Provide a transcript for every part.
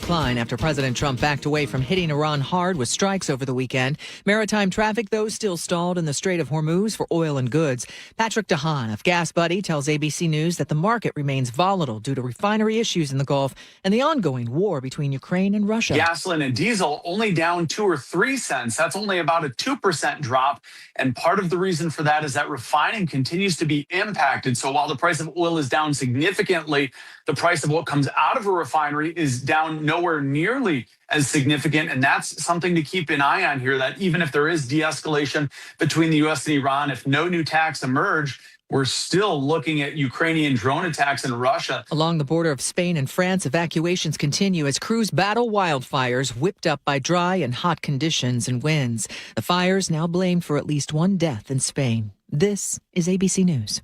decline after President Trump backed away from hitting Iran hard with strikes over the weekend. Maritime traffic, though, still stalled in the Strait of Hormuz for oil and goods. Patrick DeHaan of Gas Buddy tells ABC News that the market remains volatile due to refinery issues in the Gulf and the ongoing war between Ukraine and Russia. Gasoline and diesel only down 2 or 3 cents. That's only about a 2% drop. And part of the reason for that is that refining continues to be impacted. So while the price of oil is down significantly, the price of what comes out of a refinery is down nowhere nearly as significant. And that's something to keep an eye on here, that even if there is de-escalation between the U.S. and Iran, if no new attacks emerge, we're still looking at Ukrainian drone attacks in Russia. Along the border of Spain and France, evacuations continue as crews battle wildfires whipped up by dry and hot conditions and winds. The fires now blamed for at least one death in Spain. This is ABC News.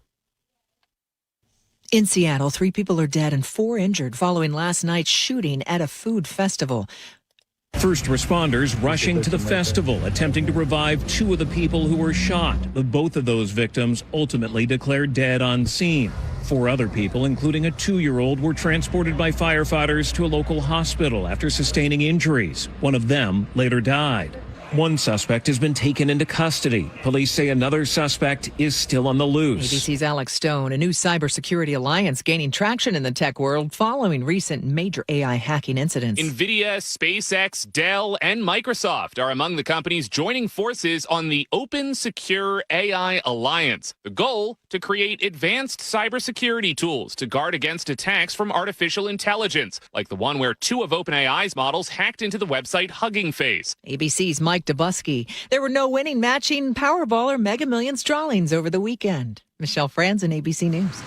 In Seattle, 3 people are dead and 4 injured following last night's shooting at a food festival. First responders rushing to the festival, attempting to revive 2 of the people who were shot. Both of those victims ultimately declared dead on scene. 4 other people, including a 2-year-old, were transported by firefighters to a local hospital after sustaining injuries. One of them later died. One suspect has been taken into custody. Police say another suspect is still on the loose. ABC's Alex Stone. A new cybersecurity alliance gaining traction in the tech world following recent major AI hacking incidents. NVIDIA, SpaceX, Dell, and Microsoft are among the companies joining forces on the Open Secure AI Alliance. The goal, to create advanced cybersecurity tools to guard against attacks from artificial intelligence, like the one where 2 of OpenAI's models hacked into the website Hugging Face. ABC's Mike Dubusky. There were no winning, matching Powerball or Mega Millions drawings over the weekend. Michelle Franzen, ABC News.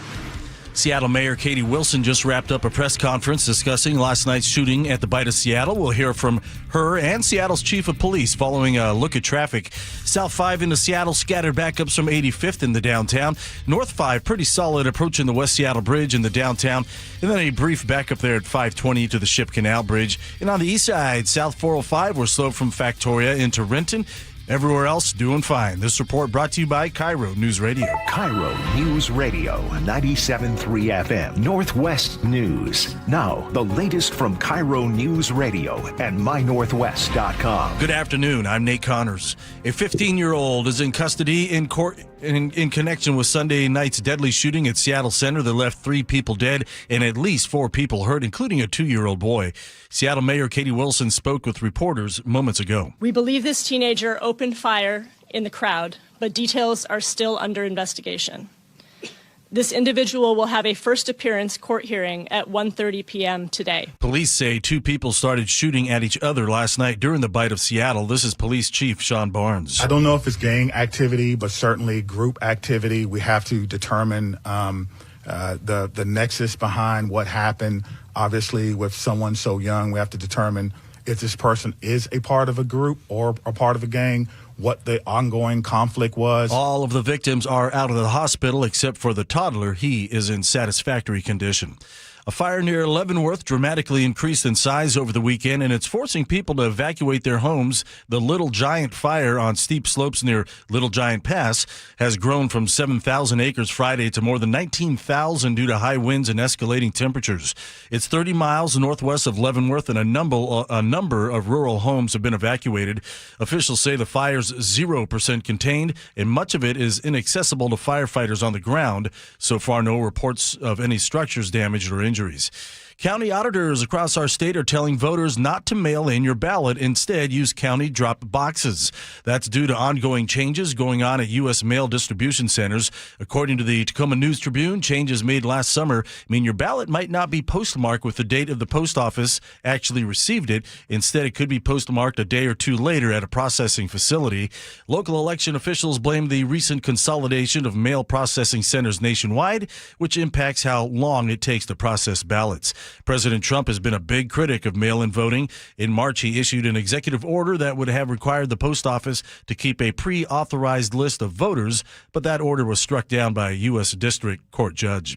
Seattle Mayor Katie Wilson just wrapped up a press conference discussing last night's shooting at the Bite of Seattle. We'll hear from her and Seattle's chief of police following a look at traffic. South 5 into Seattle, scattered backups from 85th in the downtown. North 5, pretty solid approaching the West Seattle Bridge in the downtown. And then a brief backup there at 520 to the Ship Canal Bridge. And on the east side, South 405, we're slow from Factoria into Renton. Everywhere else, doing fine. This report brought to you by KIRO Newsradio. KIRO Newsradio, 97.3 FM, Northwest News. Now, the latest from KIRO Newsradio and mynorthwest.com. Good afternoon. I'm Nate Connors. A 15-year-old is in custody in court in connection with Sunday night's deadly shooting at Seattle Center that left 3 people dead and at least 4 people hurt, including a 2-year-old boy. Seattle Mayor Katie Wilson spoke with reporters moments ago. We believe this teenager opened fire in the crowd, but details are still under investigation. This individual will have a first appearance court hearing at 1:30 p.m. today. Police say 2 people started shooting at each other last night during the Bite of Seattle. This is Police Chief Sean Barnes. I don't know if it's gang activity, but certainly group activity. We have to determine the nexus behind what happened. Obviously, with someone so young, we have to determine if this person is a part of a group or a part of a gang, what the ongoing conflict was. All of the victims are out of the hospital except for the toddler. He is in satisfactory condition. A fire near Leavenworth dramatically increased in size over the weekend, and it's forcing people to evacuate their homes. The Little Giant fire on steep slopes near Little Giant Pass has grown from 7,000 acres Friday to more than 19,000 due to high winds and escalating temperatures. It's 30 miles northwest of Leavenworth, and a number of rural homes have been evacuated. Officials say the fire's 0% contained, and much of it is inaccessible to firefighters on the ground. So far, no reports of any structures damaged or injuries. County auditors across our state are telling voters not to mail in your ballot. Instead, use county drop boxes. That's due to ongoing changes going on at U.S. mail distribution centers. According to the Tacoma News Tribune, changes made last summer mean your ballot might not be postmarked with the date of the post office actually received it. Instead, it could be postmarked a day or 2 later at a processing facility. Local election officials blame the recent consolidation of mail processing centers nationwide, which impacts how long it takes to process ballots. President Trump has been a big critic of mail-in voting. In March, he issued an executive order that would have required the post office to keep a pre-authorized list of voters, but that order was struck down by a U.S. District Court judge.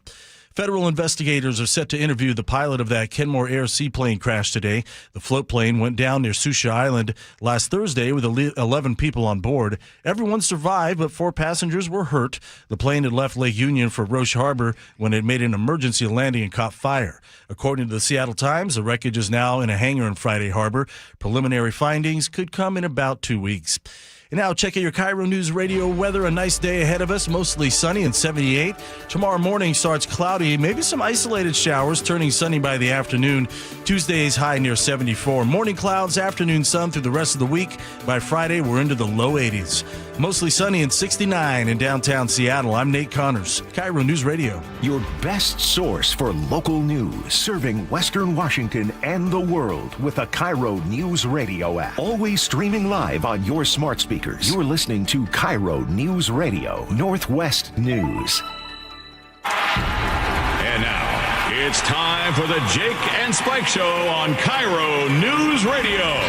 Federal investigators are set to interview the pilot of that Kenmore Air seaplane crash today. The float plane went down near Susha Island last Thursday with 11 people on board. Everyone survived, but 4 passengers were hurt. The plane had left Lake Union for Roche Harbor when it made an emergency landing and caught fire. According to the Seattle Times, the wreckage is now in a hangar in Friday Harbor. Preliminary findings could come in about 2 weeks. And now check out your KIRO News Radio weather. A nice day ahead of us, mostly sunny and 78. Tomorrow morning starts cloudy, maybe some isolated showers, turning sunny by the afternoon. Tuesday's high near 74. Morning clouds, afternoon sun through the rest of the week. By Friday, we're into the low 80s. Mostly sunny and 69 in downtown Seattle. I'm Nate Connors, KIRO News Radio. Your best source for local news, serving Western Washington and the world with the KIRO News Radio app. Always streaming live on your smart speakers. You're listening to KIRO News Radio, Northwest News. And now, it's time for the Jake and Spike Show on KIRO News Radio.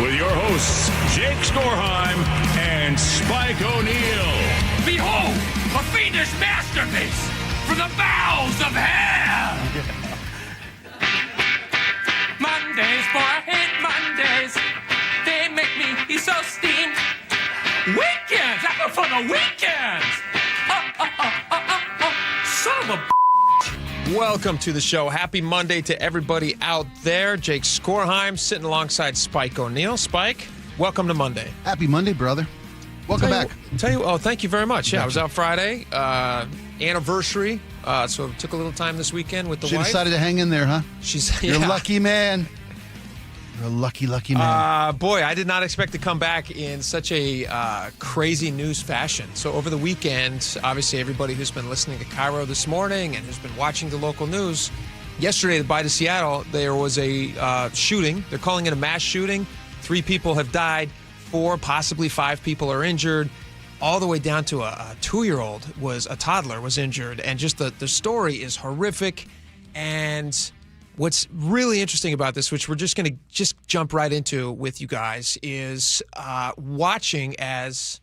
With your hosts, Jake Skorheim and Spike O'Neill. Behold, a fiendish masterpiece from the bowels of hell! Mondays, for I hate Mondays. They make me so steamed. Weekends! I go for the weekends! Son of a Welcome to the show. Happy Monday to everybody out there. Jake Skorheim sitting alongside Spike O'Neill. Spike, welcome to Monday. Happy Monday, brother. Welcome back. Thank you very much. Yeah, I was out Friday. Anniversary. So took a little time this weekend with the wife. She decided to hang in there, huh? You're a lucky man. You're a lucky man. Boy, I did not expect to come back in such a crazy news fashion. So over the weekend, obviously everybody who's been listening to KIRO this morning and who's been watching the local news, yesterday by to Seattle, there was a shooting. They're calling it a mass shooting. 3 people have died. 4, possibly 5 people are injured. All the way down to a 2-year-old a toddler was injured. And just the story is horrific. And what's really interesting about this, which we're just going to jump right into with you guys, is watching as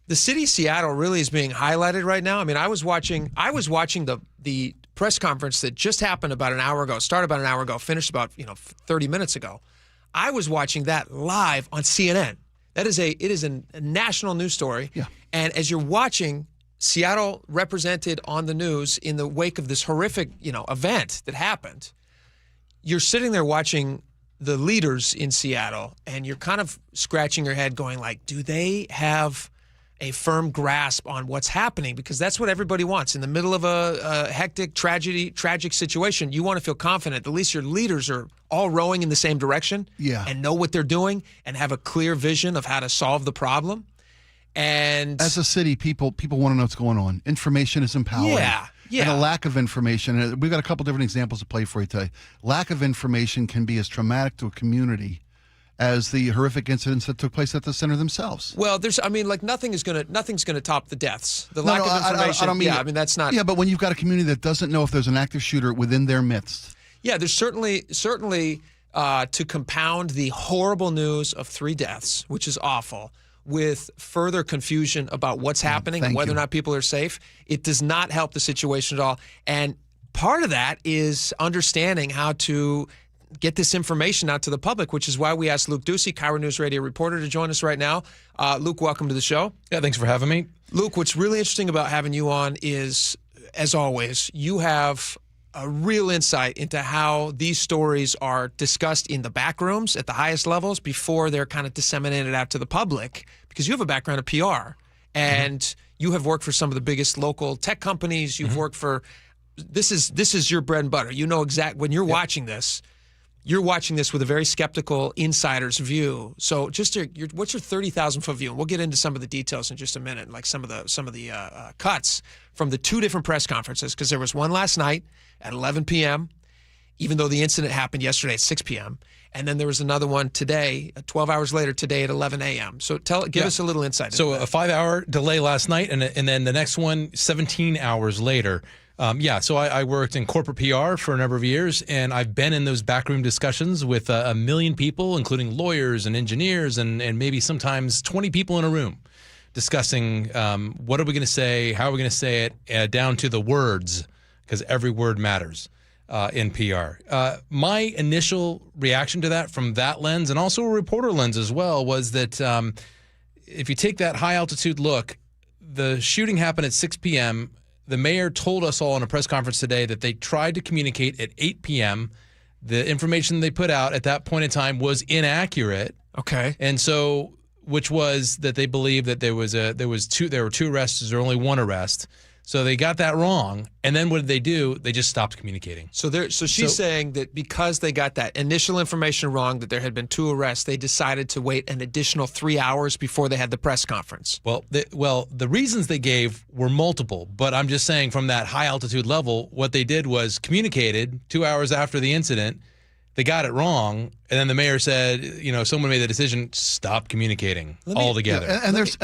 the city of Seattle really is being highlighted right now. I mean, I was watching the press conference that just happened about an hour ago, started about an hour ago, finished about 30 minutes ago. I was watching that live on CNN. It is a national news story. Yeah. And as you're watching Seattle represented on the news in the wake of this horrific, event that happened, you're sitting there watching the leaders in Seattle and you're kind of scratching your head going like, do they have a firm grasp on what's happening? Because that's what everybody wants. In the middle of a hectic, tragic situation, you want to feel confident. At least your leaders are all rowing in the same direction and know what they're doing and have a clear vision of how to solve the problem. And as a city, people want to know what's going on. Information is empowering. Yeah. And a lack of information, and we've got a couple different examples to play for you today. Lack of information can be as traumatic to a community as the horrific incidents that took place at the center themselves. Well, nothing's gonna top the deaths. The lack of information. I don't mean, that's not. Yeah, but when you've got a community that doesn't know if there's an active shooter within their midst. Yeah, there's certainly to compound the horrible news of 3 deaths, which is awful, with further confusion about what's happening and whether or not people are safe. It does not help the situation at all. And part of that is understanding how to get this information out to the public, which is why we asked Luke Ducey, KIRO News Radio reporter, to join us right now. Luke, welcome to the show. Yeah, thanks for having me. Luke, what's really interesting about having you on is, as always, you have a real insight into how these stories are discussed in the back rooms at the highest levels before they're kind of disseminated out to the public, because you have a background in PR and you have worked for some of the biggest local tech companies. You've worked for, this is your bread and butter. You know exactly when you're watching this. You're watching this with a very skeptical insider's view. So what's your 30,000-foot view? And we'll get into some of the details in just a minute, like some of the cuts from the 2 different press conferences, because there was one last night at 11 p.m., even though the incident happened yesterday at 6 p.m., and then there was another one today, 12 hours later today at 11 a.m. So give us a little insight. So a 5-hour delay last night, and then the next one 17 hours later. So I worked in corporate PR for a number of years, and I've been in those backroom discussions with a million people, including lawyers and engineers and maybe sometimes 20 people in a room discussing what are we going to say, how are we going to say it, down to the words because every word matters in PR. My initial reaction to that from that lens, and also a reporter lens as well, was that if you take that high-altitude look, the shooting happened at 6 p.m., the mayor told us all in a press conference today that they tried to communicate at 8 p.m. The information they put out at that point in time was inaccurate. Okay. And so, which was that they believed that there were two arrests or only one arrest. So they got that wrong. And then what did they do? They just stopped communicating. So she's saying that because they got that initial information wrong, that there had been 2 arrests, they decided to wait an additional 3 hours before they had the press conference. Well, the reasons they gave were multiple, but I'm just saying from that high altitude level, what they did was communicated 2 hours after the incident. They got it wrong, and then the mayor said, someone made the decision, stop communicating altogether. And there's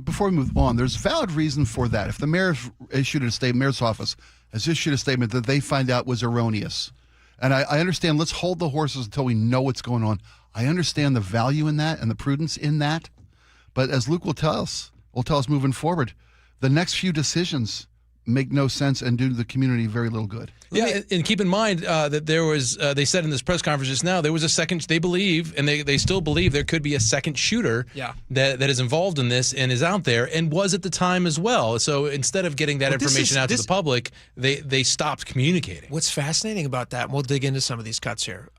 before we move on, there's valid reason for that. If the mayor's office has issued a statement that they find out was erroneous, and I understand, let's hold the horses until we know what's going on. I understand the value in that and the prudence in that, but as Luke will tell us moving forward, the next few decisions make no sense and do the community very little good. Yeah, and keep in mind that there was, they said in this press conference just now, there was a second, they believe, and they still believe there could be a second shooter that is involved in this and is out there and was at the time as well. So instead of getting that information out to the public, they stopped communicating. What's fascinating about that, and we'll dig into some of these cuts here,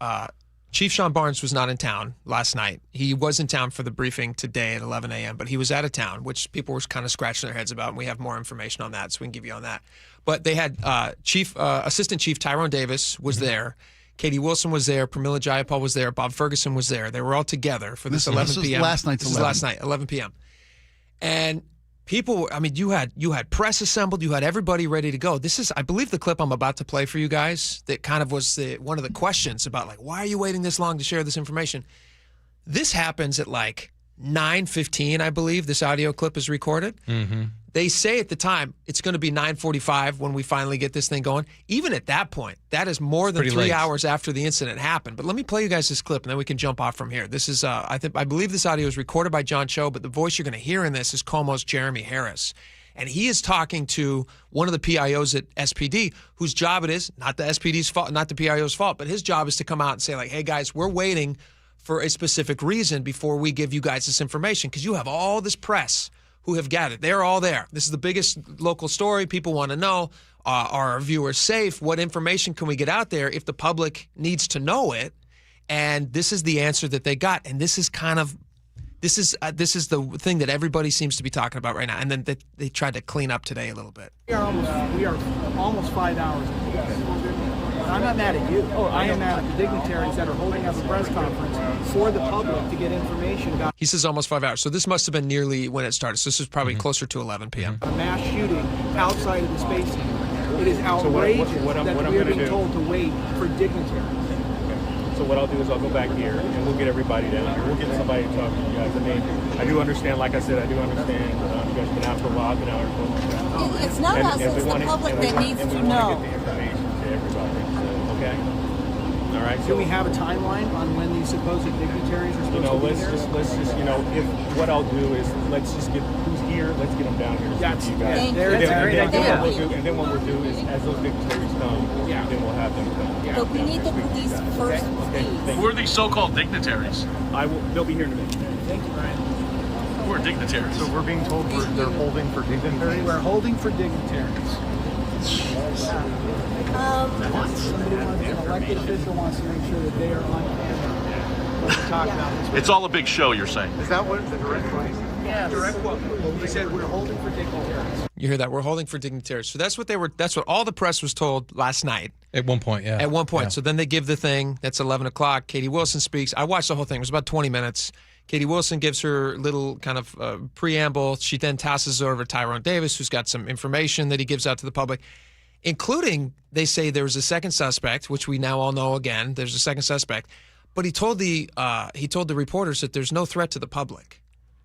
Chief Sean Barnes was not in town last night. He was in town for the briefing today at 11 a.m., but he was out of town, which people were kind of scratching their heads about, and we have more information on that, so we can give you on that. But they had Assistant Chief Tyrone Davis was there. Katie Wilson was there. Pramila Jayapal was there. Bob Ferguson was there. They were all together for this 11 p.m. Last night, 11 p.m. And people, you had press assembled. You had everybody ready to go. This is, I believe, the clip I'm about to play for you guys that kind of was one of the questions about, why are you waiting this long to share this information? This happens at 9:15, I believe. This audio clip is recorded. Mm-hmm. They say at the time it's going to be 9:45 when we finally get this thing going. Even at that point, that is more than 3 hours after the incident happened. But let me play you guys this clip, and then we can jump off from here. This is, I believe this audio is recorded by John Cho, but the voice you're going to hear in this is Como's Jeremy Harris. And he is talking to one of the PIOs at SPD, whose job it is, not the SPD's fault, not the PIO's fault, but his job is to come out and say, hey, guys, we're waiting for a specific reason before we give you guys this information, because you have all this press who have gathered. They're all there. This is the biggest local story. People want to know, are our viewers safe? What information can we get out there if the public needs to know it? And this is the answer that they got. And this is the thing that everybody seems to be talking about right now. And then they tried to clean up today a little bit. We are almost 5 hours. I'm not mad at you. I am mad at the dignitaries that are holding up a press conference for the public to get information about. He says almost 5 hours. So this must have been nearly when it started. So this is probably closer to 11 p.m. A mass shooting outside of the space. It is outrageous that we are being told to wait for dignitaries. So what I'll do is I'll go back here and we'll get everybody down here. We'll get somebody to talk to you guys. I do understand, like I said, you guys have been out for a while, I've been out for a long time. It's not us, it's the public that needs to know. Get the information to everybody. Okay? All right. Do we have a timeline on when these supposed dignitaries are supposed to be there? Let's just, if what I'll do is let's just get who's here, let's get them down here. That's you guys. And then what we'll do is, as those dignitaries come, then we'll have them come. But we need the police first. Who are these so-called dignitaries? They'll be here in a minute. Thank you, Brian. Who are dignitaries? So we're being told they're holding for dignitaries? We're holding for dignitaries. An elected official wants to make sure that they are on camera. It's all a big show, you're saying? Is that what the direct quote? Yeah, direct quote. He said we're holding for dignitaries. You hear that? We're holding for dignitaries. So that's what all the press was told last night. At one point, yeah. At one point. Yeah. So then they give the thing. That's 11 o'clock. Katie Wilson speaks. I watched the whole thing. It was about 20 minutes. Katie Wilson gives her little kind of preamble. She then tosses it over to Tyrone Davis, who's got some information that he gives out to the public, including, they say there was a second suspect, which we now all know again. There's a second suspect. But he told the reporters that there's no threat to the public,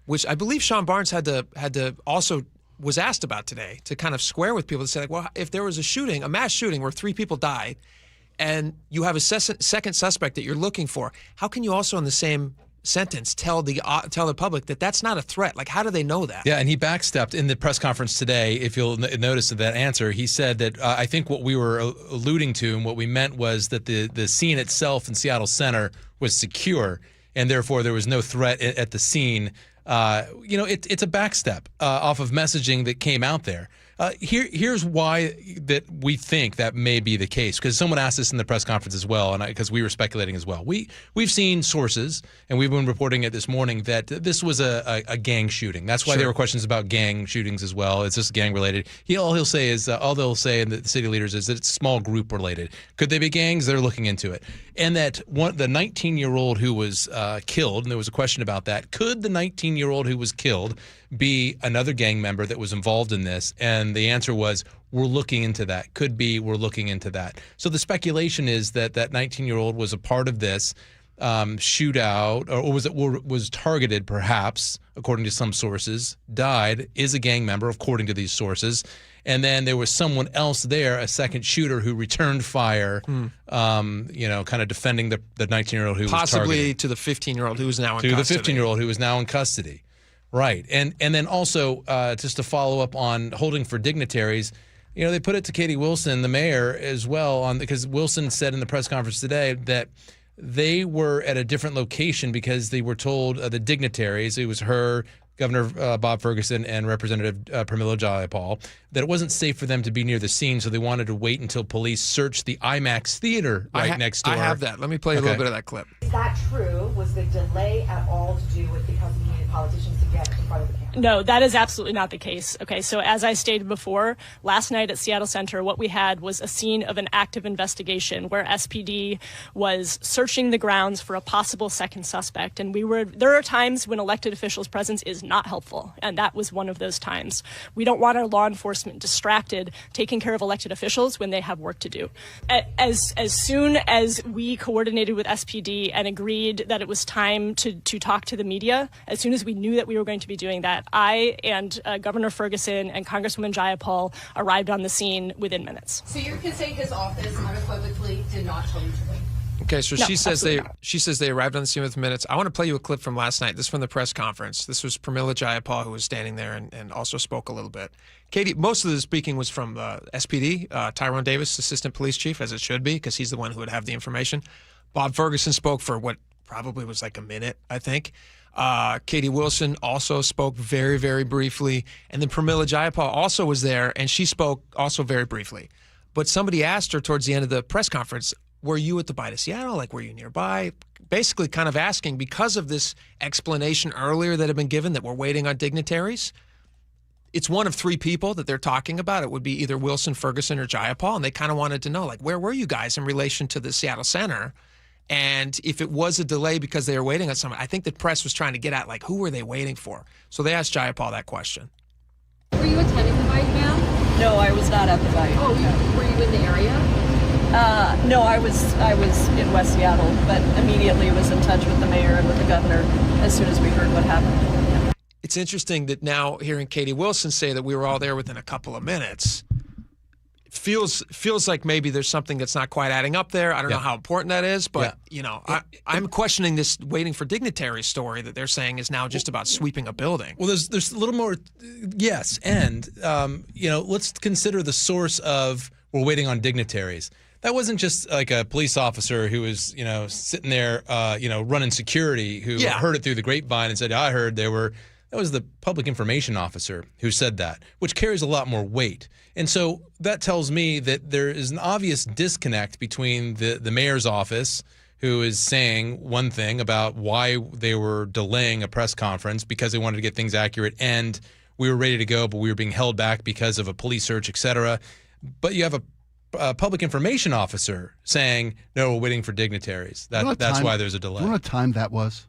which I believe Sean Barnes had to also was asked about today to kind of square with people to say, well, if there was a mass shooting where 3 people died, and you have a second suspect that you're looking for, how can you also in the same sentence tell the public that that's not a threat? Like, how do they know that? Yeah, and he backstepped in the press conference today. If you'll notice that answer, he said that I think what we were alluding to and what we meant was that the scene itself in Seattle Center was secure, and therefore there was no threat at the scene. It's a backstep off of messaging that came out there. Here's why that we think that may be the case, because someone asked this in the press conference as well, and because we were speculating as well. We've seen sources, and we've been reporting it this morning, that this was a gang shooting. That's why there were questions about gang shootings as well. It's just gang related. All they'll say, and the city leaders, is that it's small group related. Could they be gangs? They're looking into it. And that the 19-year-old who was killed, and there was a question about that. Could the 19-year-old who was killed be another gang member that was involved in this? And the answer was, we're looking into that. Could be, we're looking into that. So the speculation is that 19-year-old was a part of this shootout, or was targeted, perhaps, according to some sources, died, is a gang member, according to these sources. And then there was someone else there, a second shooter, who returned fire, kind of defending the 19-year-old who was targeted. Possibly to the 15-year-old who was now in custody. To the 15-year-old who was now in custody. Right. And then also, just to follow up on holding for dignitaries, they put it to Katie Wilson, the mayor, as well, because Wilson said in the press conference today that they were at a different location because they were told, the dignitaries, it was her, Governor Bob Ferguson, and Representative Pramila Jayapal, that it wasn't safe for them to be near the scene, so they wanted to wait until police searched the IMAX theater next door. I have that. Let me play a little bit of that clip. Is that true? Was the delay at all to do with because we needed politicians to get in front of the camera? No, that is absolutely not the case. Okay, so as I stated before, last night at Seattle Center, what we had was a scene of an active investigation where SPD was searching the grounds for a possible second suspect. And there are times when elected officials' presence is not helpful, and that was one of those times. We don't want our law enforcement distracted taking care of elected officials when they have work to do. As soon as we coordinated with SPD and agreed that it was time to talk to the media, as soon as we knew that we were going to be doing that, I and Governor Ferguson and Congresswoman Jayapal arrived on the scene within minutes. So you can say his office unequivocally did not tell you to wait. Okay, so No, she says they arrived on the scene within minutes. I want to play you a clip from last night. This is from the press conference. This was Pramila Jayapal, who was standing there and also spoke a little bit. Katie, most of the speaking was from SPD, Tyrone Davis, Assistant Police Chief, as it should be, because he's the one who would have the information. Bob Ferguson spoke for what probably was like a minute, I think. Katie Wilson also spoke very, very briefly. And then Pramila Jayapal also was there, and she spoke also very briefly. But somebody asked her towards the end of the press conference, were you at the Bite of Seattle? Like, were you nearby? Basically kind of asking, because of this explanation earlier that had been given that we're waiting on dignitaries, it's one of three people that they're talking about. It would be either Wilson, Ferguson, or Jayapal, and they kind of wanted to know, like, where were you guys in relation to the Seattle Center? And if it was a delay because they were waiting on someone, I think the press was trying to get at, like, who were they waiting for? So they asked Jayapal that question. Were you attending the Bite, ma'am? No, I was not at the Bite. Oh, were you in the area? No, I was in West Seattle, but immediately was in touch with the mayor and with the governor as soon as we heard what happened. It's interesting that now hearing Katie Wilson say that we were all there within a couple of minutes feels like maybe there's something that's not quite adding up there. I don't know how important that is, but I'm questioning this waiting for dignitary story that they're saying is now just about sweeping a building. Well, there's a little more, yes, and let's consider the source of we're waiting on dignitaries. That wasn't just like a police officer who was, sitting there, running security who heard it through the grapevine and said, I heard there were. That was the public information officer who said that, which carries a lot more weight. And so that tells me that there is an obvious disconnect between the mayor's office, who is saying one thing about why they were delaying a press conference because they wanted to get things accurate, and we were ready to go, but we were being held back because of a police search, et cetera. But you have a public information officer saying, no, we're waiting for dignitaries. That's why there's a delay. Do you know what time that was?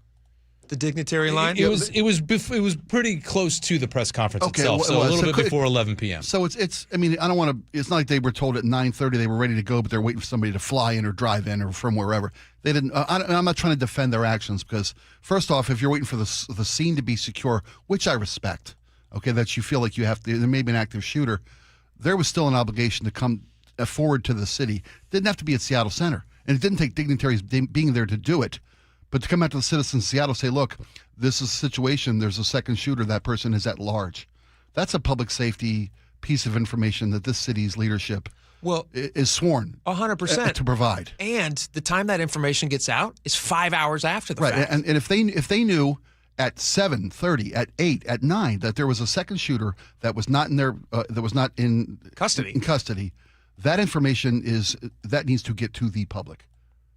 The dignitary line? It was pretty close to the press conference itself, so a little bit before 11 p.m. So it's I mean, I don't want to, it's not like they were told at 9:30 they were ready to go, but they're waiting for somebody to fly in or drive in or from wherever. They didn't, I'm not trying to defend their actions, because first off, if you're waiting for the scene to be secure, which I respect, okay, that you feel like you have to, there may be an active shooter, there was still an obligation to come forward to the city. Didn't have to be at Seattle Center, and it didn't take dignitaries being there to do it. But to come out to the citizens of Seattle, say, look, this is a situation. There's a second shooter. That person is at large. That's a public safety piece of information that this city's leadership is sworn 100% to provide. And the time that information gets out is 5 hours after the right. fact. And if they knew at 7:30, at 8, at 9 that there was a second shooter that was not in their that was not in custody, that information that needs to get to the public.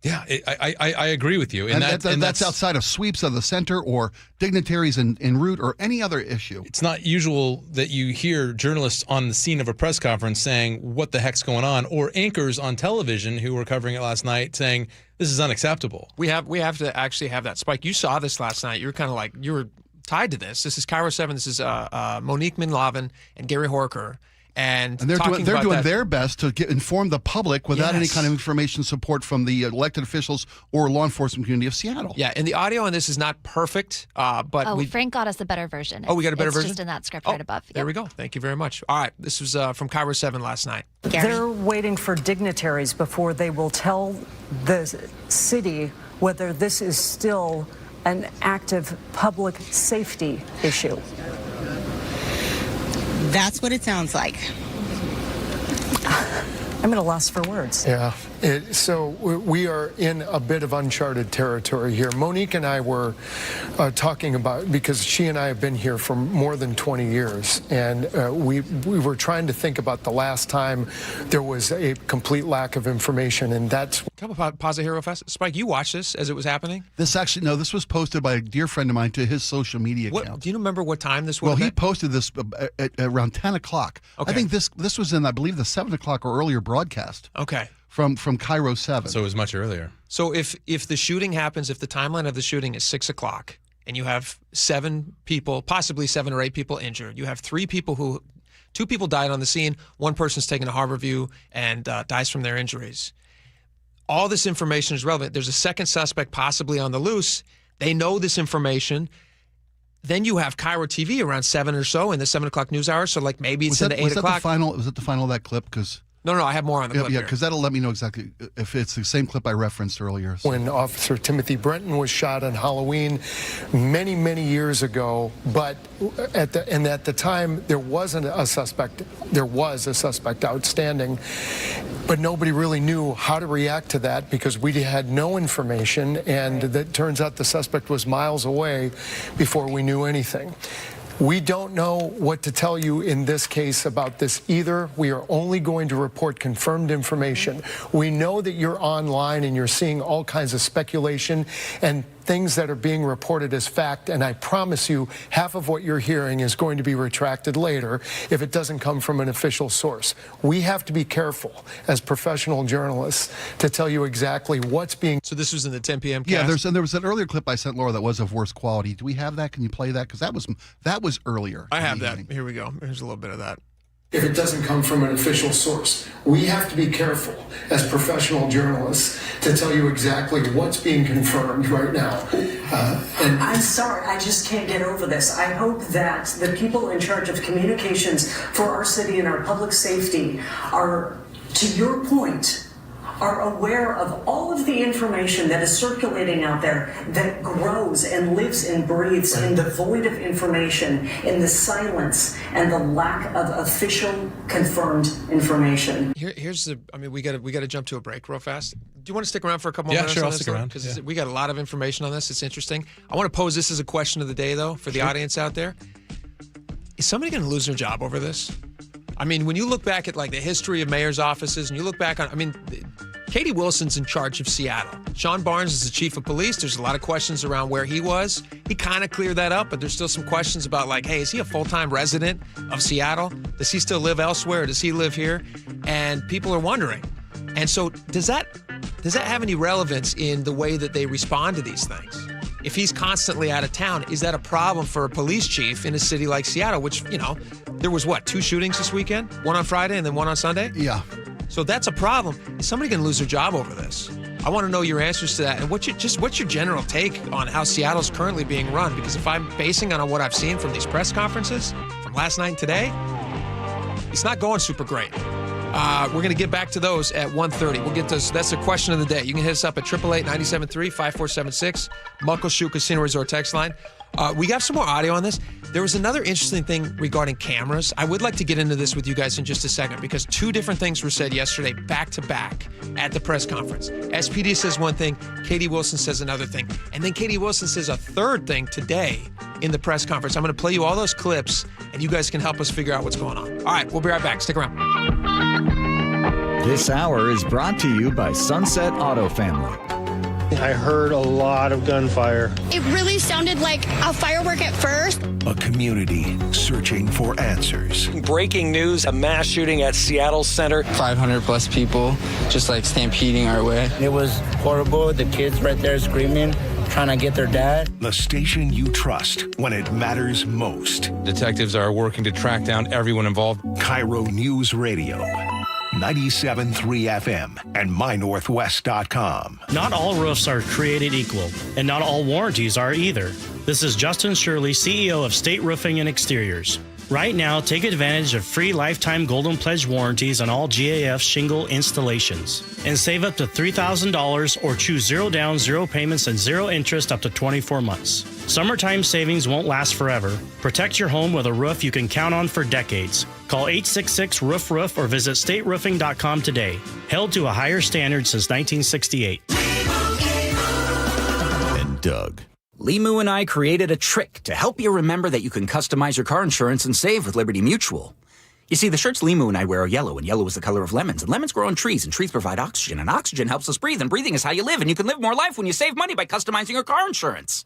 Yeah, I agree with you. And that's outside of sweeps of the center or dignitaries en route or any other issue. It's not usual that you hear journalists on the scene of a press conference saying, what the heck's going on? Or anchors on television who were covering it last night saying, this is unacceptable. We have to actually have that. Spike, you saw this last night. You were kind of like, you were tied to this. This is KIRO 7. This is Monique Minlavin and Gary Horker. And they're doing their best to inform the public without any kind of information support from the elected officials or law enforcement community of Seattle. Yeah, and the audio on this is not perfect, but Frank got us a better version. Oh, we got a better version? It's just in that script right above. There we go. Thank you very much. All right, this was from KIRO 7 last night. They're waiting for dignitaries before they will tell the city whether this is still an active public safety issue. That's what it sounds like. I'm at a loss for words. Yeah. So we are in a bit of uncharted territory here. Monique and I were talking about, because she and I have been here for more than 20 years, and we were trying to think about the last time there was a complete lack of information, and that's... Can I pause it here real fast? Spike, you watched this as it was happening? This was posted by a dear friend of mine to his social media account. Do you remember what time this was? Well, he posted this at around 10 o'clock. Okay. I think this was in, I believe, the 7 o'clock or earlier broadcast. Okay. From KIRO 7. So it was much earlier. So if the shooting happens, if the timeline of the shooting is 6 o'clock, and you have 7 people, possibly 7 or 8 people injured, you have 2 people died on the scene, 1 person's taken to Harborview and dies from their injuries. All this information is relevant. There's a second suspect possibly on the loose. They know this information. Then you have KIRO TV around 7 or so in the 7 o'clock news hour. So like maybe it's into 8 o'clock. Was it the final of that clip? Because No, I have more on the clip. Yeah, because that'll let me know exactly if it's the same clip I referenced earlier. So. When Officer Timothy Brenton was shot on Halloween many, many years ago, but at the time there wasn't a suspect. There was a suspect outstanding, but nobody really knew how to react to that because we had no information, and it turns out the suspect was miles away before we knew anything. We don't know what to tell you in this case about this either. We are only going to report confirmed information. We know that you're online and you're seeing all kinds of speculation and things that are being reported as fact, and I promise you half of what you're hearing is going to be retracted later if it doesn't come from an official source. We have to be careful as professional journalists to tell you exactly what's being... So this was in the 10 p.m. cast? Yeah, there was an earlier clip I sent Laura that was of worse quality. Do we have that? Can you play that? Because that was earlier. I have that. Here we go. Here's a little bit of that. If it doesn't come from an official source. We have to be careful as professional journalists to tell you exactly what's being confirmed right now. I'm sorry, I just can't get over this. I hope that the people in charge of communications for our city and our public safety are, to your point, are aware of all of the information that is circulating out there that grows and lives and breathes in the void of information, in the silence and the lack of official confirmed information. We got to jump to a break real fast. Do you want to stick around for a couple more minutes? Yeah, sure, on I'll this stick around. Because we got a lot of information on this. It's interesting. I want to pose this as a question of the day, though, for the audience out there. Is somebody going to lose their job over this? I mean, when you look back at like the history of mayor's offices and you look back on, Katie Wilson's in charge of Seattle. Sean Barnes is the chief of police. There's a lot of questions around where he was. He kind of cleared that up, but there's still some questions about like, hey, is he a full-time resident of Seattle? Does he still live elsewhere? Does he live here? And people are wondering. And so does that have any relevance in the way that they respond to these things? If he's constantly out of town, is that a problem for a police chief in a city like Seattle, which, there was 2 shootings this weekend? One on Friday and then one on Sunday? Yeah. So that's a problem. Is somebody going to lose their job over this? I want to know your answers to that. And what's your general take on how Seattle's currently being run? Because if I'm basing on what I've seen from these press conferences from last night and today, it's not going super great. We're going to get back to those at 1:30. We'll get those. That's the question of the day. You can hit us up at 888-973-5476, Muckleshoot Casino Resort text line. We got some more audio on this. There was another interesting thing regarding cameras. I would like to get into this with you guys in just a second because two different things were said yesterday back to back at the press conference. SPD says one thing, Katie Wilson says another thing, and then Katie Wilson says a third thing today in the press conference. I'm going to play you all those clips, and you guys can help us figure out what's going on. All right, we'll be right back. Stick around. This hour is brought to you by Sunset Auto Family. I heard a lot of gunfire. It really sounded like a firework at first. A community searching for answers. Breaking news, a mass shooting at Seattle Center. 500 plus people just like stampeding our way. It was horrible. The kids right there screaming, trying to get their dad. The station you trust when it matters most. Detectives are working to track down everyone involved. KIRO News Radio. 97.3 FM and mynorthwest.com. Not all roofs are created equal, and not all warranties are either. This is Justin Shirley, CEO of State Roofing and Exteriors. Right now, take advantage of free lifetime Golden Pledge warranties on all GAF shingle installations and save up to $3,000 or choose 0 down, 0 payments, and 0 interest up to 24 months. Summertime savings won't last forever. Protect your home with a roof you can count on for decades. Call 866-ROOF-ROOF or visit stateroofing.com today. Held to a higher standard since 1968. And Doug. Limu and I created a trick to help you remember that you can customize your car insurance and save with Liberty Mutual. You see, the shirts Limu and I wear are yellow, and yellow is the color of lemons, and lemons grow on trees, and trees provide oxygen, and oxygen helps us breathe, and breathing is how you live, and you can live more life when you save money by customizing your car insurance.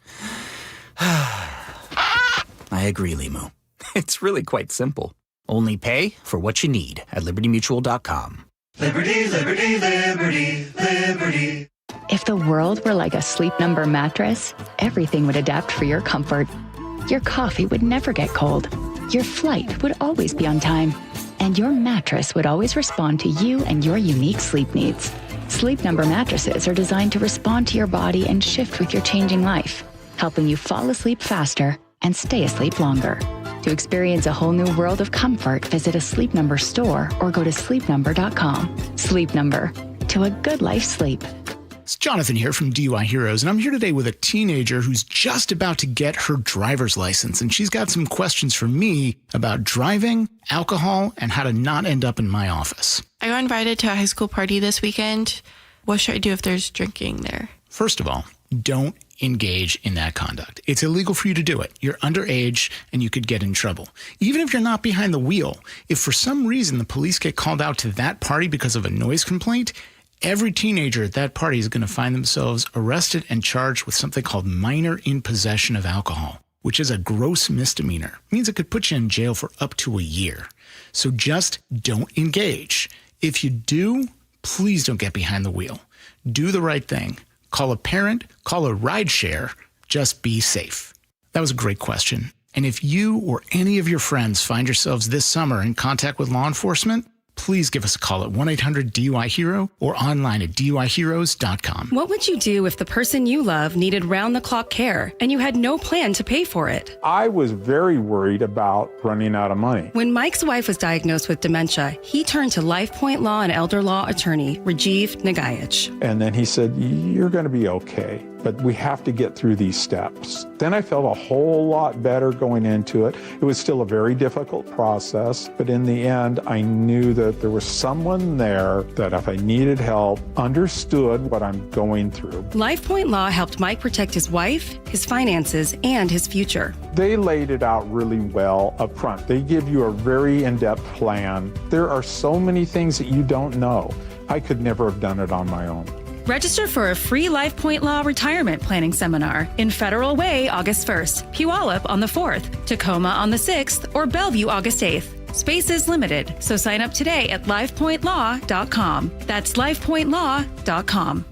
I agree, Limu. It's really quite simple. Only pay for what you need at libertymutual.com. Liberty, liberty, liberty, liberty. If the world were like a Sleep Number mattress, everything would adapt for your comfort. Your coffee would never get cold. Your flight would always be on time. And your mattress would always respond to you and your unique sleep needs. Sleep Number mattresses are designed to respond to your body and shift with your changing life, helping you fall asleep faster and stay asleep longer. To experience a whole new world of comfort, visit a Sleep Number store or go to sleepnumber.com. Sleep Number. To a good life sleep. It's Jonathan here from DUI Heroes, and I'm here today with a teenager who's just about to get her driver's license, and she's got some questions for me about driving, alcohol, and how to not end up in my office. I got invited to a high school party this weekend. What should I do if there's drinking there? First of all, don't engage in that conduct. It's illegal for you to do it. You're underage and you could get in trouble. Even if you're not behind the wheel, if for some reason the police get called out to that party because of a noise complaint, every teenager at that party is going to find themselves arrested and charged with something called minor in possession of alcohol, which is a gross misdemeanor. It means it could put you in jail for up to a year. So just don't engage. If you do, please don't get behind the wheel. Do the right thing. Call a parent, call a rideshare, just be safe. That was a great question. And if you or any of your friends find yourselves this summer in contact with law enforcement, please give us a call at 1-800-DUI-HERO or online at DUIHeroes.com. What would you do if the person you love needed round-the-clock care and you had no plan to pay for it? I was very worried about running out of money. When Mike's wife was diagnosed with dementia, he turned to LifePoint Law and Elder Law attorney Rajiv Nagayich. And then he said, "You're going to be okay, but we have to get through these steps." Then I felt a whole lot better going into it. It was still a very difficult process, but in the end, I knew that there was someone there that if I needed help, understood what I'm going through. LifePoint Law helped Mike protect his wife, his finances, and his future. They laid it out really well up front. They give you a very in-depth plan. There are so many things that you don't know. I could never have done it on my own. Register for a free LifePoint Law retirement planning seminar in Federal Way August 1st, Puyallup on the 4th, Tacoma on the 6th, or Bellevue August 8th. Space is limited, so sign up today at LifePointLaw.com. That's LifePointLaw.com.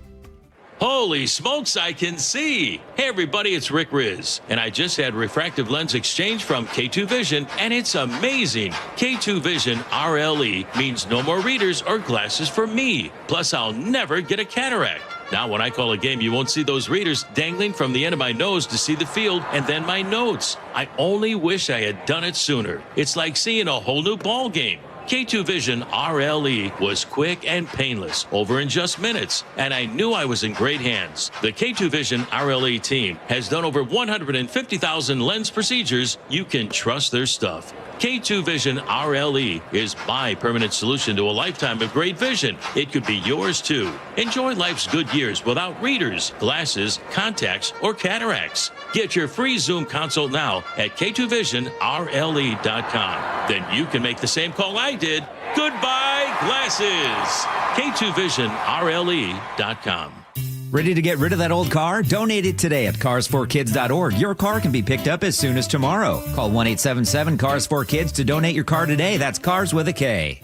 Holy smokes, I can see. Hey everybody, it's Rick Riz, and I just had refractive lens exchange from K2 Vision, and it's amazing. K2 Vision RLE means no more readers or glasses for me. Plus, I'll never get a cataract. Now, when I call a game, you won't see those readers dangling from the end of my nose to see the field and then my notes. I only wish I had done it sooner. It's like seeing a whole new ball game. K2 Vision RLE was quick and painless, over in just minutes, and I knew I was in great hands. The K2 Vision RLE team has done over 150,000 lens procedures. You can trust their stuff. K2 Vision RLE is my permanent solution to a lifetime of great vision. It could be yours too. Enjoy life's good years without readers, glasses, contacts, or cataracts. Get your free Zoom consult now at K2VisionRLE.com. Then you can make the same call I did. Goodbye, glasses. K2VisionRLE.com. Ready to get rid of that old car? Donate it today at carsforkids.org. Your car can be picked up as soon as tomorrow. Call 1-877-CARS4KIDS to donate your car today. That's cars with a K.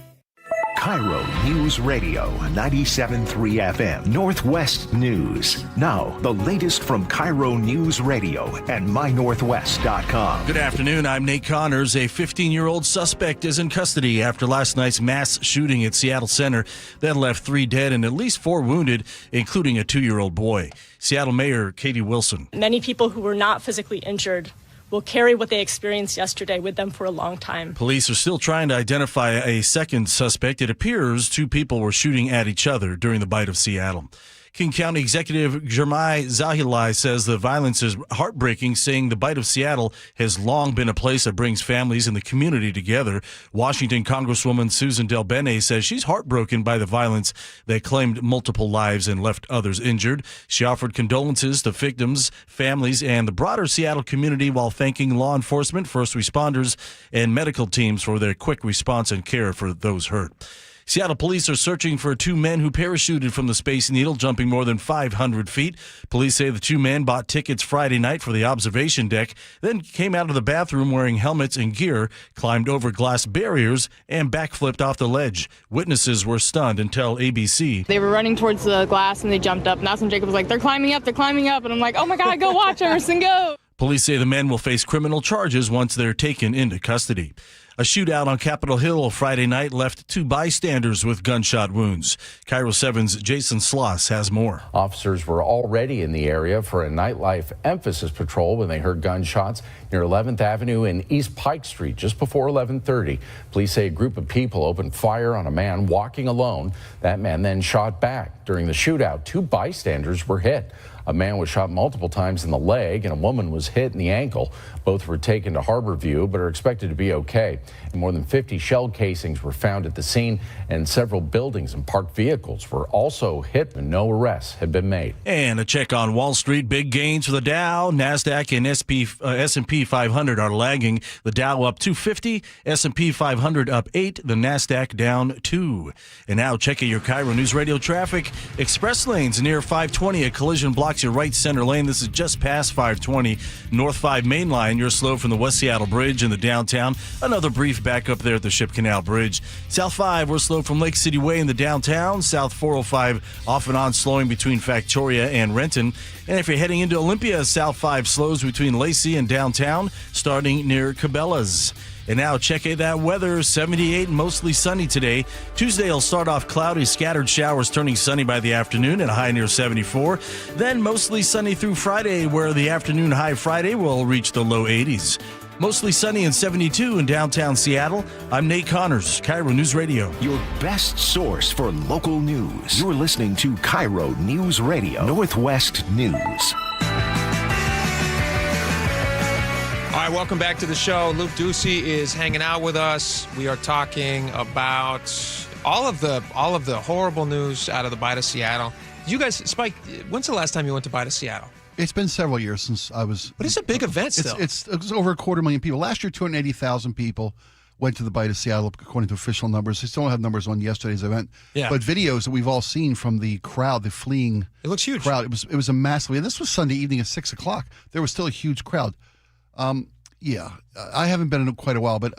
KIRO News Radio, 97.3 FM, Northwest News. Now, the latest from KIRO News Radio and mynorthwest.com. Good afternoon. I'm Nate Connors. A 15-year-old suspect is in custody after last night's mass shooting at Seattle Center that left 3 dead and at least 4 wounded, including a 2-year-old boy. Seattle Mayor Katie Wilson. Many people who were not physically injured will carry what they experienced yesterday with them for a long time. Police are still trying to identify a second suspect. It appears 2 people were shooting at each other during the bite of Seattle. King County Executive Jermai Zahilai says the violence is heartbreaking, saying the bite of Seattle has long been a place that brings families and the community together. Washington Congresswoman Susan Del Bene says she's heartbroken by the violence that claimed multiple lives and left others injured. She offered condolences to victims, families, and the broader Seattle community while thanking law enforcement, first responders, and medical teams for their quick response and care for those hurt. Seattle police are searching for 2 men who parachuted from the Space Needle, jumping more than 500 feet. Police say the 2 men bought tickets Friday night for the observation deck, then came out of the bathroom wearing helmets and gear, climbed over glass barriers, and backflipped off the ledge. Witnesses were stunned and tell ABC. They were running towards the glass and they jumped up, and that's when Jacob was like, they're climbing up, and I'm like, oh my God, go watch Emerson, go. Police say the men will face criminal charges once they're taken into custody. A shootout on Capitol Hill Friday night left 2 bystanders with gunshot wounds. KIRO 7's Jason Sloss has more. Officers were already in the area for a nightlife emphasis patrol when they heard gunshots near 11th Avenue and East Pike Street just before 11:30. Police say a group of people opened fire on a man walking alone. That man then shot back. During the shootout, 2 bystanders were hit. A man was shot multiple times in the leg and a woman was hit in the ankle. Both were taken to Harborview but are expected to be okay. And more than 50 shell casings were found at the scene, and several buildings and parked vehicles were also hit, and no arrests have been made. And a check on Wall Street. Big gains for the Dow. NASDAQ and S&P 500 are lagging. The Dow up 250, S&P 500 up 8, the NASDAQ down 2. And now checking your KIRO News Radio traffic. Express lanes near 520, a collision blocks your right center lane. This is just past 520. North 5 main line, you're slow from the West Seattle Bridge in the downtown. Another brief backup there at the Ship Canal Bridge. South 5, we're slow from Lake City Way in the downtown. South 405 off and on slowing between Factoria and Renton. And if you're heading into Olympia, South 5 slows between Lacey and downtown, starting near Cabela's. And now check that weather. 78 and mostly sunny today. Tuesday will start off cloudy, scattered showers turning sunny by the afternoon and a high near 74. Then mostly sunny through Friday, where the afternoon high Friday will reach the low 80s. Mostly sunny and 72 in downtown Seattle. I'm Nate Connors, KIRO News Radio. Your best source for local news. You're listening to KIRO News Radio, Northwest News. All right, welcome back to the show. Luke Ducey is hanging out with us. We are talking about all of the horrible news out of the bite of Seattle. You guys, Spike, when's the last time you went to bite of Seattle? It's been several years since I was. But it's a big event still. It was over 250,000 people. Last year, 280,000 people went to the bite of Seattle, according to official numbers. They still don't have numbers on yesterday's event. Yeah. But videos that we've all seen from the crowd, the fleeing it looks huge. Crowd. It was a massive. And this was Sunday evening at 6 o'clock. There was still a huge crowd. Yeah, I haven't been in quite a while, but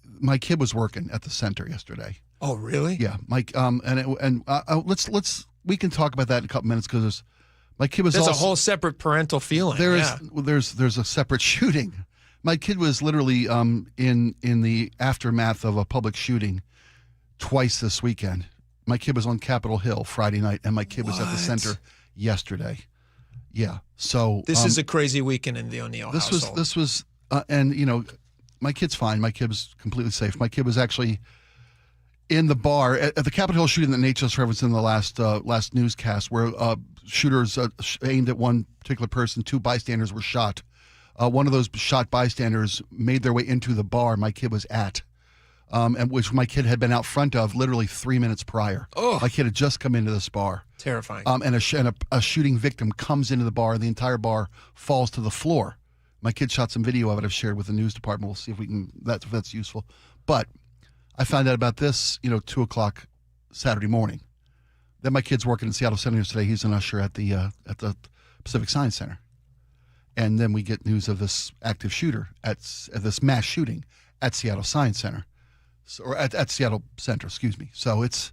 my kid was working at the center yesterday. Oh, really? Yeah, Mike. We can talk about that in a couple minutes because my kid was. There's a whole separate parental feeling. There's a separate shooting. My kid was literally in the aftermath of a public shooting twice this weekend. My kid was on Capitol Hill Friday night, and my kid was at the center yesterday. Yeah. So this is a crazy weekend in the O'Neill household. This was, and you know, My kid's fine. My kid's completely safe. My kid was actually in the bar at the Capitol Hill shooting that Nate just referenced in the last newscast, where shooters aimed at one particular person. 2 bystanders were shot. One of those shot bystanders made their way into the bar my kid was at, and which my kid had been out front of literally 3 minutes prior. Oh. My kid had just come into this bar. Terrifying. And a shooting victim comes into the bar, and the entire bar falls to the floor. My kid shot some video of it I've shared with the news department. We'll see if that's useful. But I found out about this, 2 o'clock Saturday morning. Then my kid's working in Seattle Center today. He's an usher at the Pacific Science Center. And then we get news of this active shooter at this mass shooting at Seattle Science Center, or at Seattle Center, excuse me. So it's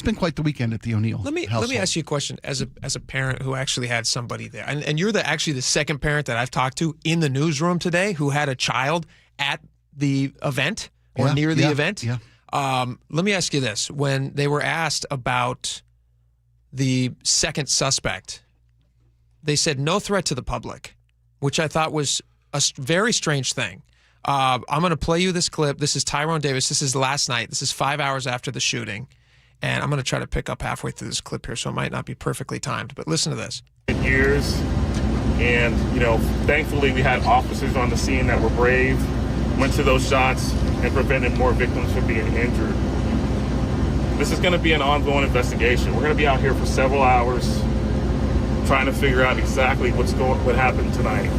been quite the weekend at the O'Neill household. Let me ask you a question as a parent who actually had somebody there, and you're actually the second parent that I've talked to in the newsroom today who had a child at the event or near the event. Yeah. Let me ask you this: when they were asked about the second suspect, they said no threat to the public, which I thought was a very strange thing. I'm going to play you this clip. This is Tyrone Davis. This is last night. This is 5 hours after the shooting. And I'm going to try to pick up halfway through this clip here, so it might not be perfectly timed. But listen to this. Years, and, thankfully we had officers on the scene that were brave, went to those shots, and prevented more victims from being injured. This is going to be an ongoing investigation. We're going to be out here for several hours trying to figure out exactly what happened tonight.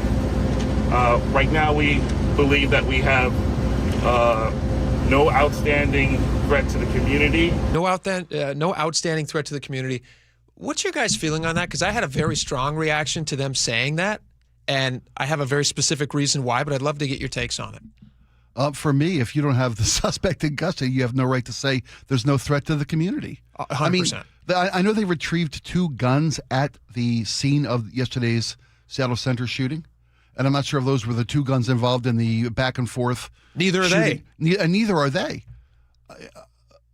Right now, we believe that we have no outstanding threat to the community. No outstanding threat to the community. What's your guys' feeling on that? Because I had a very strong reaction to them saying that, and I have a very specific reason why, but I'd love to get your takes on it. For me, if you don't have the suspect in custody, you have no right to say there's no threat to the community. 100%. I know they retrieved 2 guns at the scene of yesterday's Seattle Center shooting, and I'm not sure if those were the 2 guns involved in the back and forth. Neither are shooting. Neither are they.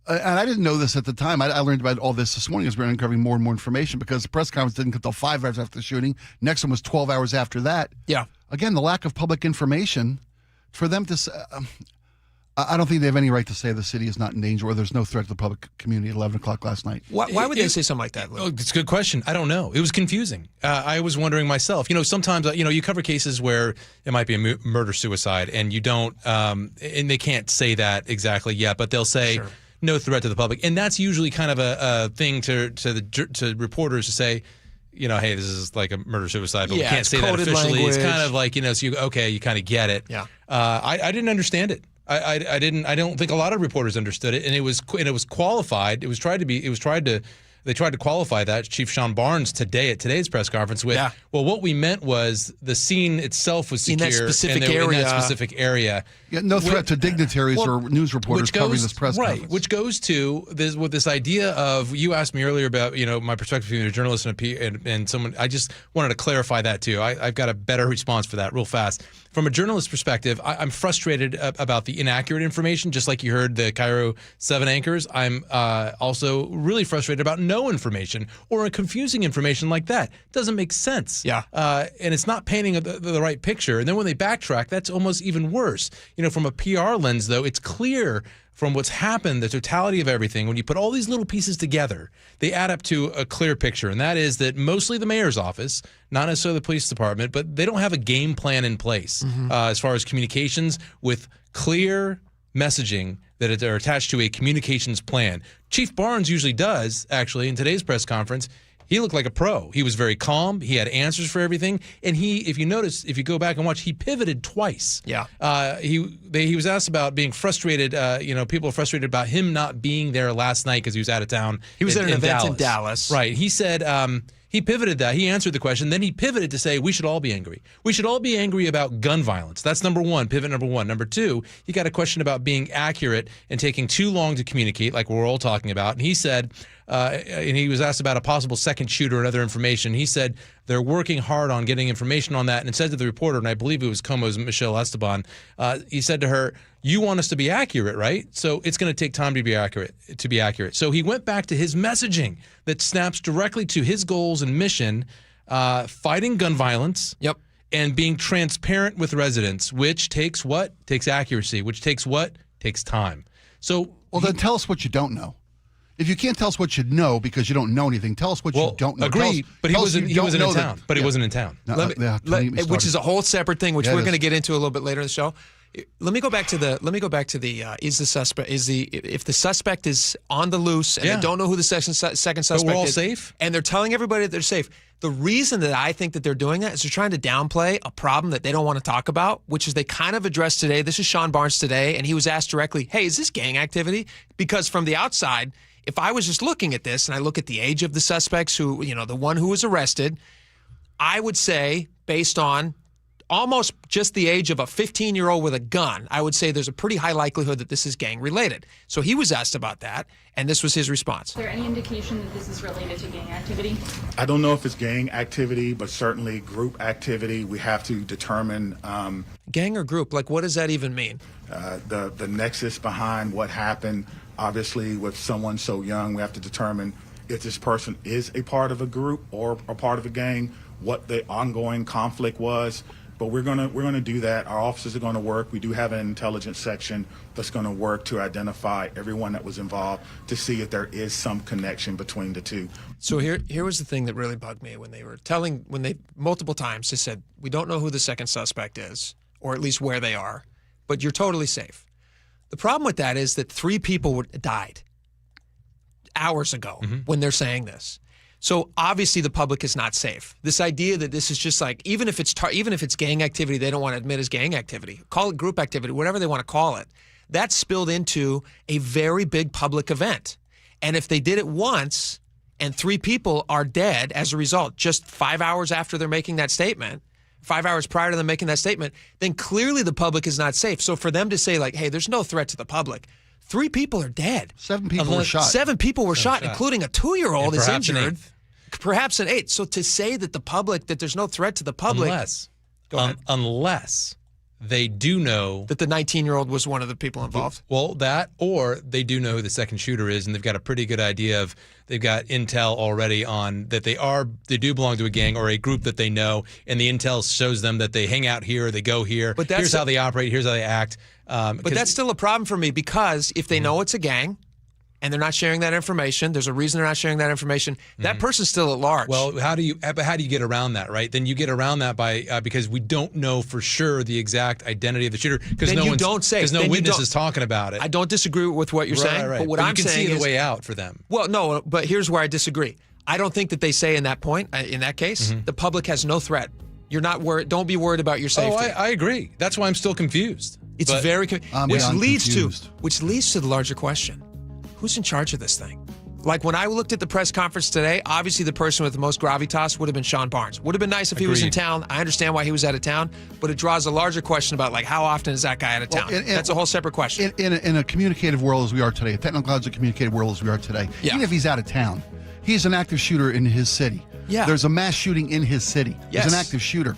And I didn't know this at the time. I learned about all this morning as we're uncovering more and more information, because the press conference didn't come until 5 hours after the shooting. Next one was 12 hours after that. Yeah. Again, the lack of public information for them to say, I don't think they have any right to say the city is not in danger or there's no threat to the public community at 11 o'clock last night. Why would they say something like that, Lou? It's a good question. I don't know. It was confusing. I was wondering myself. Sometimes, you cover cases where it might be a murder-suicide, and you don't, and they can't say that exactly yet, but they'll say no threat to the public. And that's usually kind of a thing to reporters to say, hey, this is like a murder-suicide, but we can't say that officially. Language. It's kind of like, so you kind of get it. Yeah. I didn't understand it. I don't think a lot of reporters understood it, and it was qualified. They tried to qualify that. Chief Sean Barnes today at today's press conference with, well, what we meant was the scene itself was secure in that specific area. Yeah, no threat to dignitaries or news reporters covering this press conference. Right, which goes to this idea of, you asked me earlier about my perspective being a journalist and someone. I just wanted to clarify that too. I've got a better response for that real fast. From a journalist perspective, I'm frustrated about the inaccurate information, just like you heard the KIRO 7 anchors. I'm also really frustrated about no information or confusing information like that. It doesn't make sense. Yeah. And it's not painting the right picture. And then when they backtrack, that's almost even worse. From a PR lens, though, it's clear from what's happened, the totality of everything, when you put all these little pieces together, they add up to a clear picture. And that is that mostly the mayor's office, not necessarily the police department, but they don't have a game plan in place as far as communications with clear messaging that are attached to a communications plan. Chief Barnes usually does, actually, in today's press conference. He looked like a pro. He was very calm. He had answers for everything. And if you notice, if you go back and watch, he pivoted twice. Yeah. He was asked about being frustrated. People are frustrated about him not being there last night because he was out of town. He was at an event in Dallas. Right. He said he pivoted that. He answered the question. Then he pivoted to say we should all be angry. We should all be angry about gun violence. That's number one, pivot number one. Number two, he got a question about being accurate and taking too long to communicate, like we're all talking about. And he said, and he was asked about a possible second shooter and other information. He said they're working hard on getting information on that. And it said to the reporter, and I believe it was Como's Michelle Esteban, he said to her, you want us to be accurate, right? So it's going to take time to be accurate. So he went back to his messaging that snaps directly to his goals and mission, fighting gun violence. Yep. and being transparent with residents, which takes what? Takes accuracy, which takes what? Takes time. So, well, then tell us what you don't know. If you can't tell us what you know because you don't know anything, tell us what you don't know. Agree, but he wasn't in town. But he wasn't in town. Which is a whole separate thing, which we're going to get into a little bit later in the show. Let me go back to the if the suspect is on the loose and they don't know who the second suspect is. But we're all safe? And they're telling everybody that they're safe. The reason that I think that they're doing that is they're trying to downplay a problem that they don't want to talk about, which is they kind of addressed today. This is Sean Barnes today, and he was asked directly, hey, is this gang activity? Because from the outside, if I was just looking at this and I look at the age of the suspects who, the one who was arrested, I would say based on almost just the age of a 15-year-old with a gun, I would say there's a pretty high likelihood that this is gang-related. So he was asked about that, and this was his response. Is there any indication that this is related to gang activity? I don't know if it's gang activity, but certainly group activity. We have to determine... gang or group? Like, what does that even mean? The nexus behind what happened. Obviously, with someone so young, we have to determine if this person is a part of a group or a part of a gang, what the ongoing conflict was. But we're gonna do that. Our officers are going to work. We do have an intelligence section that's going to work to identify everyone that was involved to see if there is some connection between the two. So here was the thing that really bugged me when they multiple times they said, we don't know who the second suspect is, or at least where they are, but you're totally safe. The problem with that is that 3 people died hours ago when they're saying this. So obviously the public is not safe. This idea that this is just like, even if it's gang activity, they don't want to admit as gang activity. Call it group activity, whatever they want to call it. That spilled into a very big public event. And if they did it once and 3 people are dead as a result, just 5 hours after they're making that statement, 5 hours prior to them making that statement, then clearly the public is not safe. So for them to say like, hey, there's no threat to the public, 3 people are dead. 7 people were shot. 7 people were shot, including a 2-year-old is injured. Perhaps an 8th. So to say that that there's no threat to the public. Unless they do know that the 19-year-old was one of the people involved. Well, that, or they do know who the second shooter is, and they've got a pretty good idea of, they've got intel already on that they do belong to a gang or a group that they know, and the intel shows them that they hang out here, they go here, but here's how they operate, here's how they act. But that's still a problem for me, because if they know it's a gang, and they're not sharing that information, there's a reason they're not sharing that information, that person's still at large. Well, how do you get around that, right? Then you get around that by because we don't know for sure the exact identity of the shooter, because no witness is talking about it. I don't disagree with what you're saying, right. But what I'm saying is, you can see the way out for them. Well, no, but here's where I disagree. I don't think that they say in that point, in that case, the public has no threat. You're not worried. Don't be worried about your safety. Oh, I agree. That's why I'm still confused. It's which leads to the larger question. Who's in charge of this thing? Like when I looked at the press conference today, obviously the person with the most gravitas would have been Sean Barnes. Would have been nice if he was in town. I understand why he was out of town, but it draws a larger question about like how often is that guy out of town? That's a whole separate question. In a communicative world as we are today, a technologically communicative world as we are today, even if he's out of town, he's an active shooter in his city. Yeah. There's a mass shooting in his city. Yes. He's an active shooter.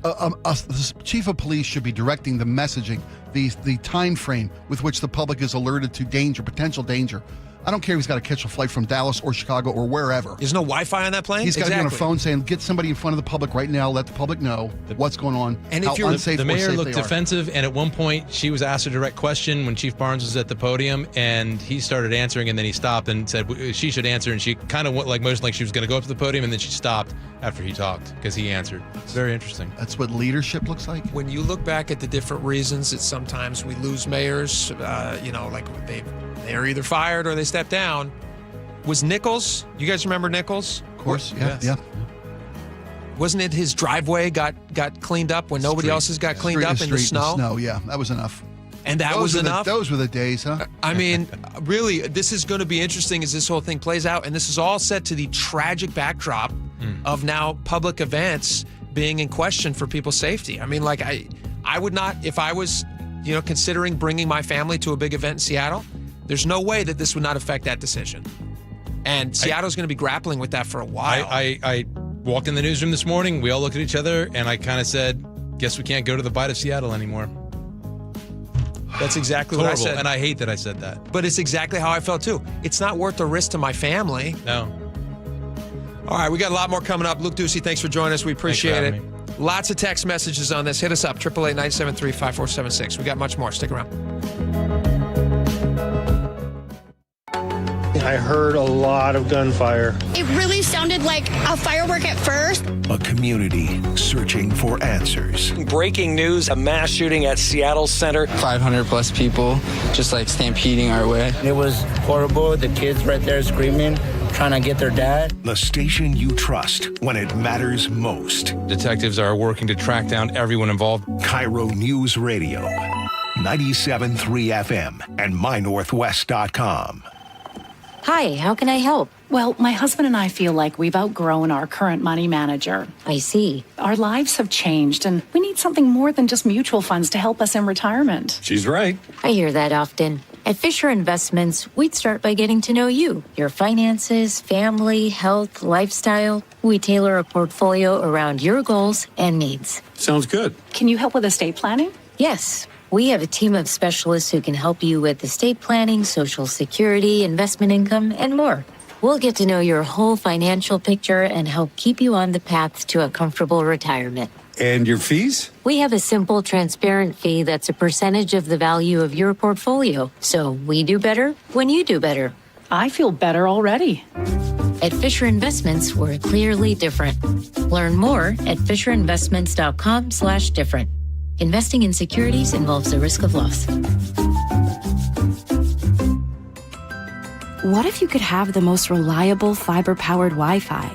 The chief of police should be directing the messaging, the time frame with which the public is alerted to danger, potential danger. I don't care if he's got to catch a flight from Dallas or Chicago or wherever. There's no Wi-Fi on that plane? He's got to be on a phone saying, get somebody in front of the public right now, let the public know what's going on, and how unsafe the mayor looked they are. defensive, and at one point she was asked a direct question when Chief Barnes was at the podium, and he started answering, and then he stopped and said she should answer, and she kind of went motioned like she was going to go up to the podium, and then she stopped after he talked because he answered. It's very interesting. That's what leadership looks like. When you look back at the different reasons that sometimes we lose mayors, like they're either fired or they step down. Was Nichols? You guys remember Nichols? Of course, yeah. Wasn't it his driveway got cleaned up when nobody else's got cleaned up in the snow? Yeah, that was enough. And that was enough? Those were the days, huh? I mean, really, this is going to be interesting as this whole thing plays out. And this is all set to the tragic backdrop of now public events being in question for people's safety. I mean, like, I would not, if I was, considering bringing my family to a big event in Seattle, there's no way that this would not affect that decision. And Seattle's going to be grappling with that for a while. I walked in the newsroom this morning. We all looked at each other, and I kind of said, guess we can't go to the Bite of Seattle anymore. That's exactly what I said. And I hate that I said that. But it's exactly how I felt, too. It's not worth the risk to my family. No. All right, we got a lot more coming up. Luke Ducey, thanks for joining us. We appreciate it. Lots of text messages on this. Hit us up, 888-973-5476. We got much more. Stick around. I heard a lot of gunfire. It really sounded like a firework at first. A community searching for answers. Breaking news, a mass shooting at Seattle Center. 500 plus people just like stampeding our way. It was horrible. The kids right there screaming, trying to get their dad. The station you trust when it matters most. Detectives are working to track down everyone involved. KIRO News Radio, 97.3 FM and mynorthwest.com. Hi, how can I help? Well, my husband and I feel like we've outgrown our current money manager. I see. Our lives have changed, and we need something more than just mutual funds to help us in retirement. She's right. I hear that often. At Fisher Investments, we'd start by getting to know you, your finances, family, health, lifestyle. We tailor a portfolio around your goals and needs. Sounds good. Can you help with estate planning? Yes. We have a team of specialists who can help you with estate planning, Social Security, investment income, and more. We'll get to know your whole financial picture and help keep you on the path to a comfortable retirement. And your fees? We have a simple, transparent fee that's a percentage of the value of your portfolio. So we do better when you do better. I feel better already. At Fisher Investments, we're clearly different. Learn more at FisherInvestments.com/different. Investing in securities involves a risk of loss. What if you could have the most reliable fiber-powered Wi-Fi?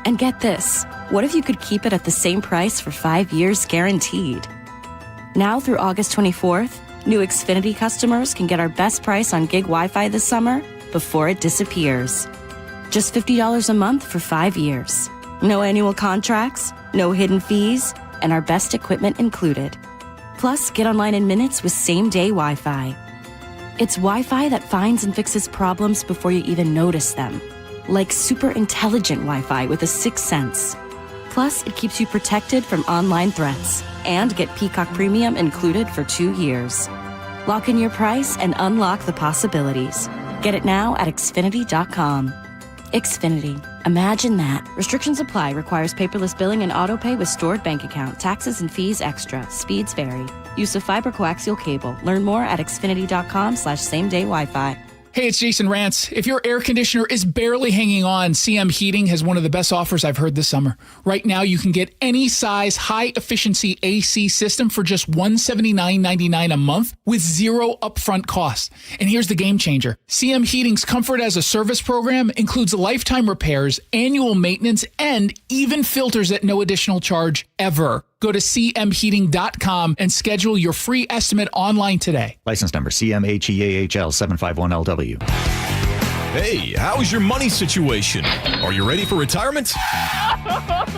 And get this, what if you could keep it at the same price for 5 years guaranteed? Now through August 24th, new Xfinity customers can get our best price on gig Wi-Fi this summer before it disappears. Just $50 a month for 5 years. No annual contracts, no hidden fees, and our best equipment included. Plus, get online in minutes with same-day Wi-Fi. It's Wi-Fi that finds and fixes problems before you even notice them. Like super intelligent Wi-Fi with a sixth sense. Plus, it keeps you protected from online threats. And get Peacock Premium included for 2 years. Lock in your price and unlock the possibilities. Get it now at Xfinity.com. Xfinity. Imagine that. Restrictions apply. Requires paperless billing and autopay with stored bank account. Taxes and fees extra. Speeds vary. Use of fiber coaxial cable. Learn more at Xfinity.com/same-day Wi-Fi. Hey, it's Jason Rantz. If your air conditioner is barely hanging on, CM Heating has one of the best offers I've heard this summer. Right now, you can get any size high-efficiency AC system for just $179.99 a month with zero upfront cost. And here's the game changer. CM Heating's Comfort as a Service program includes lifetime repairs, annual maintenance, and even filters at no additional charge ever. Go to cmheating.com and schedule your free estimate online today. License number CMHEAHL 751LW. Hey, how's your money situation? Are you ready for retirement?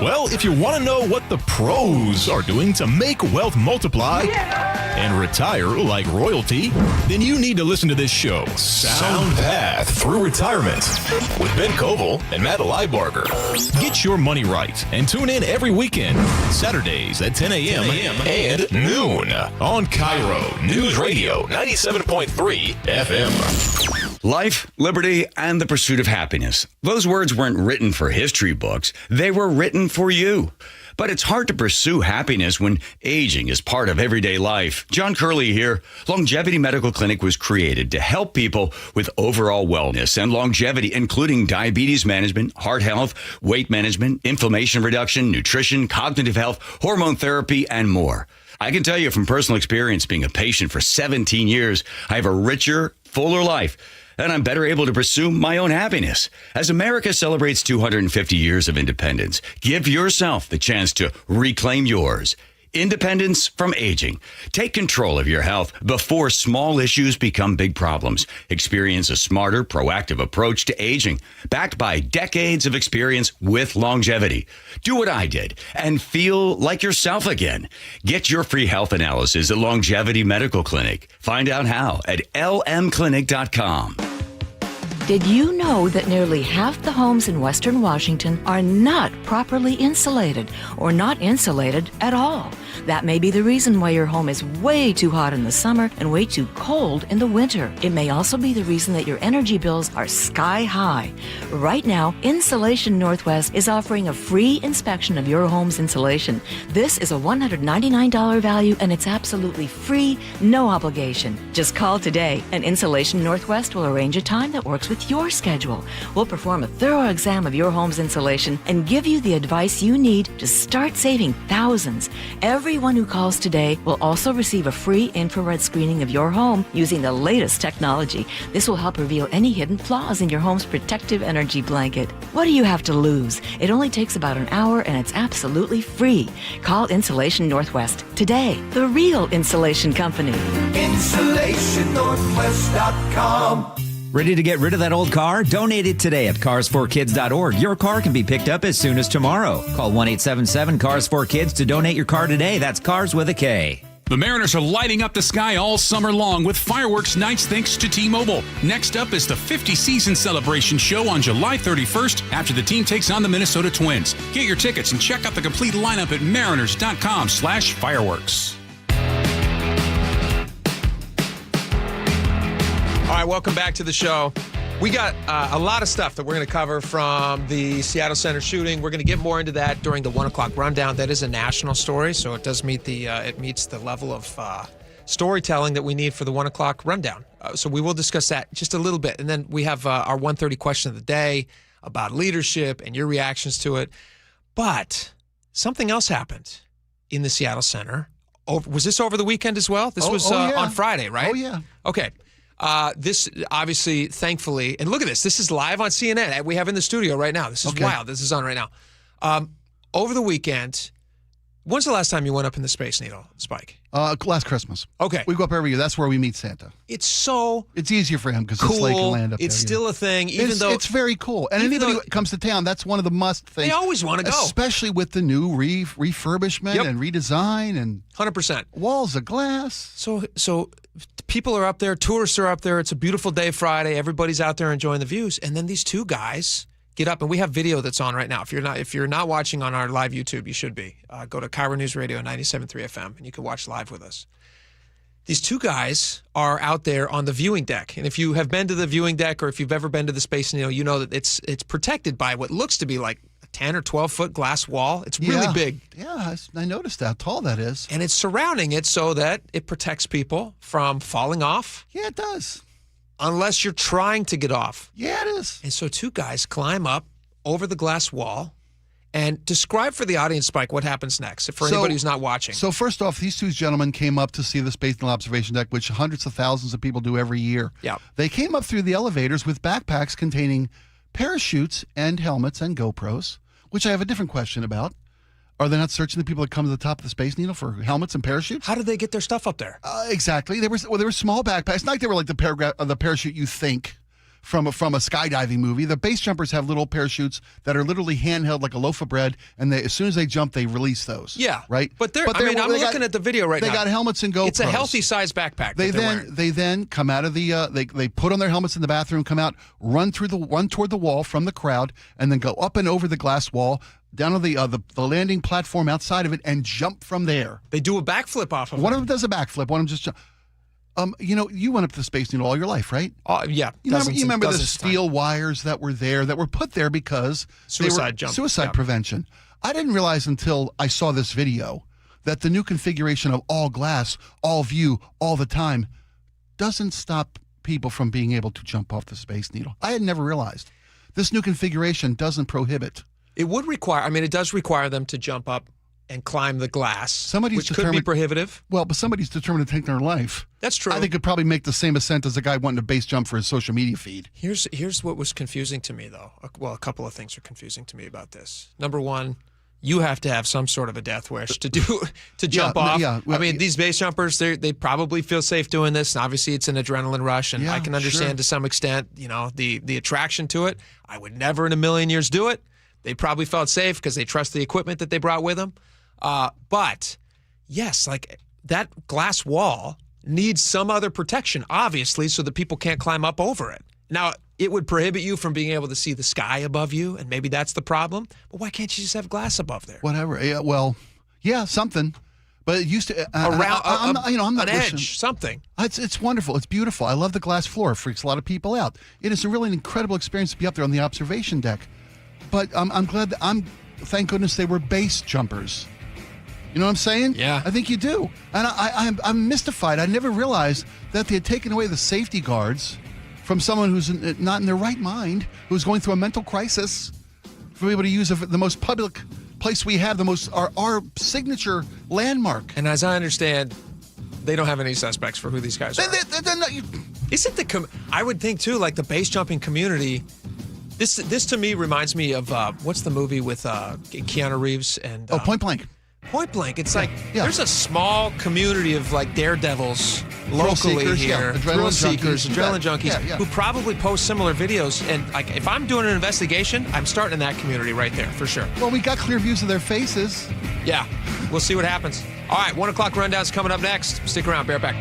Well, if you want to know what the pros are doing to make wealth multiply and retire like royalty, then you need to listen to this show, Sound Path Through Retirement, with Ben Koval and Matt Leibarger. Get your money right and tune in every weekend, Saturdays at 10 a.m. and noon on KIRO News Radio 97.3 FM. Life, liberty, and the pursuit of happiness. Those words weren't written for history books. They were written for you. But it's hard to pursue happiness when aging is part of everyday life. John Curley here. Longevity Medical Clinic was created to help people with overall wellness and longevity, including diabetes management, heart health, weight management, inflammation reduction, nutrition, cognitive health, hormone therapy, and more. I can tell you from personal experience, being a patient for 17 years, I have a richer, fuller life, and I'm better able to pursue my own happiness. As America celebrates 250 years of independence, give yourself the chance to reclaim yours. Independence from aging. Take control of your health before small issues become big problems. Experience a smarter, proactive approach to aging, backed by decades of experience with longevity. Do what I did and feel like yourself again. Get your free health analysis at Longevity Medical Clinic. Find out how at lmclinic.com. Did you know that nearly half the homes in Western Washington are not properly insulated or not insulated at all? That may be the reason why your home is way too hot in the summer and way too cold in the winter. It may also be the reason that your energy bills are sky high. Right now, Insulation Northwest is offering a free inspection of your home's insulation. This is a $199 value and it's absolutely free, no obligation. Just call today and Insulation Northwest will arrange a time that works with your schedule. We'll perform a thorough exam of your home's insulation and give you the advice you need to start saving thousands. Everyone who calls today will also receive a free infrared screening of your home using the latest technology. This will help reveal any hidden flaws in your home's protective energy blanket. What do you have to lose? It only takes about an hour and it's absolutely free. Call Insulation Northwest today, the real insulation company. InsulationNorthwest.com. Ready to get rid of that old car? Donate it today at carsforkids.org. Your car can be picked up as soon as tomorrow. Call 1-877-CARS4KIDS to donate your car today. That's cars with a K. The Mariners are lighting up the sky all summer long with fireworks nights thanks to T-Mobile. Next up is the 50-season celebration show on July 31st after the team takes on the Minnesota Twins. Get your tickets and check out the complete lineup at mariners.com/fireworks. All right, welcome back to the show. We got a lot of stuff that we're going to cover from the Seattle Center shooting. We're going to get more into that during the 1 o'clock rundown. That is a national story, so it does meet it meets the level of storytelling that we need for the 1 o'clock rundown. So we will discuss that just a little bit, and then we have our 1:30 question of the day about leadership and your reactions to it. But something else happened in the Seattle Center. Was this over the weekend as well? This was yeah. on Friday, right? Oh yeah. Okay. This obviously, thankfully, and look at this. This is live on CNN. We have in the studio right now. This is wild. This is on right now. Over the weekend, when's the last time you went up in the Space Needle, Spike? Last Christmas. Okay. We go up every year. That's where we meet Santa. It's easier for him because cool. it's lake and land up there. It's still a thing, even though it's very cool. And anybody who comes to town, that's one of the must things. They always want to go, especially with the new refurbishment and redesign and 100% walls of glass. So people are up there, tourists are up there. It's a beautiful day Friday. Everybody's out there enjoying the views, and then these two guys get up, and we have video that's on right now. If you're not watching on our live YouTube, you should be. Go to KIRO Newsradio 97.3 FM, and you can watch live with us. These two guys are out there on the viewing deck, and if you have been to the viewing deck or if you've ever been to the Space Needle, you know that it's protected by what looks to be like a 10 or 12-foot glass wall. It's really big. Yeah, I noticed how tall that is. And it's surrounding it so that it protects people from falling off. Yeah, it does. Unless you're trying to get off. Yeah, it is. And so two guys climb up over the glass wall. And describe for the audience, Spike, what happens next, for anybody who's not watching. So first off, these two gentlemen came up to see the Space Needle observation deck, which hundreds of thousands of people do every year. Yeah. They came up through the elevators with backpacks containing parachutes and helmets and GoPros, which I have a different question about. Are they not searching the people that come to the top of the Space Needle for helmets and parachutes? How did they get their stuff up there? Exactly. They were small backpacks. It's not like they were like the parachute you think from a skydiving movie. The base jumpers have little parachutes that are literally handheld like a loaf of bread, and as soon as they jump, they release those. Yeah, right. I'm looking at the video right now. They got helmets and GoPros. It's a healthy size backpack. They then come out of the. They put on their helmets in the bathroom, come out, run toward the wall from the crowd, and then go up and over the glass wall, down on the landing platform outside of it, and jump from there. They do a backflip off of it. One of them does a backflip. One of them just you went up to the Space Needle all your life, right? Yeah. You remember the steel wires that were put there because suicide prevention. I didn't realize until I saw this video that the new configuration of all glass, all view, all the time doesn't stop people from being able to jump off the Space Needle. I had never realized. This new configuration doesn't prohibit. It would require, it does require them to jump up and climb the glass, which could be prohibitive. Well, but somebody's determined to take their life. That's true. I think could probably make the same ascent as a guy wanting to base jump for his social media feed. Here's what was confusing to me, though. Well, a couple of things are confusing to me about this. Number one, you have to have some sort of a death wish to jump off. Yeah, well, these base jumpers, they probably feel safe doing this, and obviously it's an adrenaline rush, and I can understand to some extent, the attraction to it. I would never in a million years do it. They probably felt safe because they trust the equipment that they brought with them. But yes, like that glass wall needs some other protection, obviously, so that people can't climb up over it. Now, it would prohibit you from being able to see the sky above you, and maybe that's the problem. But why can't you just have glass above there? Whatever. Yeah, well, yeah, something. But it used to around I'm not an wishing. edge, something. It's wonderful. It's beautiful. I love the glass floor. It freaks a lot of people out. It is really an incredible experience to be up there on the observation deck. But I'm glad that thank goodness they were base jumpers. You know what I'm saying? Yeah. I think you do. And I'm mystified. I never realized that they had taken away the safety guards from someone who's not in their right mind, who's going through a mental crisis, for people to use the most public place we have, our signature landmark. And as I understand, they don't have any suspects for who these guys are. I would think too, like the base jumping community. This to me reminds me of what's the movie with Keanu Reeves and Point Blank. Point Blank. It's there's a small community of like daredevils locally here, thrill seekers, adrenaline junkies, who probably post similar videos. And like, if I'm doing an investigation, I'm starting in that community right there for sure. Well, we got clear views of their faces. Yeah, we'll see what happens. All right, 1 o'clock rundown's coming up next. Stick around, bear back.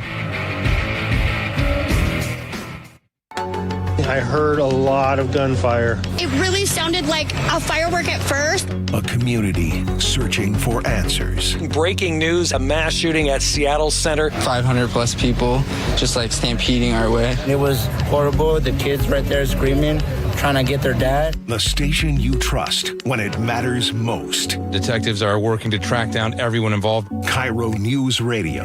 I heard a lot of gunfire. It really sounded like a firework at first. A community searching for answers. Breaking news, a mass shooting at Seattle Center. 500 plus people just like stampeding our way. It was horrible. The kids right there screaming, trying to get their dad. The station you trust when it matters most. Detectives are working to track down everyone involved. KIRO News Radio,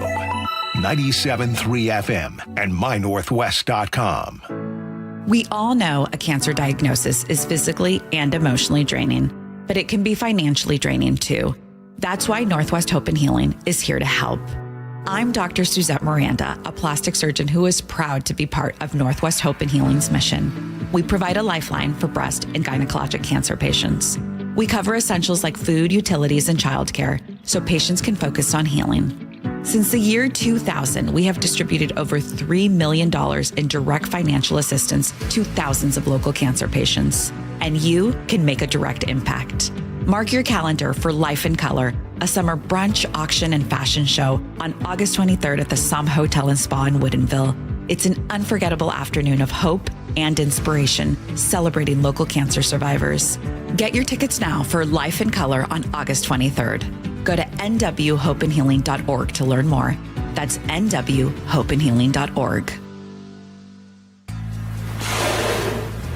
97.3 FM and mynorthwest.com. We all know a cancer diagnosis is physically and emotionally draining, but it can be financially draining too. That's why Northwest Hope and Healing is here to help. I'm Dr. Suzette Miranda, a plastic surgeon who is proud to be part of Northwest Hope and Healing's mission. We provide a lifeline for breast and gynecologic cancer patients. We cover essentials like food, utilities, and childcare so patients can focus on healing. Since the year 2000, we have distributed over $3 million in direct financial assistance to thousands of local cancer patients. And you can make a direct impact. Mark your calendar for Life in Color, a summer brunch, auction, and fashion show on August 23rd at the Somme Hotel and Spa in Woodinville. It's an unforgettable afternoon of hope and inspiration, celebrating local cancer survivors. Get your tickets now for Life in Color on August 23rd. Go to nwhopeandhealing.org to learn more. That's nwhopeandhealing.org.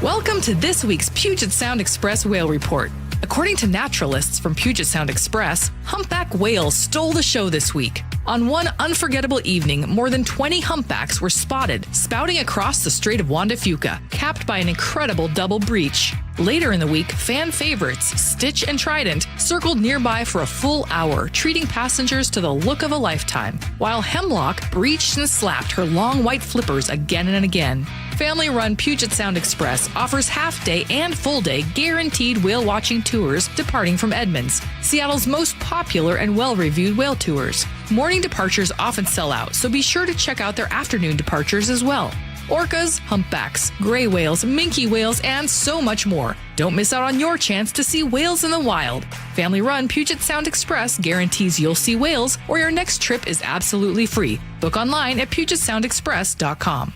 Welcome to this week's Puget Sound Express Whale Report. According to naturalists from Puget Sound Express, humpback whales stole the show this week. On one unforgettable evening, more than 20 humpbacks were spotted spouting across the Strait of Juan de Fuca, capped by an incredible double breach. Later in the week, fan favorites Stitch and Trident circled nearby for a full hour, treating passengers to the look of a lifetime, while Hemlock breached and slapped her long white flippers again and again. Family-run Puget Sound Express offers half-day and full-day guaranteed whale-watching tours departing from Edmonds, Seattle's most popular and well-reviewed whale tours. Morning departures often sell out, so be sure to check out their afternoon departures as well. Orcas, humpbacks, gray whales, minke whales, and so much more. Don't miss out on your chance to see whales in the wild. Family-run Puget Sound Express guarantees you'll see whales or your next trip is absolutely free. Book online at PugetSoundExpress.com.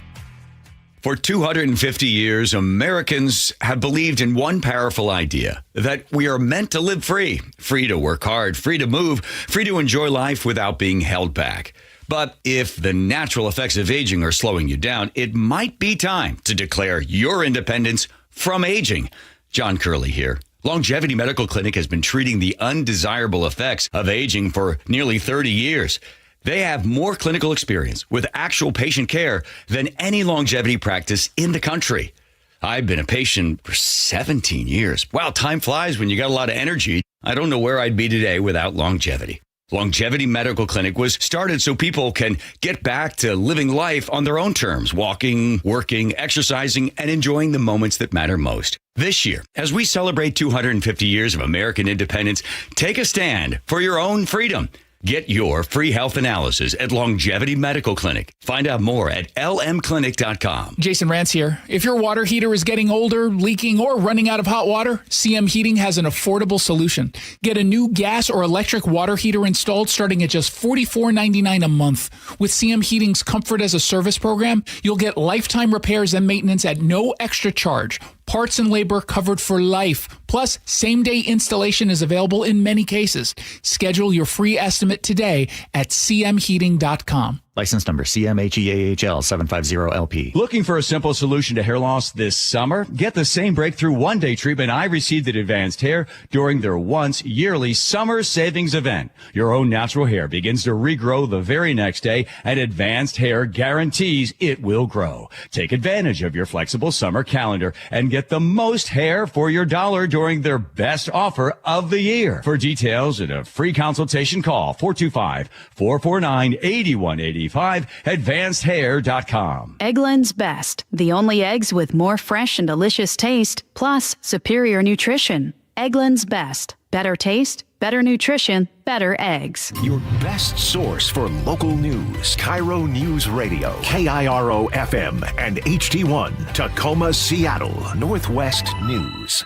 For 250 years, Americans have believed in one powerful idea, that we are meant to live free. Free to work hard, free to move, free to enjoy life without being held back. But if the natural effects of aging are slowing you down, it might be time to declare your independence from aging. John Curley here. Longevity Medical Clinic has been treating the undesirable effects of aging for nearly 30 years. They have more clinical experience with actual patient care than any longevity practice in the country. I've been a patient for 17 years. Wow, time flies when you got a lot of energy. I don't know where I'd be today without longevity. Longevity Medical Clinic was started so people can get back to living life on their own terms, walking, working, exercising, and enjoying the moments that matter most. This year, as we celebrate 250 years of American independence, take a stand for your own freedom. Get your free health analysis at Longevity Medical Clinic. Find out more at lmclinic.com. Jason Rance here. If your water heater is getting older, leaking, or running out of hot water, CM Heating has an affordable solution. Get a new gas or electric water heater installed starting at just $44.99 a month. With CM Heating's Comfort as a Service program, you'll get lifetime repairs and maintenance at no extra charge. Parts and labor covered for life. Plus, same-day installation is available in many cases. Schedule your free estimate today at cmheating.com. License number CMHEAHL 750LP. Looking for a simple solution to hair loss this summer? Get the same breakthrough one-day treatment I received at Advanced Hair during their once-yearly summer savings event. Your own natural hair begins to regrow the very next day, and Advanced Hair guarantees it will grow. Take advantage of your flexible summer calendar and get the most hair for your dollar during their best offer of the year. For details and a free consultation, call 425-449-8180. advancedhair.com. Eggland's Best, the only eggs with more fresh and delicious taste, plus superior nutrition. Eggland's Best, better taste, better nutrition, better eggs. Your best source for local news. KIRO News Radio, KIRO FM and HD1, Tacoma, Seattle, Northwest News.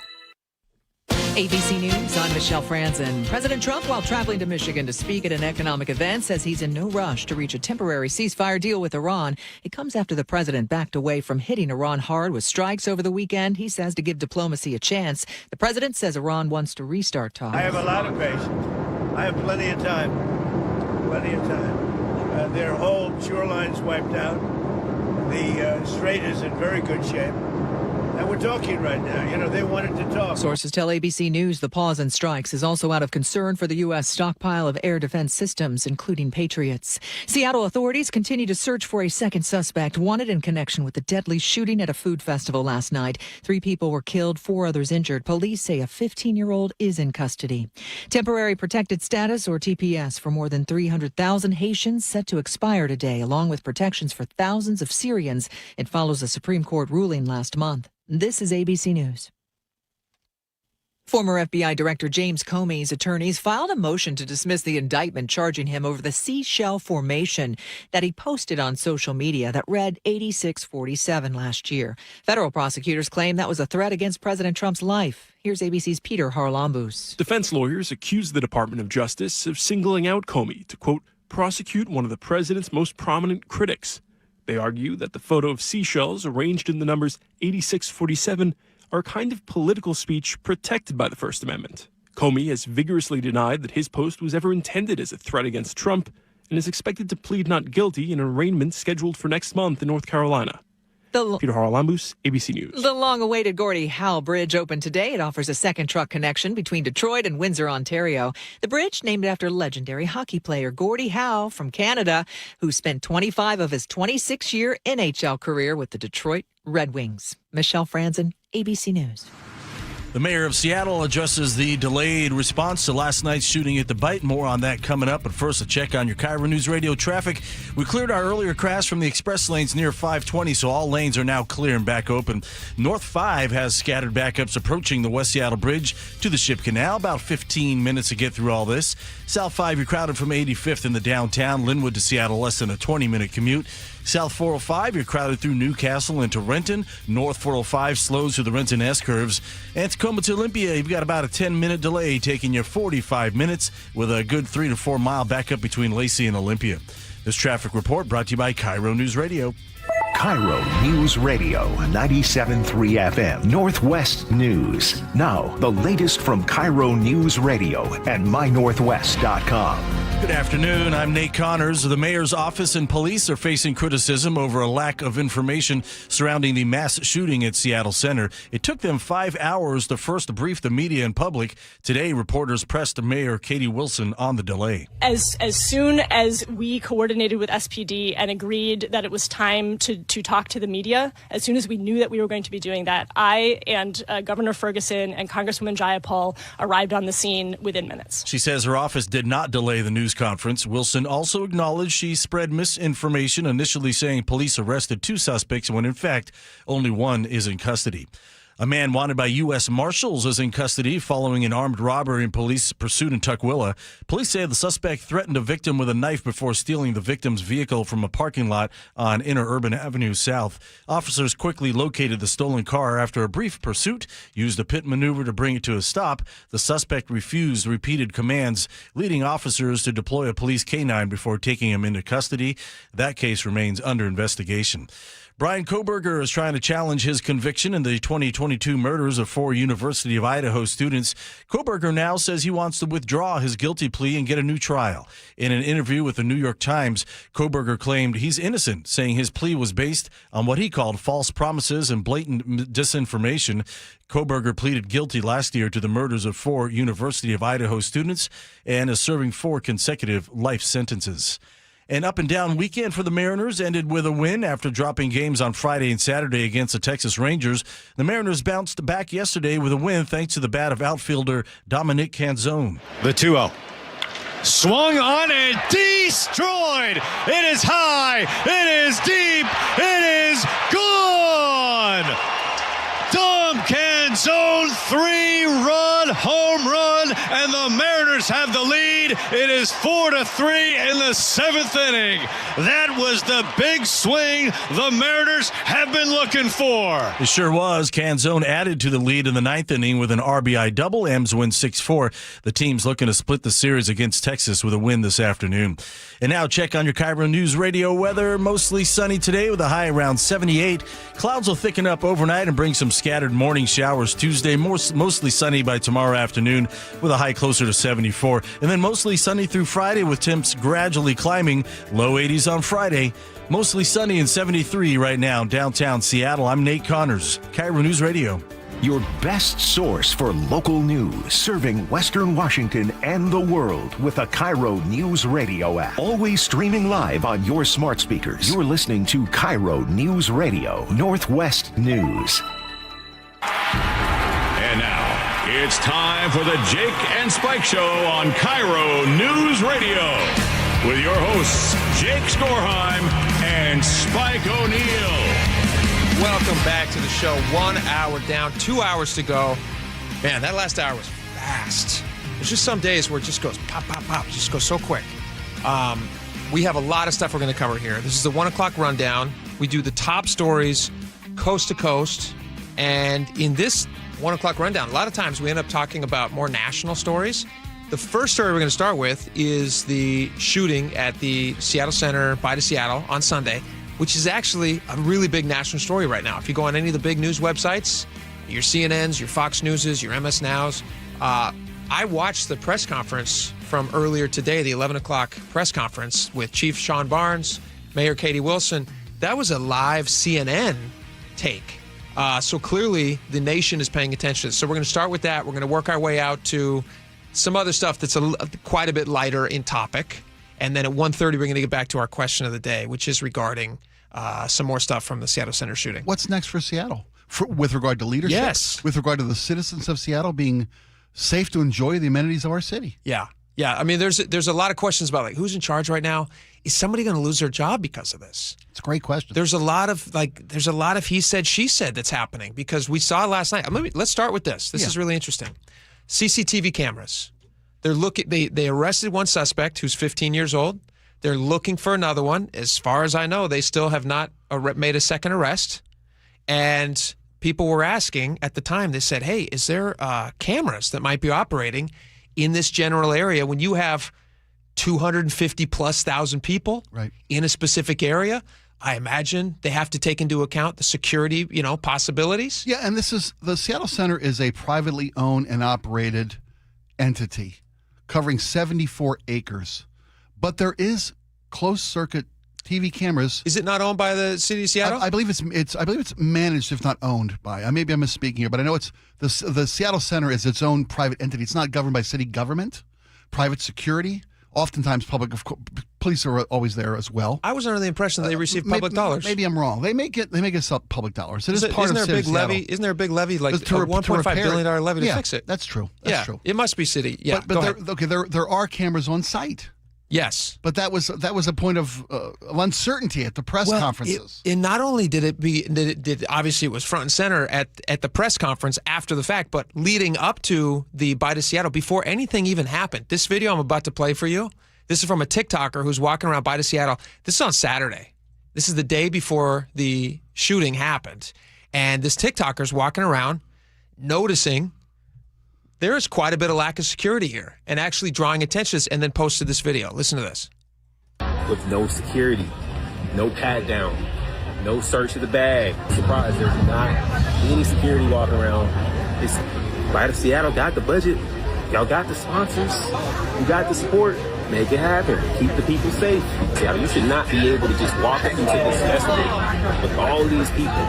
ABC News, I'm Michelle Franzen. President Trump, while traveling to Michigan to speak at an economic event, says he's in no rush to reach a temporary ceasefire deal with Iran. It comes after the president backed away from hitting Iran hard with strikes over the weekend. He says to give diplomacy a chance. The president says Iran wants to restart talks. I have a lot of patience. I have plenty of time. Plenty of time. Their whole shoreline's wiped out. The strait is in very good shape. And we're talking right now. You know, they wanted to talk. Sources tell ABC News the pause in strikes is also out of concern for the U.S. stockpile of air defense systems, including Patriots. Seattle authorities continue to search for a second suspect wanted in connection with the deadly shooting at a food festival last night. 3 people were killed, 4 others injured. Police say a 15-year-old is in custody. Temporary protected status, or TPS, for more than 300,000 Haitians set to expire today, along with protections for thousands of Syrians. It follows a Supreme Court ruling last month. This is ABC News. Former FBI Director James Comey's attorneys filed a motion to dismiss the indictment charging him over the seashell formation that he posted on social media that read 8647 last year. Federal prosecutors claim that was a threat against President Trump's life. Here's ABC's Peter Harlambous. Defense lawyers accused the Department of Justice of singling out Comey to, quote, prosecute one of the president's most prominent critics. They argue that the photo of seashells arranged in the numbers 8647 are a kind of political speech protected by the First Amendment. Comey has vigorously denied that his post was ever intended as a threat against Trump and is expected to plead not guilty in an arraignment scheduled for next month in North Carolina. Peter Harlambous, ABC News. The long-awaited Gordie Howe Bridge opened today. It offers a second truck connection between Detroit and Windsor, Ontario. The bridge, named after legendary hockey player Gordie Howe from Canada, who spent 25 of his 26-year NHL career with the Detroit Red Wings. Michelle Franzen, ABC News. The mayor of Seattle addresses the delayed response to last night's shooting at the Bite. More on that coming up. But first, a check on your KIRO News Radio traffic. We cleared our earlier crash from the express lanes near 520, so all lanes are now clear and back open. North 5 has scattered backups approaching the West Seattle Bridge to the Ship Canal. About 15 minutes to get through all this. South 5, you're crowded from 85th in the downtown. Linwood to Seattle, less than a 20-minute commute. South 405, you're crowded through Newcastle into Renton. North 405 slows through the Renton S-curves. And Tacoma to Olympia, you've got about a 10-minute delay, taking you 45 minutes with a good 3 to 4 mile backup between Lacey and Olympia. This traffic report brought to you by KIRO News Radio. KIRO News Radio, 97.3 FM, Northwest News. Now, the latest from KIRO News Radio and mynorthwest.com. Good afternoon. I'm Nate Connors. The mayor's office and police are facing criticism over a lack of information surrounding the mass shooting at Seattle Center. It took them 5 hours to first brief the media and public. Today, reporters pressed Mayor Katie Wilson on the delay. As soon as we coordinated with SPD and agreed that it was time to talk to the media, as soon as we knew that we were going to be doing that, I and Governor Ferguson and Congresswoman Jayapal arrived on the scene within minutes. She says her office did not delay the news conference. Wilson also acknowledged she spread misinformation, initially saying police arrested 2 suspects when in fact only one is in custody. A man wanted by U.S. Marshals is in custody following an armed robbery and police pursuit in Tukwila. Police say the suspect threatened a victim with a knife before stealing the victim's vehicle from a parking lot on Interurban Avenue South. Officers quickly located the stolen car after a brief pursuit, used a pit maneuver to bring it to a stop. The suspect refused repeated commands, leading officers to deploy a police canine before taking him into custody. That case remains under investigation. Brian Koberger is trying to challenge his conviction in the 2022 murders of 4 University of Idaho students. Koberger now says he wants to withdraw his guilty plea and get a new trial. In an interview with the New York Times, Koberger claimed he's innocent, saying his plea was based on what he called false promises and blatant disinformation. Koberger pleaded guilty last year to the murders of 4 University of Idaho students and is serving 4 consecutive life sentences. An up-and-down weekend for the Mariners ended with a win after dropping games on Friday and Saturday against the Texas Rangers. The Mariners bounced back yesterday with a win thanks to the bat of outfielder Dominic Canzone. The 2-0. Swung on and destroyed. It is high. It is deep. It is gone. Dom Canzone, 3-run home run, and the Mariners have the lead. It is 4-3 in the 7th inning. That was the big swing the Mariners have been looking for. It sure was. Canzone added to the lead in the 9th inning with an RBI double. M's win 6-4. The team's looking to split the series against Texas with a win this afternoon. And now check on your KIRO News Radio weather. Mostly sunny today with a high around 78. Clouds will thicken up overnight and bring some scattered morning showers Tuesday. Mostly sunny by tomorrow afternoon with a high closer to 74. And then mostly sunny through Friday with temps gradually climbing. Low 80s on Friday. Mostly sunny and 73 right now downtown Seattle. I'm Nate Connors, KIRO News Radio. Your best source for local news, serving Western Washington and the world with a KIRO Newsradio app. Always streaming live on your smart speakers. You're listening to KIRO News Radio, Northwest News. And now, it's time for the Jake and Spike Show on KIRO News Radio with your hosts, Jake Skorheim and Spike O'Neill. Welcome back to the show. 1 hour down, 2 hours to go. Man, that last hour was fast. There's just some days where it just goes pop, pop, pop. It just goes so quick. We have a lot of stuff we're going to cover here. This is the 1 o'clock rundown. We do the top stories coast to coast. And in this 1 o'clock rundown, a lot of times we end up talking about more national stories. The first story we're going to start with is the shooting at the Seattle Center by the Seattle on Sunday, which is actually a really big national story right now. If you go on any of the big news websites, your CNNs, your Fox Newses, your MS Nows, I watched the press conference from earlier today, the 11 o'clock press conference with Chief Sean Barnes, Mayor Katie Wilson. That was a live CNN take. So clearly the nation is paying attention. So we're going to start with that. We're going to work our way out to some other stuff that's quite a bit lighter in topic. And then at 1:30, we're going to get back to our question of the day, which is regarding some more stuff from the Seattle Center shooting. What's next for Seattle? With regard to leadership? Yes. With regard to the citizens of Seattle being safe to enjoy the amenities of our city? Yeah. I mean, there's a lot of questions about, like, who's in charge right now? Is somebody going to lose their job because of this? It's a great question. There's a lot of he said, she said that's happening because we saw last night. Let's start with this. This is really interesting. CCTV cameras. They arrested one suspect who's 15 years old. They're looking for another one. As far as I know, they still have not made a second arrest. And people were asking at the time, they said, hey, is there cameras that might be operating in this general area when you have 250,000+ people in a specific area? I imagine they have to take into account the security, possibilities. Yeah, and the Seattle Center is a privately owned and operated entity covering 74 acres. But there is closed circuit TV cameras. Is it not owned by the city of Seattle? I believe it's managed, if not owned by. Maybe I'm misspeaking here, but I know it's the Seattle Center is its own private entity. It's not governed by city government. Private security, oftentimes public. Of course, police are always there as well. I was under the impression that they receive public dollars. Maybe I'm wrong. They make it public dollars. Isn't there a big levy? Isn't there a big levy, like a $1.5 billion levy to fix it? That's true. That's true. It must be city. Yeah, but there are cameras on site. Yes. But that was a point of uncertainty at the press conferences. And not only did obviously it was front and center at the press conference after the fact, but leading up to the Bye to Seattle, before anything even happened. This video I'm about to play for you, this is from a TikToker who's walking around Bye to Seattle. This is on Saturday. This is the day before the shooting happened. And this TikToker's walking around noticing there is quite a bit of lack of security here and actually drawing attention to this, and then posted this video. Listen to this. With no security, no pat down, no search of the bag. Surprised there's not any security walking around. It's Bye to Seattle got the budget. Y'all got the sponsors. You got the support. Make it happen. Keep the people safe. Seattle, you should not be able to just walk into this festival with all of these people,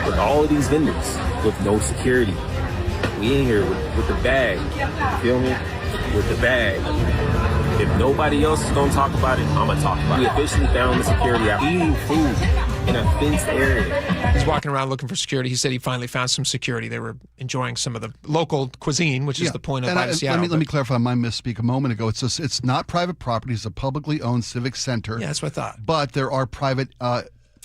with all of these vendors, with no security. We in here with the bag, you feel me? With the bag. If nobody else is gonna talk about it, I'm gonna talk about it. We officially found the security out eating food in a fenced area. He's walking around looking for security. He said he finally found some security. They were enjoying some of the local cuisine, which is the point of Bye to Seattle. Let me clarify my misspeak a moment ago. It's not private property. It's a publicly owned civic center. Yeah, that's what I thought. But there are private.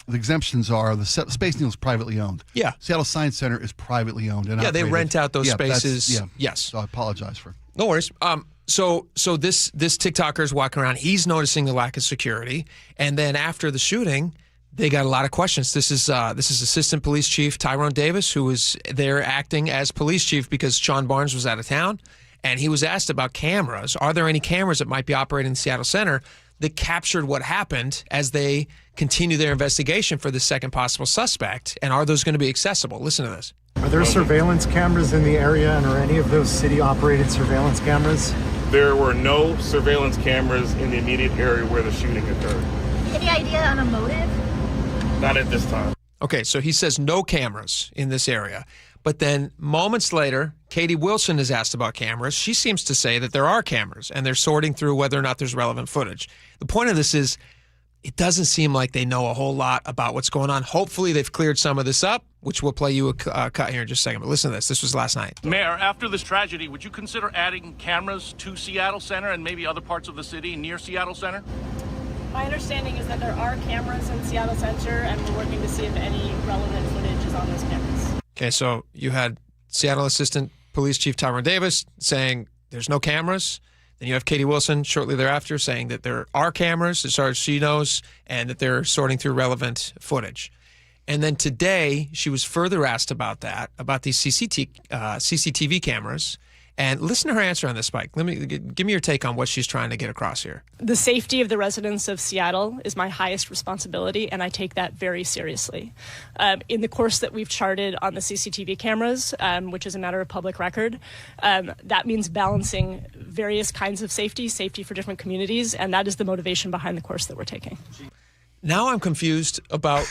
The exemptions are the Space Needle is privately owned. Yeah. Seattle Science Center is privately owned. And they rent out those spaces. Yes. So I apologize for. No worries. So this TikToker is walking around. He's noticing the lack of security, and then after the shooting, they got a lot of questions. This is Assistant Police Chief Tyrone Davis, who was there acting as police chief because Sean Barnes was out of town, and he was asked about cameras. Are there any cameras that might be operating in the Seattle Center that captured what happened as they continue their investigation for the second possible suspect? And are those going to be accessible? Listen to this. Are there surveillance cameras in the area, and are any of those city-operated surveillance cameras? There were no surveillance cameras in the immediate area where the shooting occurred. Any idea on a motive? Not at this time. Okay, so he says no cameras in this area. But then moments later, Katie Wilson is asked about cameras. She seems to say that there are cameras, and they're sorting through whether or not there's relevant footage. The point of this is it doesn't seem like they know a whole lot about what's going on. Hopefully they've cleared some of this up, which we'll play you a cut here in just a second. But listen to this. This was last night. Mayor, after this tragedy, would you consider adding cameras to Seattle Center and maybe other parts of the city near Seattle Center? My understanding is that there are cameras in Seattle Center, and we're working to see if any relevant footage is on those cameras. Okay, so you had Seattle Assistant Police Chief Tyrone Davis saying there's no cameras. Then you have Katie Wilson shortly thereafter saying that there are cameras, as far as she knows, and that they're sorting through relevant footage. And then today, she was further asked about that, about these CCTV cameras. And listen to her answer on this, Spike. Give me your take on what she's trying to get across here. The safety of the residents of Seattle is my highest responsibility, and I take that very seriously. In the course that we've charted on the CCTV cameras, which is a matter of public record, that means balancing various kinds of safety for different communities, and that is the motivation behind the course that we're taking. Now I'm confused about...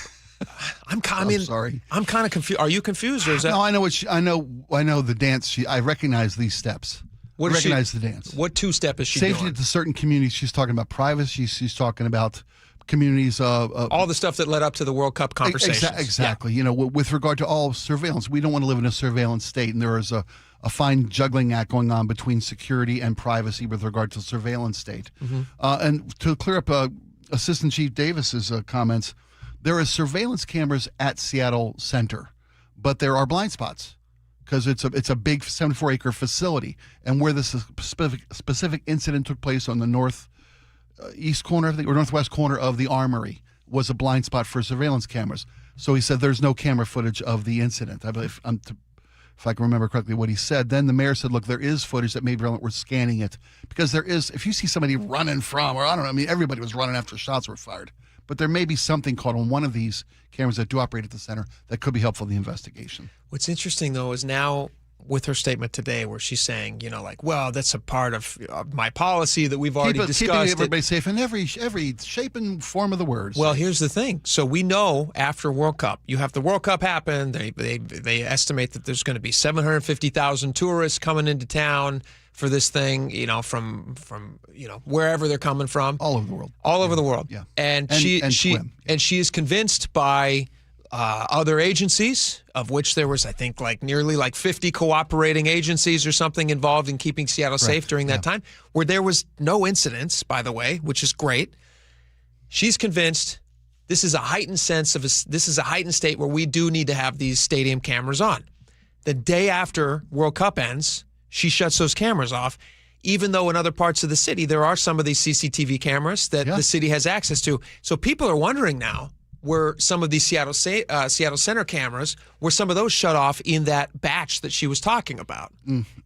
I'm sorry. I'm kind of confused. Are you confused, or is that? No, I know. I know the dance. I recognize these steps. I recognize the dance. What two-step is she doing? Safety to certain communities. She's talking about privacy. She's talking about communities. All the stuff that led up to the World Cup conversations. Exactly. Yeah. You know, with regard to all surveillance, we don't want to live in a surveillance state, and there is a fine juggling act going on between security and privacy with regard to surveillance state. Mm-hmm. And to clear up Assistant Chief Davis's comments. There is surveillance cameras at Seattle Center, but there are blind spots because it's a big 74-acre facility, and where this specific incident took place on the northeast corner, I think, or northwest corner of the Armory was a blind spot for surveillance cameras. So he said there's no camera footage of the incident. I believe, if I can remember correctly what he said. Then the mayor said, look, there is footage that may be relevant. We're scanning it because there is. If you see somebody running from, or I don't know, I mean, everybody was running after shots were fired. But there may be something caught on one of these cameras that do operate at the center that could be helpful in the investigation. What's interesting, though, is now with her statement today where she's saying, well, that's a part of my policy that we've already discussed. Keeping everybody safe in every shape and form of the words. Well, here's the thing. So we know after World Cup, you have the World Cup happen. They estimate that there's going to be 750,000 tourists coming into town for this thing, from wherever they're coming from, all over the world, yeah. And she is convinced by other agencies, of which there was, I think, nearly 50 cooperating agencies or something involved in keeping Seattle safe during that time, where there was no incidents, by the way, which is great. She's convinced this is a heightened state where we do need to have these stadium cameras on. The day after World Cup ends, she shuts those cameras off, even though in other parts of the city there are some of these CCTV cameras that the city has access to. So people are wondering now, were some of these Seattle Center cameras, were some of those shut off in that batch that she was talking about?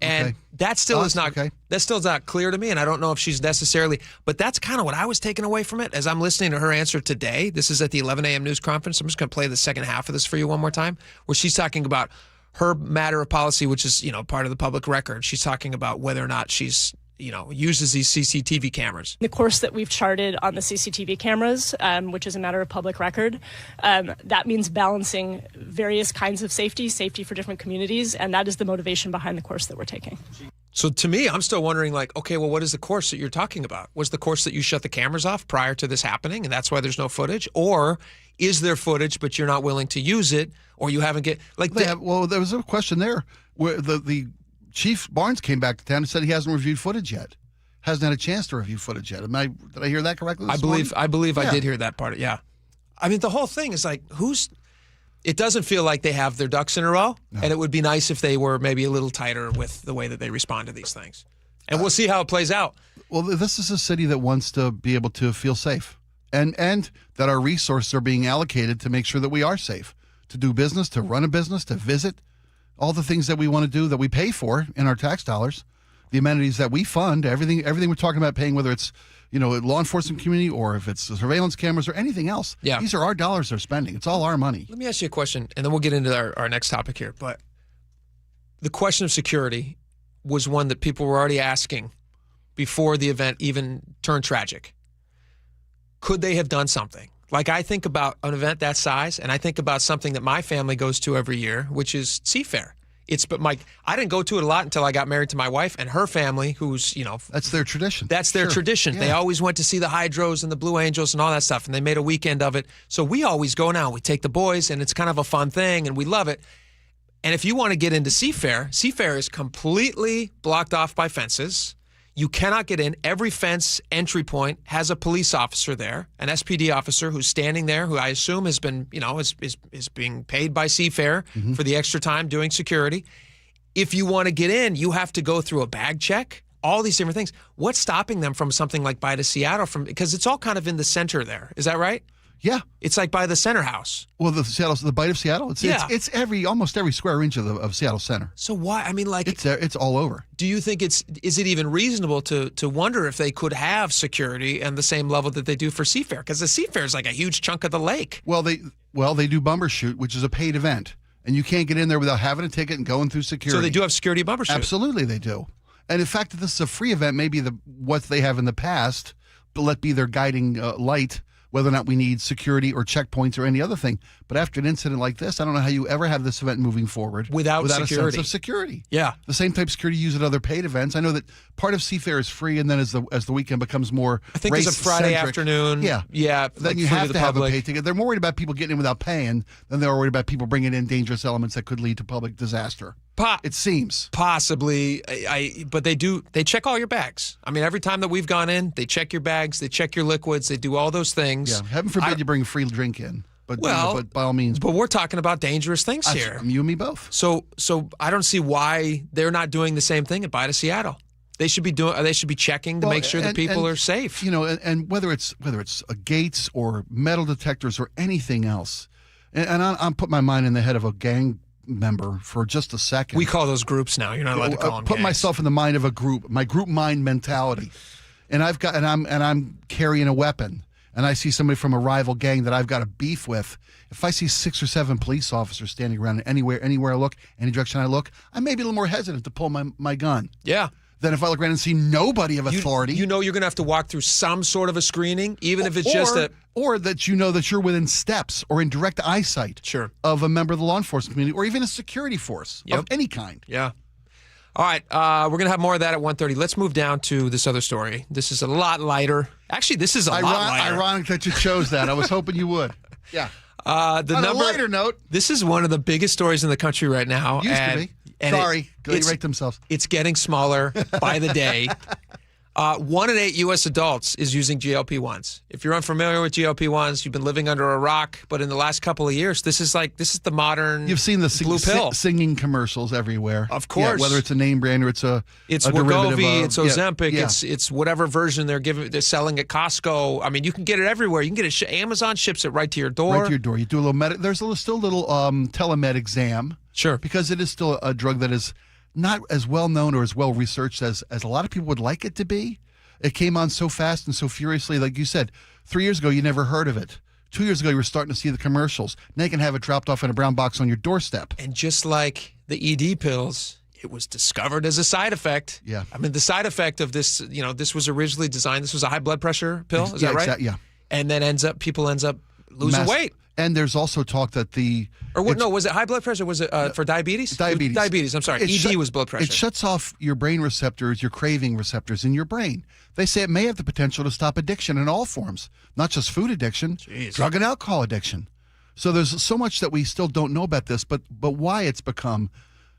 And that still is not clear to me, and I don't know if she's necessarily, but that's kind of what I was taking away from it as I'm listening to her answer today. This is at the 11 a.m. news conference. I'm just going to play the second half of this for you one more time, where she's talking about her matter of policy, which is, part of the public record. She's talking about whether or not she's uses these CCTV cameras. The course that we've charted on the CCTV cameras, which is a matter of public record, that means balancing various kinds of safety for different communities, and that is the motivation behind the course that we're taking. So to me, I'm still wondering, okay, well, what is the course that you're talking about? Was the course that you shut the cameras off prior to this happening, and that's why there's no footage? Or is there footage, but you're not willing to use it, or you haven't well, there was a question there where the Chief Barnes came back to town and said he hasn't reviewed footage yet. Hasn't had a chance to review footage yet. Did I hear that correctly? I believe I did hear that part. Yeah. I mean, the whole thing is it doesn't feel like they have their ducks in a row, and it would be nice if they were maybe a little tighter with the way that they respond to these things. And we'll see how it plays out. Well, this is a city that wants to be able to feel safe, and that our resources are being allocated to make sure that we are safe, to do business, to run a business, to visit. All the things that we want to do that we pay for in our tax dollars, the amenities that we fund, everything we're talking about paying, whether it's law enforcement community or if it's surveillance cameras or anything else. Yeah. These are our dollars they're spending. It's all our money. Let me ask you a question, and then we'll get into our next topic here. But the question of security was one that people were already asking before the event even turned tragic. Could they have done something? I think about an event that size, and I think about something that my family goes to every year, which is Seafair. I didn't go to it a lot until I got married to my wife, and her family, who's, that's their tradition. That's their tradition. Yeah. They always went to see the Hydros and the Blue Angels and all that stuff, and they made a weekend of it. So we always go now. We take the boys, and it's kind of a fun thing, and we love it. And if you want to get into Seafair is completely blocked off by fences. You cannot get in. Every fence entry point has a police officer there, an SPD officer who's standing there, who I assume has been, is being paid by Seafair for the extra time doing security. If you want to get in, you have to go through a bag check, all these different things. What's stopping them from something like Bite of Seattle? Because it's all kind of in the center there. Is that right? Yeah. It's like by the center house. Well, the Bite of Seattle, it's almost every square inch of Seattle Center. So why? It's all over. Do you think is it even reasonable to wonder if they could have security and the same level that they do for Seafair? Because the Seafair is like a huge chunk of the lake. Well, they do Bumbershoot, which is a paid event, and you can't get in there without having a ticket and going through security. So they do have security at Bumbershoot. Absolutely, they do. And in fact, that this is a free event, maybe what they have in the past, but let be their guiding light, whether or not we need security or checkpoints or any other thing. But after an incident like this, I don't know how you ever have this event moving forward without a sense of security. Yeah. The same type of security used at other paid events. I know that part of Seafair is free, and then as the weekend becomes more I think it's a Friday afternoon. Yeah. Yeah. Then you have to have a paid ticket. They're more worried about people getting in without paying than they're worried about people bringing in dangerous elements that could lead to public disaster. It seems. Possibly. But they check all your bags. I mean, every time that we've gone in, they check your bags, they check your liquids, they do all those things. Yeah, heaven forbid you bring a free drink in. But but by all means. But we're talking about dangerous things here. You and me both. So I don't see why they're not doing the same thing at Bite of Seattle. They should be checking to make sure that people are safe. And whether it's gates or metal detectors or anything else. And I'm putting my mind in the head of a gang member for just a second. We call those groups now. You're not allowed to call them Put gangs. myself in the mind of a group, my group mind mentality. And I'm carrying a weapon, and I see somebody from a rival gang that I've got a beef with. If I see 6 or 7 police officers standing around anywhere I look, any direction I look, I may be a little more hesitant to pull my gun. Yeah. Than if I look around and see nobody of authority. You're going to have to walk through some sort of a screening, even if it's just a... Or that that you're within steps or in direct eyesight of a member of the law enforcement community or even a security force of any kind. Yeah. All right, we're going to have more of that at 1:30. Let's move down to this other story. This is a lot lighter. Actually, this is a lot lighter. Ironic that you chose that. I was hoping you would. Yeah. On a lighter note. This is one of the biggest stories in the country right now. Used to be. Sorry. They rate themselves. It's getting smaller by the day. 1 in 8 U.S. adults is using GLP-1s. If you're unfamiliar with GLP-1s, you've been living under a rock. But in the last couple of years, this is the modern. You've seen the blue pill. Singing commercials everywhere. Of course, whether it's a name brand or it's a derivative Wegovy, it's Ozempic, yeah. it's whatever version they're selling at Costco. I mean, you can get it everywhere. You can get it. Amazon ships it right to your door. Right to your door. You do a little there's still a little telemed exam. Sure, because it is still a drug that is not as well known or as well researched as a lot of people would like it to be. It came on so fast and so furiously. Like you said, 3 years ago, you never heard of it. 2 years ago, you were starting to see the commercials. Now you can have it dropped off in a brown box on your doorstep. And just like the ED pills, it was discovered as a side effect. Yeah. I mean, the side effect of this, this was originally designed, this was a high blood pressure pill. Is that right? Yeah. And then people ends up losing weight. And there's also talk that was it high blood pressure? Was it for diabetes? Diabetes. Diabetes, I'm sorry. ED was blood pressure. It shuts off your brain receptors, your craving receptors in your brain. They say it may have the potential to stop addiction in all forms, not just food addiction, drug and alcohol addiction. So there's so much that we still don't know about this, but why it's become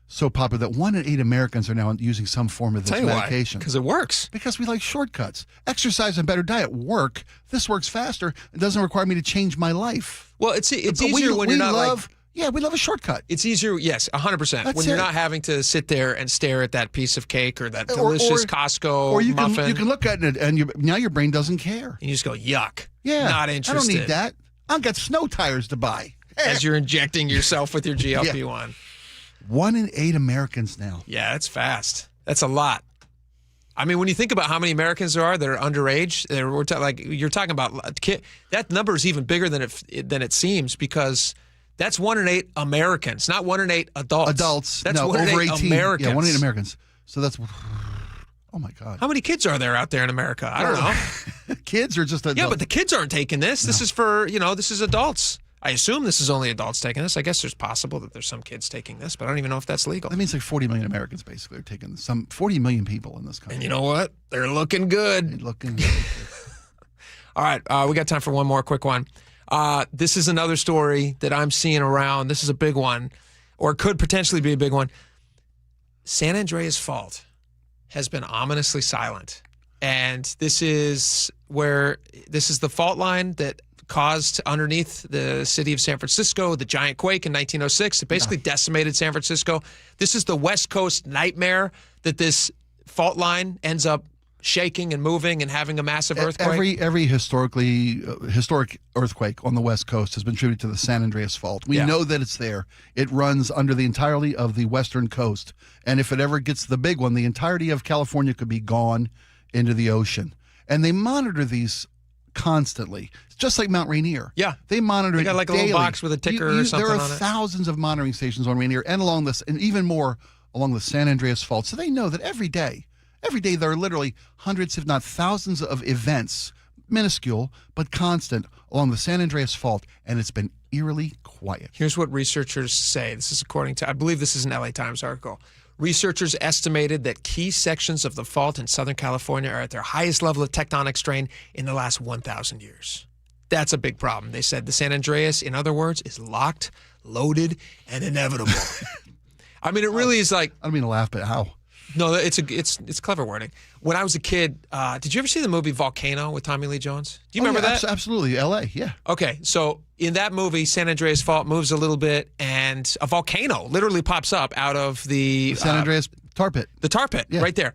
so popular that 1 in 8 Americans are now using some form of this medication. Because it works. Because we like shortcuts. Exercise and better diet work. This works faster. It doesn't require me to change my life. Well, it's easier when you're not we love a shortcut. It's easier, yes, 100%. When you're not having to sit there and stare at that piece of cake or that delicious Costco or you muffin. You can look at it and now your brain doesn't care. And you just go, yuck. Yeah. Not interested. I don't need that. I've got snow tires to buy. As you're injecting yourself with your GLP-1. Yeah. 1 in 8 Americans now. Yeah, that's fast. That's a lot. I mean, when you think about how many Americans there are that are underage, you're talking about that number is even bigger than it seems, because that's 1 in 8 Americans, not 1 in 8 adults. Adults. That's no, 1 in over 8 18. Americans. Yeah, 1 in 8 Americans. So that's. Oh my God. How many kids are there out there in America? I don't know. Kids or just adults? Yeah, but the kids aren't taking this. No. This is for this is adults. I assume this is only adults taking this. I guess there's possible that there's some kids taking this, but I don't even know if that's legal. That means like 40 million Americans basically are taking this. 40 million people in this country. And you know what? They're looking good. They're looking good. All right. We got time for one more quick one. This is another story that I'm seeing around. This is a big one, or could potentially be a big one. San Andreas Fault has been ominously silent. And this is the fault line that caused underneath the city of San Francisco the giant quake in 1906. It basically decimated San Francisco. This is the West Coast nightmare that this fault line ends up shaking and moving and having a massive earthquake. Every historic earthquake on the West Coast has been attributed to the San Andreas Fault. We know that it's there. It runs under the entirety of the western coast. And if it ever gets the big one, the entirety of California could be gone into the ocean. And they monitor these constantly. It's just like Mount Rainier. Yeah. They monitor it got like daily. A little box with a ticker or something on it. There are thousands of monitoring stations on Rainier and along this, and even more along the San Andreas Fault. So they know that every day there are literally hundreds, if not thousands of events, minuscule but constant, along the San Andreas Fault, and it's been eerily quiet. Here's what researchers say. This is according to, I believe this is an LA Times article. Researchers estimated that key sections of the fault in Southern California are at their highest level of tectonic strain in the last 1,000 years. That's a big problem. They said the San Andreas, in other words, is locked, loaded, and inevitable. I mean, it really is like... I don't mean to laugh, but how? No, it's clever wording. When I was a kid, did you ever see the movie Volcano with Tommy Lee Jones? Do you remember that? Absolutely, L.A., yeah. Okay, so in that movie, San Andreas Fault moves a little bit, and a volcano literally pops up out of the San Andreas tar pit. The tar pit, right there.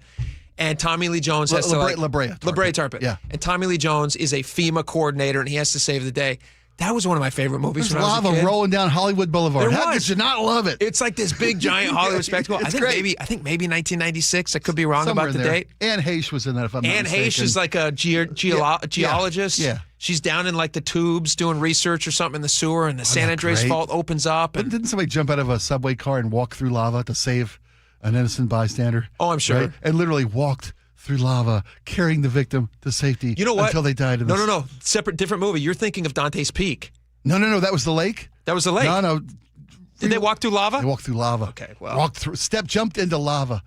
And Tommy Lee Jones has to La Brea tar pit. Yeah. And Tommy Lee Jones is a FEMA coordinator, and he has to save the day. That was one of my favorite movies. There's when I was a kid. lava rolling down Hollywood Boulevard. How could you not love it? It's like this big, giant Hollywood spectacle. I think maybe 1996. I could be wrong about the date. Anne Heche was in that, if I'm not mistaken. Anne Heche is like a geologist. Yeah. She's down in like the tubes doing research or something in the sewer, and the San Andreas Fault opens up. And didn't somebody jump out of a subway car and walk through lava to save an innocent bystander? Oh, I'm sure. Right? And literally walked through lava, carrying the victim to safety. You know what? Until they died. No. Different movie. You're thinking of Dante's Peak. No. That was the lake? That was the lake? No. Did they walk through lava? They walked through lava. Okay, well. Jumped into lava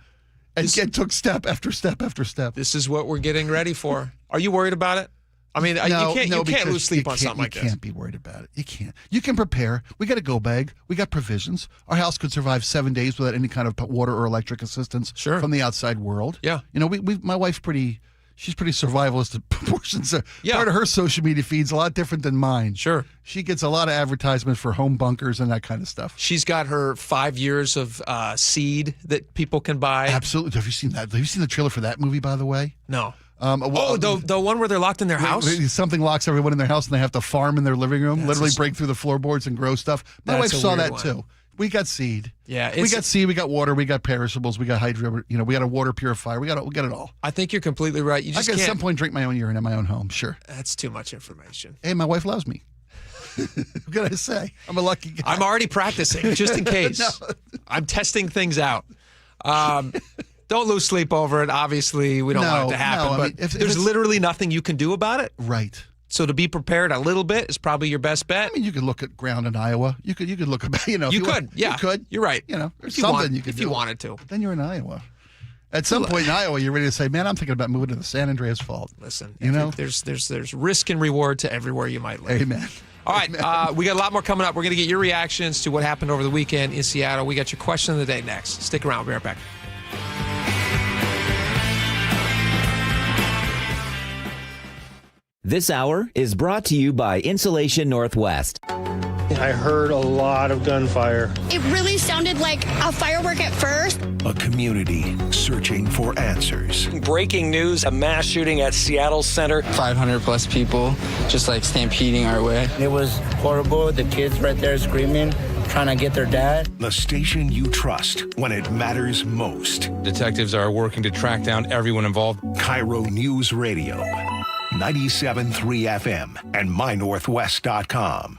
and took step after step after step. This is what we're getting ready for. Are you worried about it? I mean, you can't lose sleep on something like this. You can't be worried about it. You can't. You can prepare. We got a go bag. We got provisions. Our house could survive 7 days without any kind of water or electric assistance from the outside world. Yeah. You know, my wife's she's pretty survivalist in proportions. Part of her social media feed's a lot different than mine. Sure. She gets a lot of advertisements for home bunkers and that kind of stuff. She's got her 5 years of seed that people can buy. Absolutely. Have you seen that? Have you seen the trailer for that movie, by the way? No. The one where they're locked in their house? Something locks everyone in their house and they have to farm in their living room, literally break through the floorboards and grow stuff. My wife saw that too. We got seed. Yeah, we got seed. We got water. We got perishables. We got hydro. You know, we got a water purifier. We got it all. I think you're completely right. You just I can at some point drink my own urine in my own home. Sure. That's too much information. Hey, my wife loves me. What can I say? I'm a lucky guy. I'm already practicing just in case. No. I'm testing things out. Don't lose sleep over it. Obviously, we don't want it to happen. But there's literally nothing you can do about it. Right. So to be prepared a little bit is probably your best bet. I mean, you could look at ground in Iowa. You could look at, you could. You could. You're right. You know, there's something you could if do. you wanted to. But then you're in Iowa. At some point in Iowa, you're ready to say, "Man, I'm thinking about moving to the San Andreas Fault." Listen, there's risk and reward to everywhere you might live. Amen. All right, we got a lot more coming up. We're going to get your reactions to what happened over the weekend in Seattle. We got your question of the day next. Stick around. We'll be right back. This hour is brought to you by Insulation Northwest. I heard a lot of gunfire. It really sounded like a firework at first. A community searching for answers. Breaking news, a mass shooting at Seattle Center. 500 plus people just like stampeding our way. It was horrible. The kids right there screaming, trying to get their dad. The station you trust when it matters most. Detectives are working to track down everyone involved. KIRO News Radio, 97.3 FM and mynorthwest.com.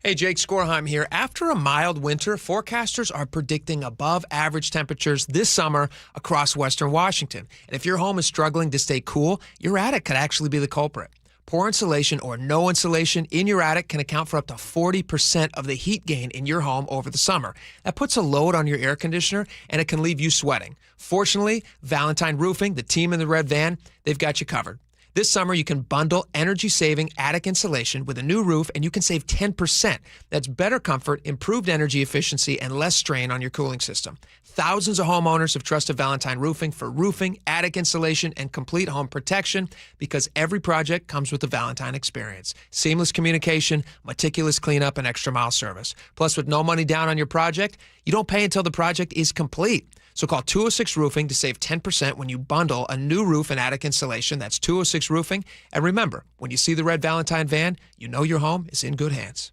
Hey, Jake Skorheim here. After a mild winter, forecasters are predicting above average temperatures this summer across western Washington. And if your home is struggling to stay cool, your attic could actually be the culprit. Poor insulation or no insulation in your attic can account for up to 40% of the heat gain in your home over the summer. That puts a load on your air conditioner, and it can leave you sweating. Fortunately, Valentine Roofing, the team in the red van, they've got you covered. This summer, you can bundle energy-saving attic insulation with a new roof, and you can save 10%. That's better comfort, improved energy efficiency, and less strain on your cooling system. Thousands of homeowners have trusted Valentine Roofing for roofing, attic insulation, and complete home protection because every project comes with the Valentine experience. Seamless communication, meticulous cleanup, and extra-mile service. Plus, with no money down on your project, you don't pay until the project is complete. So call 206 Roofing to save 10% when you bundle a new roof and attic insulation. That's 206 Roofing. And remember, when you see the red Valentine van, you know your home is in good hands.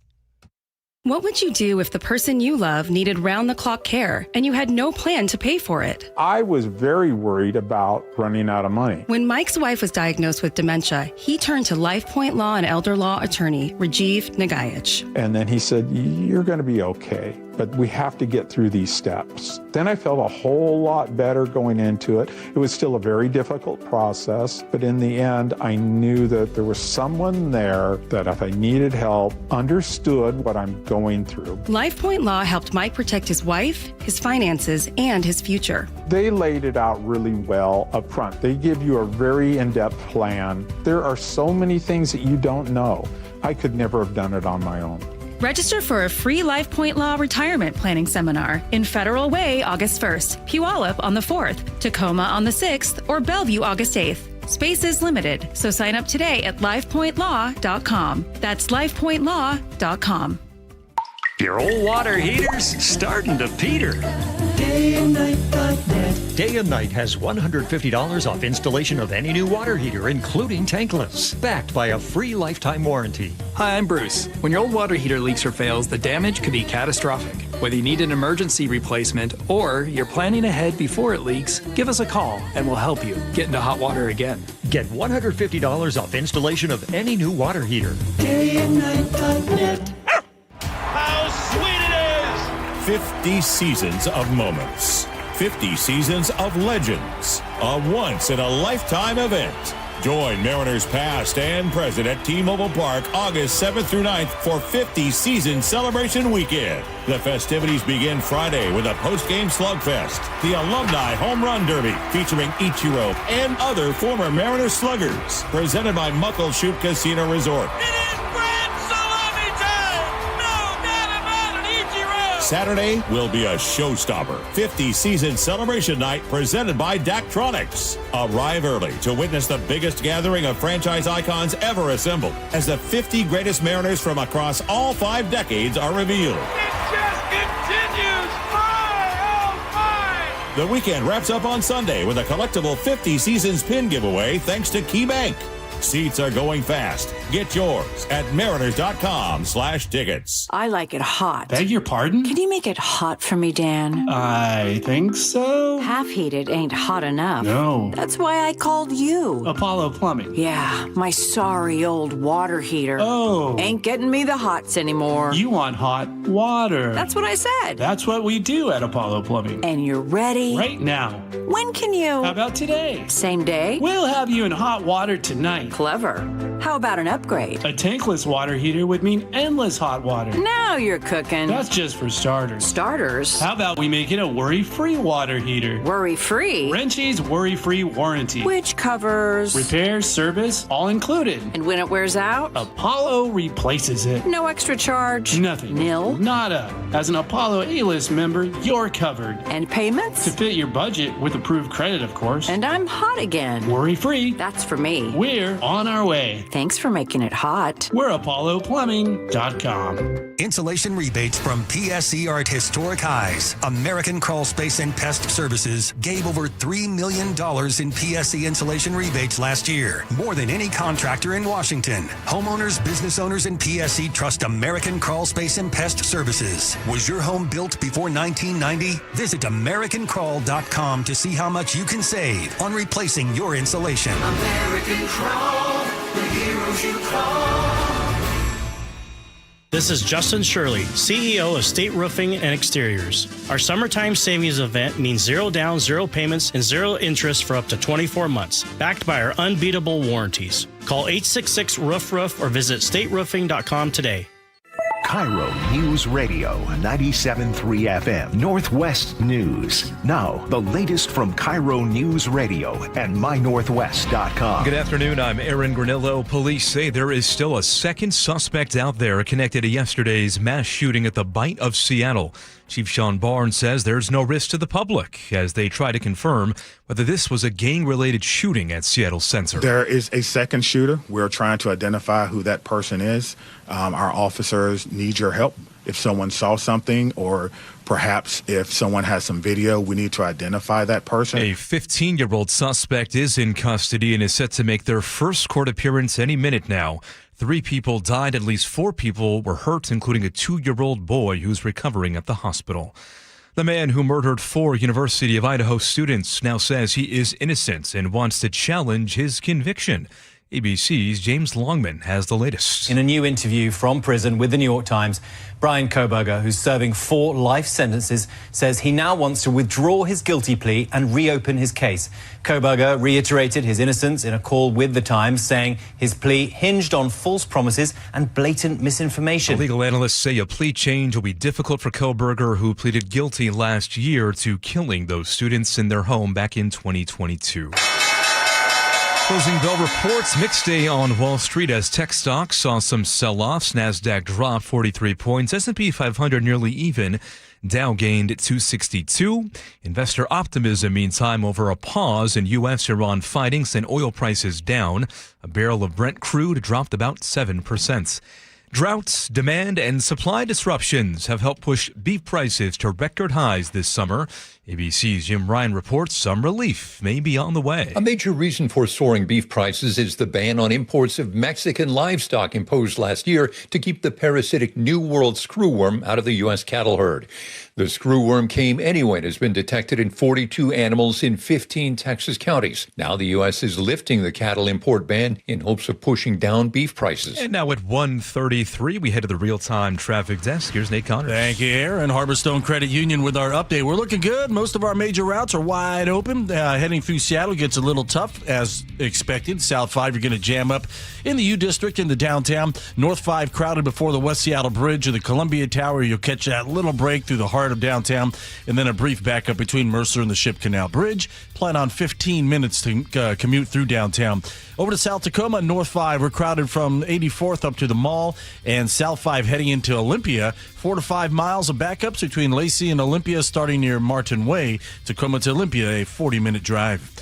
What would you do if the person you love needed round-the-clock care and you had no plan to pay for it? I was very worried about running out of money. When Mike's wife was diagnosed with dementia, he turned to LifePoint Law and Elder Law attorney Rajiv Nagayich. And then he said, "You're going to be okay, but we have to get through these steps." Then I felt a whole lot better going into it. It was still a very difficult process, but in the end, I knew that there was someone there that if I needed help, understood what I'm going through. LifePoint Law helped Mike protect his wife, his finances, and his future. They laid it out really well up front. They give you a very in-depth plan. There are so many things that you don't know. I could never have done it on my own. Register for a free LifePoint Law retirement planning seminar in Federal Way August 1st, Puyallup on the 4th, Tacoma on the 6th, or Bellevue August 8th. Space is limited, so sign up today at lifepointlaw.com. That's lifepointlaw.com. Your old water heater's starting to peter. DayandNight.net. Day and Night has $150 off installation of any new water heater, including tankless, backed by a free lifetime warranty. Hi, I'm Bruce. When your old water heater leaks or fails, the damage could be catastrophic. Whether you need an emergency replacement or you're planning ahead before it leaks, give us a call and we'll help you get into hot water again. Get $150 off installation of any new water heater. DayandNight.net. How sweet it is! 50 seasons of moments. 50 seasons of legends. A once-in-a-lifetime event. Join Mariners past and present at T-Mobile Park August 7th through 9th for 50 Season Celebration Weekend. The festivities begin Friday with a post-game slugfest, the Alumni Home Run Derby featuring Ichiro and other former Mariners sluggers, presented by Muckleshoot Casino Resort. Saturday will be a showstopper. 50 Season Celebration Night presented by Daktronics. Arrive early to witness the biggest gathering of franchise icons ever assembled as the 50 greatest Mariners from across all 5 decades are revealed. It just continues. Fire! The weekend wraps up on Sunday with a collectible 50 Seasons pin giveaway thanks to KeyBank. Seats are going fast. Get yours at mariners.com/tickets. I like it hot. Beg your pardon? Can you make it hot for me, Dan? I think so. Half heated ain't hot enough. No. That's why I called you. Apollo Plumbing. Yeah, my sorry old water heater. Oh. Ain't getting me the hots anymore. You want hot water. That's what I said. That's what we do at Apollo Plumbing. And you're ready? Right now. When can you? How about today? Same day? We'll have you in hot water tonight. Clever. How about an upgrade? A tankless water heater would mean endless hot water. Now you're cooking. That's just for starters. Starters? How about we make it a worry-free water heater? Worry-free? Wrenchie's worry-free warranty. Which covers? Repair, service, all included. And when it wears out? Apollo replaces it. No extra charge? Nothing. Nil? Nada. As an Apollo A-list member, you're covered. And payments? To fit your budget with approved credit, of course. And I'm hot again. Worry-free. That's for me. We're on our way. Thanks for making it hot. We're ApolloPlumbing.com. Insulation rebates from PSE are at historic highs. American Crawl Space and Pest Services gave over $3 million in PSE insulation rebates last year, more than any contractor in Washington. Homeowners, business owners, and PSE trust American Crawl Space and Pest Services. Was your home built before 1990? Visit AmericanCrawl.com to see how much you can save on replacing your insulation. American Crawl, the heroes you call. This is Justin Shirley, CEO of State Roofing and Exteriors. Our summertime savings event means 0 down, 0 payments, and 0 interest for up to 24 months, backed by our unbeatable warranties. Call 866-ROOF-ROOF or visit stateroofing.com today. KIRO News Radio 97.3 FM, Northwest News. Now, the latest from KIRO News Radio and mynorthwest.com. Good afternoon, I'm Aaron Granillo. Police say there is still a second suspect out there connected to yesterday's mass shooting at the Bite of Seattle. Chief Sean Barnes says there's no risk to the public as they try to confirm whether this was a gang-related shooting at Seattle Center. There is a second shooter. We're trying to identify who that person is. Our officers need your help. If someone saw something or perhaps if someone has some video, we need to identify that person. A 15-year-old suspect is in custody and is set to make their first court appearance any minute now. 3 people died, at least 4 people were hurt, including a 2-year-old boy who's recovering at the hospital. The man who murdered 4 University of Idaho students now says he is innocent and wants to challenge his conviction. ABC's James Longman has the latest. In a new interview from prison with the New York Times, Brian Kohberger, who's serving 4 life sentences, says he now wants to withdraw his guilty plea and reopen his case. Kohberger reiterated his innocence in a call with the Times, saying his plea hinged on false promises and blatant misinformation. Legal analysts say a plea change will be difficult for Kohberger, who pleaded guilty last year to killing those students in their home back in 2022. Closing bell reports, mixed day on Wall Street as tech stocks saw some sell-offs. NASDAQ dropped 43 points, S&P 500 nearly even. Dow gained 262. Investor optimism, meantime, over a pause in U.S.-Iran fighting sent oil prices down. A barrel of Brent crude dropped about 7%. Droughts, demand, and supply disruptions have helped push beef prices to record highs this summer. ABC's Jim Ryan reports some relief may be on the way. A major reason for soaring beef prices is the ban on imports of Mexican livestock imposed last year to keep the parasitic New World screwworm out of the U.S. cattle herd. The screwworm came anyway and has been detected in 42 animals in 15 Texas counties. Now the U.S. is lifting the cattle import ban in hopes of pushing down beef prices. And now at 1:33, we head to the real-time traffic desk. Here's Nate Connors. Thank you, Aaron. Harborstone Credit Union with our update. We're looking good. Most of our major routes are wide open. Heading through Seattle gets a little tough as expected. South 5, you're going to jam up in the U District into downtown. North 5 crowded before the West Seattle Bridge or the Columbia Tower. You'll catch that little break through the heart of downtown, and then a brief backup between Mercer and the Ship Canal Bridge. Plan on 15 minutes to commute through downtown. Over to South Tacoma, North 5, we're crowded from 84th up to the mall, and South 5 heading into Olympia. 4 to 5 miles of backups between Lacey and Olympia starting near Martin Way. Tacoma to Olympia, a 40-minute drive.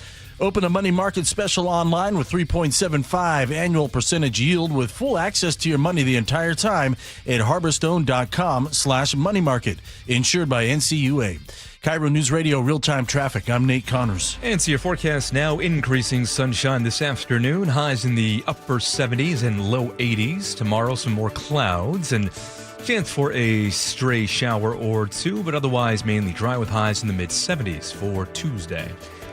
Open a money market special online with 3.75 annual percentage yield with full access to your money the entire time at harborstone.com/moneymarket. Insured by NCUA. KIRO Newsradio real-time traffic. I'm Nate Connors. And see your forecast now. Increasing sunshine this afternoon. Highs in the upper 70s and low 80s. Tomorrow, some more clouds and chance for a stray shower or two, but otherwise mainly dry with highs in the mid-70s for Tuesday.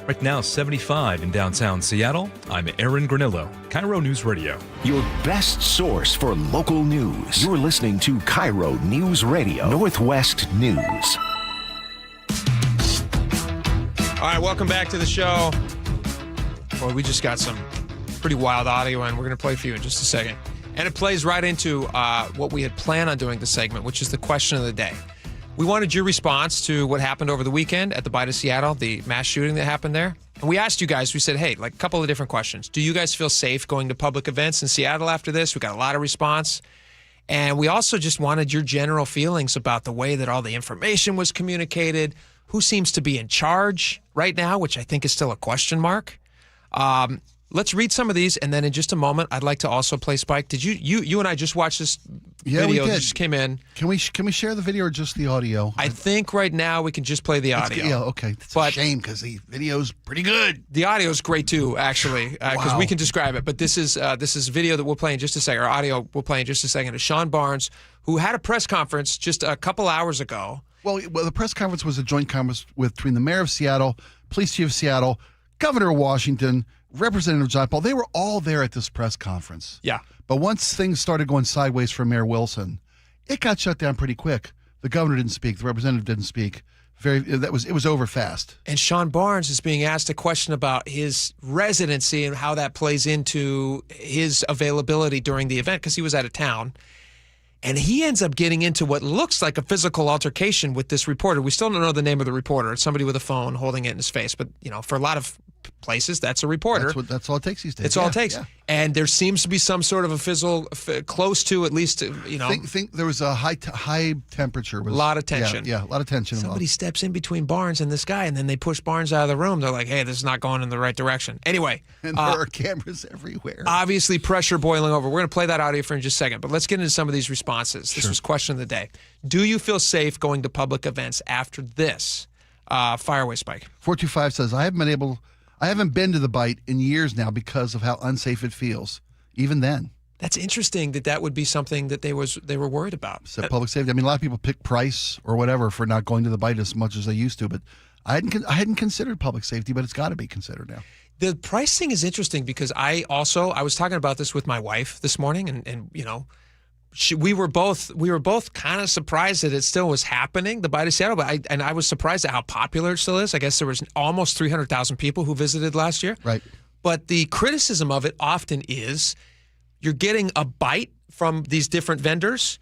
Right now, 75 in downtown Seattle. I'm Aaron Granillo, KIRO News Radio. Your best source for local news. You're listening to KIRO News Radio, Northwest News. All right, welcome back to the show. Boy, we just got some pretty wild audio, and we're going to play for you in just a second. And it plays right into what we had planned on doing the segment, which is the question of the day. We wanted your response to what happened over the weekend at the Bite of Seattle, the mass shooting that happened there. And we asked you guys, we said, hey, like a couple of different questions. Do you guys feel safe going to public events in Seattle after this? We got a lot of response. And we also just wanted your general feelings about the way that all the information was communicated, who seems to be in charge right now, which I think is still a question mark. Let's read some of these, and then in just a moment, I'd like to also play Spike. Did you and I just watched this video that just came in? Can we share the video or just the audio? I think right now we can just play the audio. Yeah, okay. It's a shame because the video's pretty good. The audio is great too, actually, because we can describe it. But this is video that we'll play in just a second, or audio we'll play in just a second. It's Sean Barnes, who had a press conference just a couple hours ago. Well, the press conference was a joint conference between the mayor of Seattle, police chief of Seattle, governor of Washington, Representative John Paul. They were all there at this press conference. Yeah. But once things started going sideways for Mayor Wilson, it got shut down pretty quick. The governor didn't speak. The representative didn't speak. It was over fast. And Sean Barnes is being asked a question about his residency and how that plays into his availability during the event because he was out of town. And he ends up getting into what looks like a physical altercation with this reporter. We still don't know the name of the reporter. It's somebody with a phone holding it in his face. But, for a lot of places, that's a reporter. That's all it takes these days. It's all it takes. Yeah. And there seems to be some sort of a fizzle close to at least, Think there was a high temperature. A lot of tension. Yeah, a lot of tension. Somebody steps in between Barnes and this guy, and then they push Barnes out of the room. They're like, hey, this is not going in the right direction. Anyway. And there are cameras everywhere. Obviously, pressure boiling over. We're going to play that audio for in just a second, but let's get into some of these responses. This was question of the day. Do you feel safe going to public events after this? Fire away, Spike. 425 says, I haven't been to the Bite in years now because of how unsafe it feels. Even then. That's interesting that would be something that they were worried about. So public safety. I mean, a lot of people pick price or whatever for not going to the Bite as much as they used to, but I hadn't considered public safety, but it's got to be considered now. The price thing is interesting because I was talking about this with my wife this morning, and we were both kind of surprised that it still was happening, the Bite of Seattle, but I was surprised at how popular it still is. I guess there was almost 300,000 people who visited last year. Right. But the criticism of it often is you're getting a bite from these different vendors,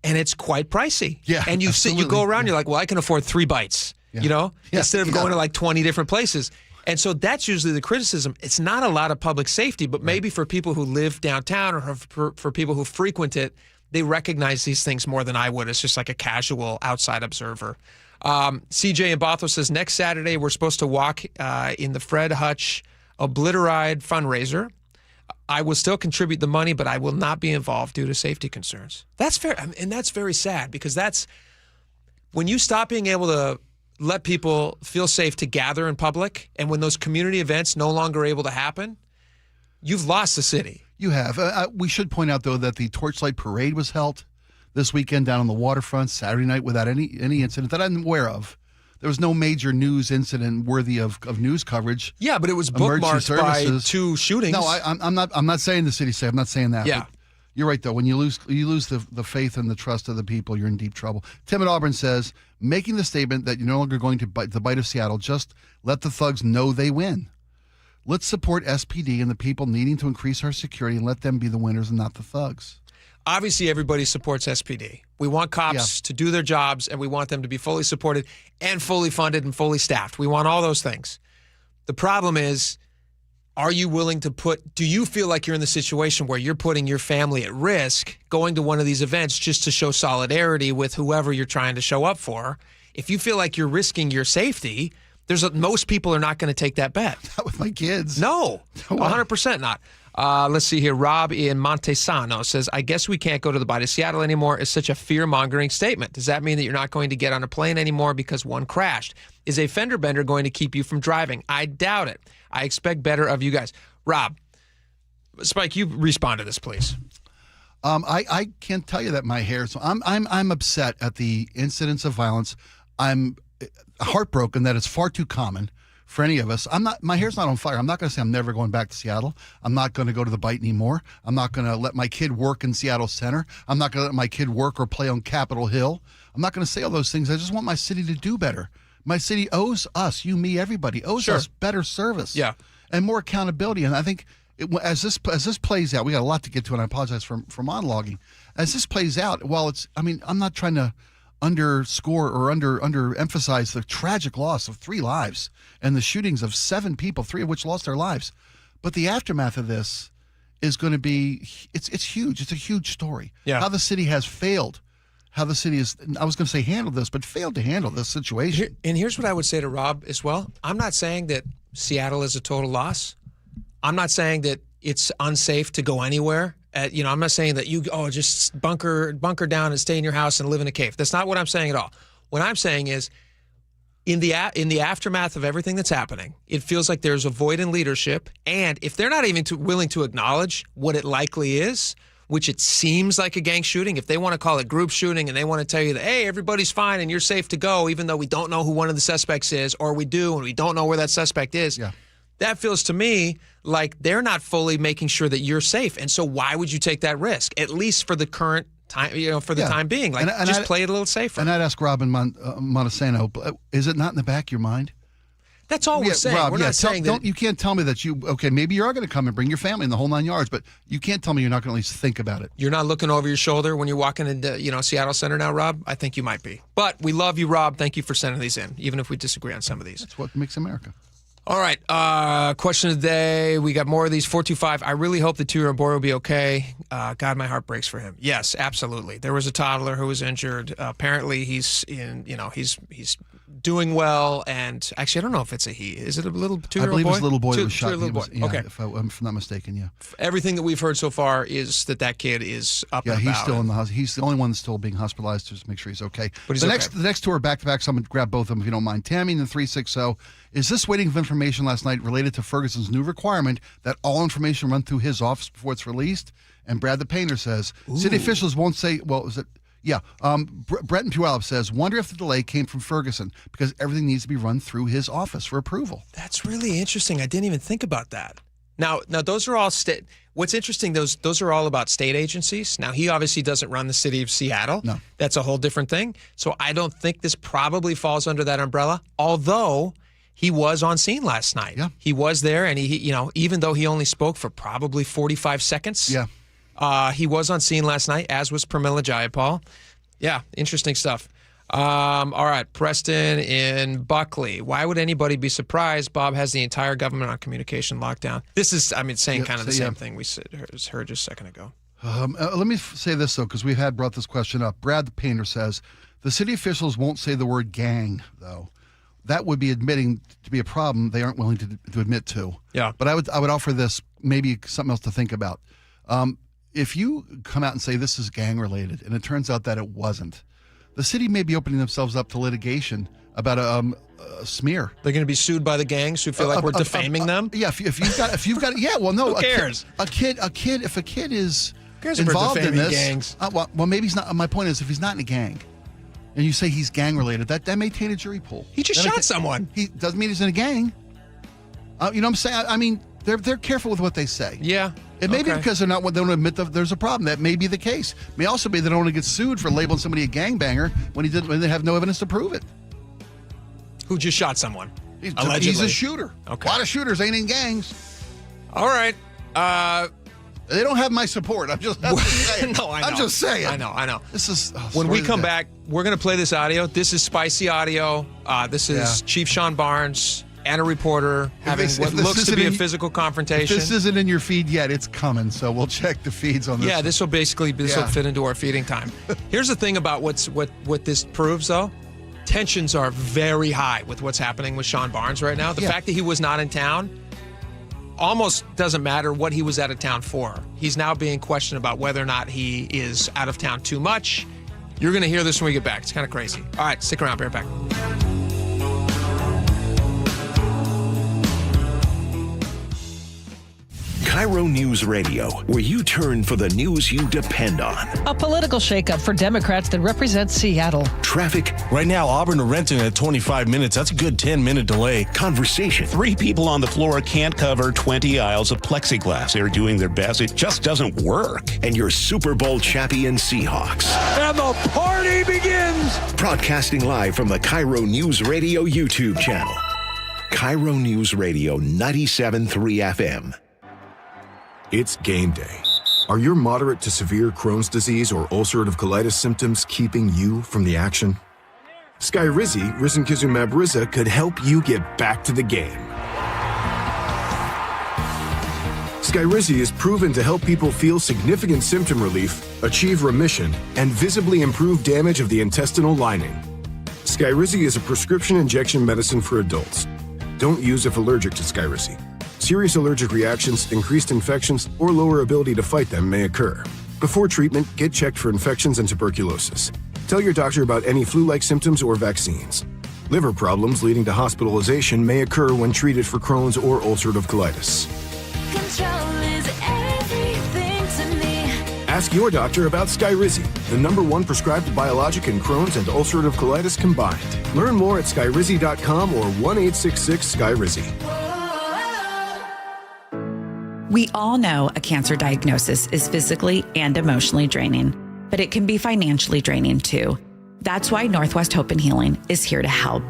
and it's quite pricey. Yeah, and you go around, you're like, well, I can afford 3 bites, instead of going to like 20 different places. And so that's usually the criticism. It's not a lot of public safety, but maybe for people who live downtown or for people who frequent it, they recognize these things more than I would. It's just like a casual outside observer. CJ in Bothell says, next Saturday we're supposed to walk in the Fred Hutch Obliteride fundraiser. I will still contribute the money, but I will not be involved due to safety concerns. That's fair, and that's very sad because that's when you stop being able to let people feel safe to gather in public, and when those community events no longer able to happen, you've lost the city. You have. We should point out, though, that the Torchlight Parade was held this weekend down on the waterfront, Saturday night, without any incident that I'm aware of. There was no major news incident worthy of news coverage. Yeah, but it was bookmarked by 2 shootings. No, I'm not saying the city's safe. I'm not saying that. Yeah. But you're right, though. When you lose the faith and the trust of the people, you're in deep trouble. Tim at Auburn says, making the statement that you're no longer going to bite the bite of Seattle, just let the thugs know they win. Let's support SPD and the people needing to increase our security and let them be the winners and not the thugs. Obviously, everybody supports SPD. We want cops to do their jobs, and we want them to be fully supported and fully funded and fully staffed. We want all those things. The problem is, are you willing to do you feel like you're in the situation where you're putting your family at risk going to one of these events just to show solidarity with whoever you're trying to show up for? If you feel like you're risking your safety, most people are not going to take that bet. Not with my kids. No, 100% not. Let's see here. Rob in Montesano says, I guess we can't go to the Bite of Seattle anymore. It's such a fear-mongering statement. Does that mean that you're not going to get on a plane anymore because one crashed? Is a fender bender going to keep you from driving? I doubt it. I expect better of you guys. Rob, Spike, you respond to this, please. I can't tell you that my hair. So I'm upset at the incidents of violence. I'm heartbroken that it's far too common for any of us. My hair's not on fire. I'm not going to say I'm never going back to Seattle. I'm not going to go to the Bite anymore. I'm not going to let my kid work in Seattle Center. I'm not going to let my kid work or play on Capitol Hill. I'm not going to say all those things. I just want my city to do better. My city owes us, you, me, everybody, owes us better service and more accountability. And I think as this plays out, we got a lot to get to, and I apologize for monologuing. As this plays out, I'm not trying to underscore or underemphasize the tragic loss of 3 lives and the shootings of 7 people, 3 of which lost their lives. But the aftermath of this is going to be, it's huge. It's a huge story. Yeah. How the city has failed. How the city is, I was going to say handled this, but failed to handle this situation. And here's what I would say to Rob as well. I'm not saying that Seattle is a total loss. I'm not saying that it's unsafe to go anywhere. I'm not saying that just bunker down and stay in your house and live in a cave. That's not what I'm saying at all. What I'm saying is, in the aftermath of everything that's happening, it feels like there's a void in leadership. And if they're not even willing to acknowledge what it likely is, which it seems like a gang shooting, if they want to call it group shooting and they want to tell you that, hey, everybody's fine and you're safe to go, even though we don't know who one of the suspects is, or we do and we don't know where that suspect is. Yeah. That feels to me like they're not fully making sure that you're safe. And so why would you take that risk? At least for the current time, for the time being. Like, just play it a little safer. And I'd ask Robin Montesano, is it not in the back of your mind? That's all we're saying. Rob, we're not saying that. You can't tell me that maybe you are going to come and bring your family in the whole 9 yards, but you can't tell me you're not going to at least think about it. You're not looking over your shoulder when you're walking into, Seattle Center now, Rob? I think you might be. But we love you, Rob. Thank you for sending these in, even if we disagree on some of these. That's what makes America. All right. Question of the day. We got more of these. 425. I really hope the 2-year-old boy will be okay. God, my heart breaks for him. Yes, absolutely. There was a toddler who was injured. Apparently, he's doing well. And actually, I don't know if it's a he. Is it a little 2-year-old boy? I believe it's a little boy that was shot. Okay. If I'm not mistaken, yeah. Everything that we've heard so far is that kid is up and about. Yeah, he's still in the hospital. He's the only one that's still being hospitalized to just make sure he's okay. But the next two are back-to-back, so I'm going to grab both of them if you don't mind. Tammy in the 360. Is this waiting of information last night related to Ferguson's new requirement that all information run through his office before it's released? And Brad the Painter says, city officials won't say, Brett and Puyallup says, wonder if the delay came from Ferguson because everything needs to be run through his office for approval. That's really interesting. I didn't even think about that. Now those are all state. What's interesting, those are all about state agencies. Now, he obviously doesn't run the city of Seattle. No. That's a whole different thing. So I don't think this probably falls under that umbrella, although he was on scene last night. Yeah. He was there, and he even though he only spoke for probably 45 seconds. Yeah. He was on scene last night, as was Pramila Jayapal. Yeah, interesting stuff. All right, Preston in Buckley. Why would anybody be surprised? Bob has the entire government on communication lockdown. This is, saying kind of the same thing we heard just a second ago. Let me say this, though, because we've brought this question up. Brad the Painter says, the city officials won't say the word gang, though. That would be admitting to be a problem they aren't willing to admit to. Yeah. But I would offer this, maybe something else to think about. If you come out and say this is gang-related, and it turns out that it wasn't, the city may be opening themselves up to litigation about a smear. They're going to be sued by the gangs who feel like we're defaming them? Yeah, if you've got, yeah, well, no. Who cares? If a kid is Guys are involved in defaming this. gangs. Well, maybe he's not. My point is, if he's not in a gang, and you say he's gang related, that may taint a jury pool. He just shot someone. He doesn't mean he's in a gang. You know what I'm saying? I mean, they're careful with what they say. Yeah. It may be because they don't want to admit that there's a problem. That may be the case. It may also be they don't want to get sued for labeling somebody a gangbanger when they have no evidence to prove it. Who just shot someone? Allegedly. He's a shooter. Okay. A lot of shooters ain't in gangs. All right. They don't have my support. I'm just saying. No, I know. I'm just saying. I know. This is when we come back, we're going to play this audio. This is spicy audio. This is Chief Sean Barnes and a reporter having what looks to be a physical confrontation. If this isn't in your feed yet, it's coming. So we'll check the feeds on this. Yeah, this will fit into our feeding time. Here's the thing about what this proves, though. Tensions are very high with what's happening with Sean Barnes right now. The fact that he was not in town almost doesn't matter what he was out of town for. He's now being questioned about whether or not he is out of town too much. You're going to hear this when we get back. It's kind of crazy. All right, stick around. Be right back. KIRO News Radio, where you turn for the news you depend on. A political shakeup for Democrats that represent Seattle. Traffic. Right now, Auburn to Renton at 25 minutes. That's a good 10-minute delay. Conversation. 3 people on the floor can't cover 20 aisles of plexiglass. They're doing their best. It just doesn't work. And your Super Bowl champion Seahawks. And the party begins. Broadcasting live from the KIRO News Radio YouTube channel. KIRO News Radio 97.3 FM. It's game day. Are your moderate to severe Crohn's disease or ulcerative colitis symptoms keeping you from the action? Skyrizi, risankizumab Riza, could help you get back to the game. Skyrizi is proven to help people feel significant symptom relief, achieve remission, and visibly improve damage of the intestinal lining. Skyrizi is a prescription injection medicine for adults. Don't use if allergic to Skyrizi. Serious allergic reactions, increased infections, or lower ability to fight them may occur. Before treatment, get checked for infections and tuberculosis. Tell your doctor about any flu-like symptoms or vaccines. Liver problems leading to hospitalization may occur when treated for Crohn's or ulcerative colitis. Control is everything to me. Ask your doctor about Skyrizi, the #1 prescribed biologic in Crohn's and ulcerative colitis combined. Learn more at skyrizi.com or 1-866-SKYRIZI. We all know a cancer diagnosis is physically and emotionally draining, but it can be financially draining too. That's why Northwest Hope and Healing is here to help.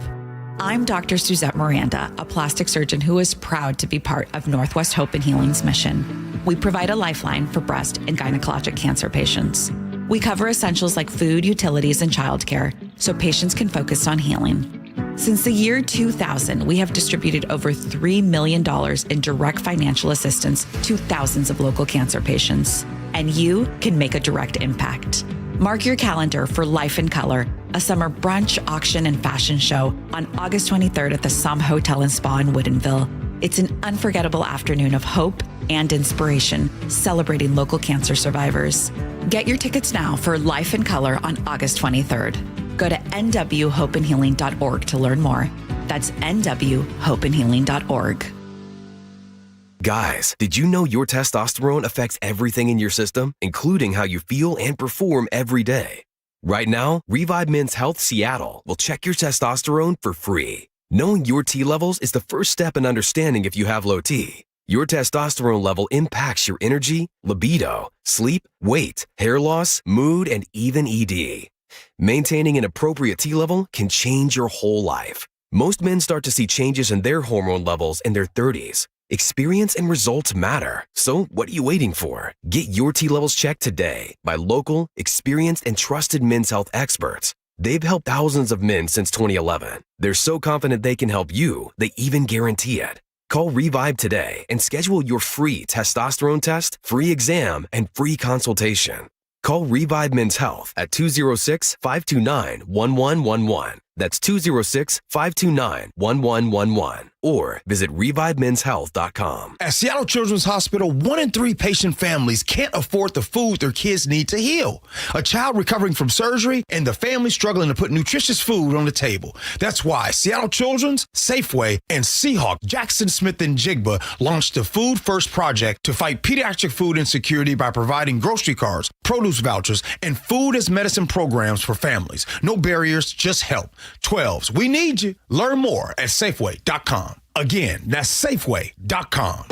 I'm Dr. Suzette Miranda, a plastic surgeon who is proud to be part of Northwest Hope and Healing's mission. We provide a lifeline for breast and gynecologic cancer patients. We cover essentials like food, utilities, and childcare so patients can focus on healing. Since the year 2000, we have distributed over $3 million in direct financial assistance to thousands of local cancer patients. And you can make a direct impact. Mark your calendar for Life in Color, a summer brunch, auction, and fashion show on August 23rd at the Somme Hotel and Spa in Woodinville. It's an unforgettable afternoon of hope and inspiration, celebrating local cancer survivors. Get your tickets now for Life in Color on August 23rd. Go to nwhopeandhealing.org to learn more. That's nwhopeandhealing.org. Guys, did you know your testosterone affects everything in your system, including how you feel and perform every day? Right now, Revive Men's Health Seattle will check your testosterone for free. Knowing your T levels is the first step in understanding if you have low T. Your testosterone level impacts your energy, libido, sleep, weight, hair loss, mood, and even ED. Maintaining an appropriate T level can change your whole life. Most men start to see changes in their hormone levels in their 30s. Experience and results matter. So what are you waiting for? Get your T levels checked today by local, experienced, and trusted men's health experts. They've helped thousands of men since 2011. They're so confident they can help you, they even guarantee it. Call Revive today and schedule your free testosterone test, free exam, and free consultation. Call Revive Men's Health at 206-529-1111. That's 206-529-1111 or visit revivemenshealth.com. At Seattle Children's Hospital, 1 in 3 patient families can't afford the food their kids need to heal. A child recovering from surgery and the family struggling to put nutritious food on the table. That's why Seattle Children's, Safeway, and Seahawk, Jackson Smith and Jigba launched the Food First Project to fight pediatric food insecurity by providing grocery cards, produce vouchers, and food as medicine programs for families. No barriers, just help. 12s, we need you. Learn more at Safeway.com. Again, that's Safeway.com.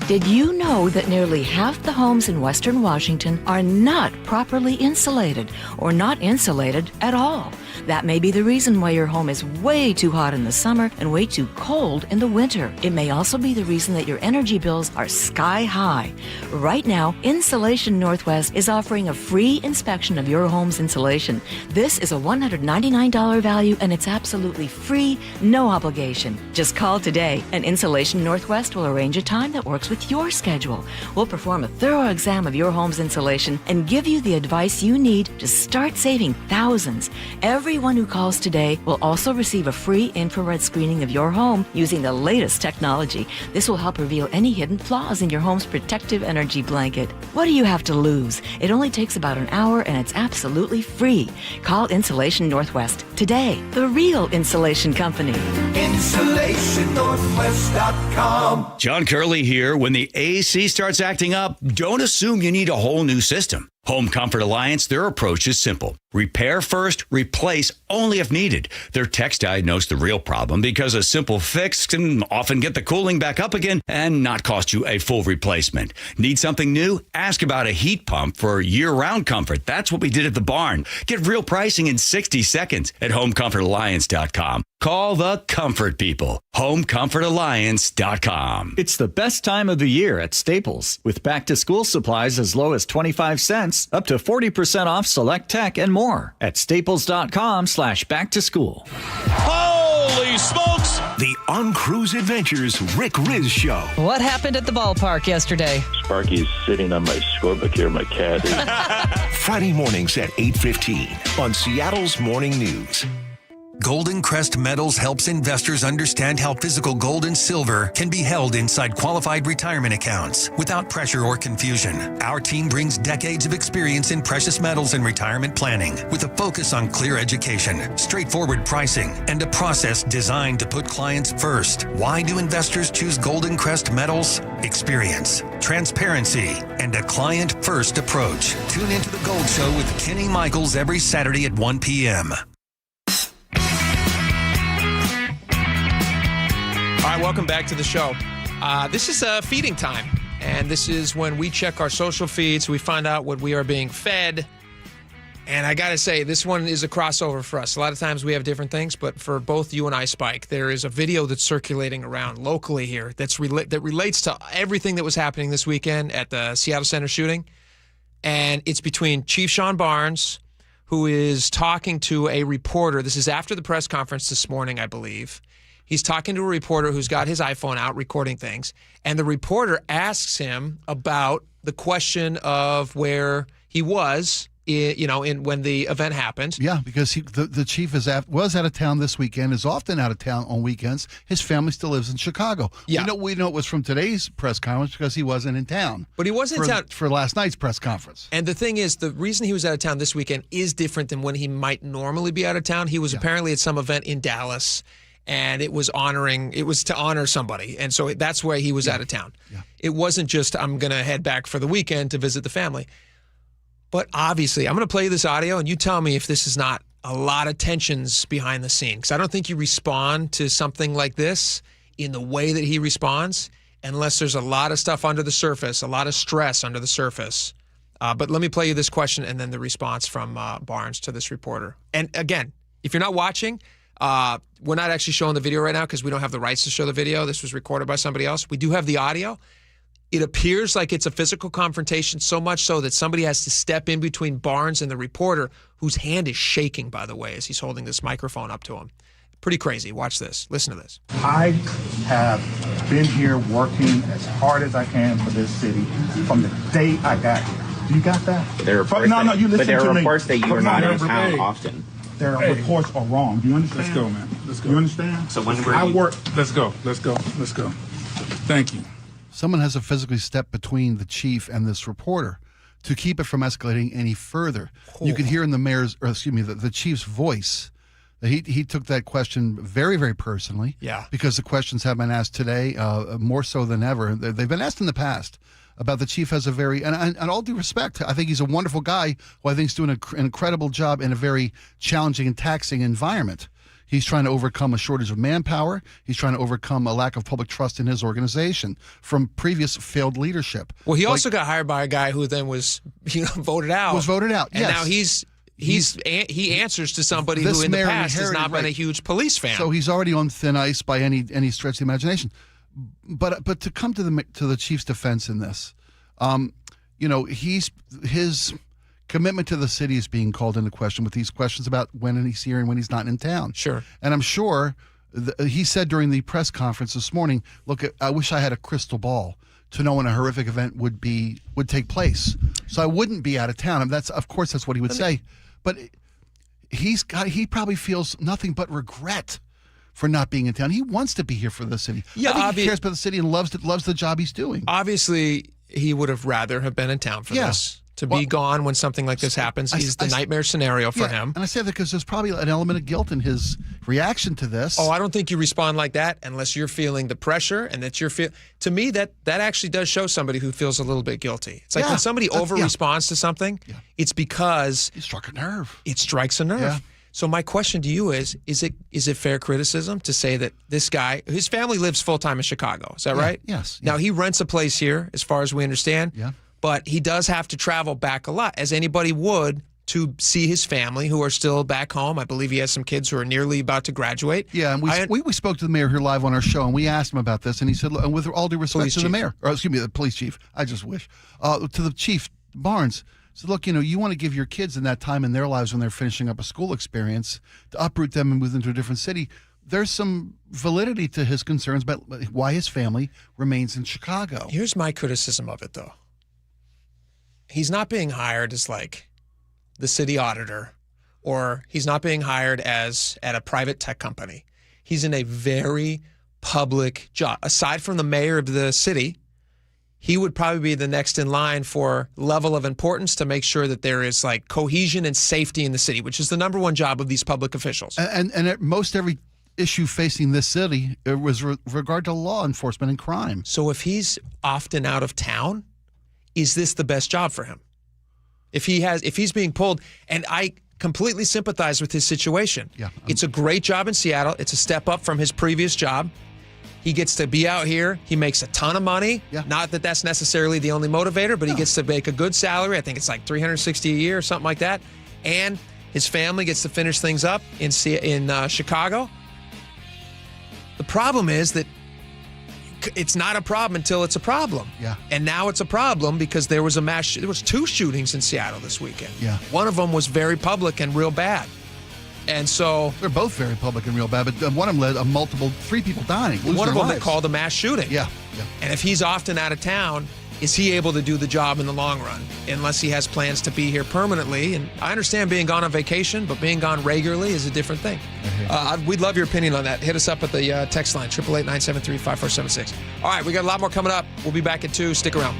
Did you know that nearly half the homes in Western Washington are not properly insulated or not insulated at all? That may be the reason why your home is way too hot in the summer and way too cold in the winter. It may also be the reason that your energy bills are sky high. Right now, Insulation Northwest is offering a free inspection of your home's insulation. This is a $199 value and it's absolutely free, no obligation. Just call today and Insulation Northwest will arrange a time that works with your schedule. We'll perform a thorough exam of your home's insulation and give you the advice you need to start saving thousands. Everyone who calls today will also receive a free infrared screening of your home using the latest technology. This will help reveal any hidden flaws in your home's protective energy blanket. What do you have to lose? It only takes about an hour and it's absolutely free. Call Insulation Northwest today, the real insulation company. InsulationNorthwest.com. John Curley here. When the AC starts acting up, don't assume you need a whole new system. Home Comfort Alliance, their approach is simple. Repair first, replace only if needed. Their techs diagnose the real problem because a simple fix can often get the cooling back up again and not cost you a full replacement. Need something new? Ask about a heat pump for year-round comfort. That's what we did at the barn. Get real pricing in 60 seconds at HomeComfortAlliance.com. Call the comfort people. HomeComfortAlliance.com. It's the best time of the year at Staples, with back-to-school supplies as low as 25 cents, up to 40% off select tech and more at staples.com/back-to-school. Holy smokes! The On Cruise Adventures Rick Riz Show. What happened at the ballpark yesterday? Sparky's sitting on my scorebook here, my cat. Friday mornings at 8:15 on Seattle's Morning News. Golden Crest Metals helps investors understand how physical gold and silver can be held inside qualified retirement accounts without pressure or confusion. Our team brings decades of experience in precious metals and retirement planning with a focus on clear education, straightforward pricing, and a process designed to put clients first. Why do investors choose Golden Crest Metals? Experience, transparency, and a client-first approach. Tune into The Gold Show with Kenny Michaels every Saturday at 1 p.m. All right, welcome back to the show. This is feeding time, and this is when we check our social feeds. We find out what we are being fed, and I got to say, this one is a crossover for us. A lot of times we have different things, but for both you and I, Spike, there is a video that's circulating around locally here that relates to everything that was happening this weekend at the Seattle Center shooting, and it's between Chief Sean Barnes, who is talking to a reporter. This is after the press conference this morning, I believe. He's talking to a reporter who's got his iPhone out recording things, and the reporter asks him about the question of where he was, when the event happened. Yeah, because the chief was out of town this weekend, is often out of town on weekends. His family still lives in Chicago. Yeah. We know it was from today's press conference because he wasn't in town. But he wasn't in town for last night's press conference. And the thing is, the reason he was out of town this weekend is different than when he might normally be out of town. He was apparently at some event in Dallas, and it was to honor somebody. And so that's why he was out of town. Yeah. It wasn't just, I'm going to head back for the weekend to visit the family. But obviously, I'm going to play this audio, and you tell me if this is not a lot of tensions behind the scene. Because I don't think you respond to something like this in the way that he responds unless there's a lot of stuff under the surface, a lot of stress under the surface. But let me play you this question and then the response from Barnes to this reporter. And again, if you're not watching, we're not actually showing the video right now because we don't have the rights to show the video. This was recorded by somebody else. We do have the audio. It appears like it's a physical confrontation, so much so that somebody has to step in between Barnes and the reporter, whose hand is shaking, by the way, as he's holding this microphone up to him. Pretty crazy. Watch this. Listen to this. I have been here working as hard as I can for this city from the day I got here. You got that? There are reports you listen to me. But there are reports that you are not in town often. their reports are wrong. Do you understand? Let's go, man. Let's go. You understand? So when I work. Let's go. Thank you. Someone has to physically step between the chief and this reporter to keep it from escalating any further. You could hear in the chief's voice that he took that question very, very personally. Yeah. Because the questions have been asked today more so than ever. They've been asked in the past about the chief has a very, and all due respect, I think he's a wonderful guy who I think is doing an incredible job in a very challenging and taxing environment. He's trying to overcome a shortage of manpower. He's trying to overcome a lack of public trust in his organization from previous failed leadership. Well, he also got hired by a guy who then was, voted out. Was voted out, and yes. now he answers to somebody who in the past has not been a huge police fan. So he's already on thin ice by any stretch of the imagination. But to come to the chief's defense in this, his commitment to the city is being called into question with these questions about when he's here and when he's not in town. Sure. And I'm sure he said during the press conference this morning, look, I wish I had a crystal ball to know when a horrific event would take place, so I wouldn't be out of town. And of course that's what he would say. But he probably feels nothing but regret for not being in town. He wants to be here for the city. Yeah, I think he cares about the city and loves the job he's doing. Obviously, he would have rather have been in town for this. To be gone when something like this happens is the nightmare scenario for him. And I say that because there's probably an element of guilt in his reaction to this. Oh, I don't think you respond like that unless you're feeling the pressure and that to me, that actually does show somebody who feels a little bit guilty. It's like when somebody over-responds to something, it's because it struck a nerve. It strikes a nerve. Yeah. So my question to you is it fair criticism to say that this guy, his family lives full-time in Chicago, is that right? Yes. Now, he rents a place here, as far as we understand. Yeah. But he does have to travel back a lot, as anybody would, to see his family who are still back home. I believe he has some kids who are nearly about to graduate. Yeah, and we spoke to the mayor here live on our show, and we asked him about this, and he said, with all due respect to the mayor, or excuse me, the police chief, I just wish, to the chief, Barnes, said, look, you want to give your kids in that time in their lives when they're finishing up a school experience to uproot them and move them to a different city. There's some validity to his concerns about why his family remains in Chicago. Here's my criticism of it, though. He's not being hired as like the city auditor, or he's not being hired at a private tech company. He's in a very public job. Aside from the mayor of the city, he would probably be the next in line for level of importance to make sure that there is like cohesion and safety in the city, which is the number one job of these public officials. And at most every issue facing this city was regard to law enforcement and crime. So if he's often out of town, is this the best job for him? If he's being pulled, and I completely sympathize with his situation. Yeah, it's a great job in Seattle. It's a step up from his previous job. He gets to be out here. He makes a ton of money. Yeah. Not that that's necessarily the only motivator, but he gets to make a good salary. I think it's like $360 a year or something like that. And his family gets to finish things up in Chicago. The problem is that it's not a problem until it's a problem. Yeah. And now it's a problem because there was there was 2 shootings in Seattle this weekend. Yeah. One of them was very public and real bad. And so they're both very public and real bad, but one of them led a 3 people dying. One of them they called a mass shooting. Yeah. And if he's often out of town, is he able to do the job in the long run? Unless he has plans to be here permanently. And I understand being gone on vacation, but being gone regularly is a different thing. We'd love your opinion on that. Hit us up at the text line, 888-973-5476. All right, we got a lot more coming up. We'll be back at 2. Stick around.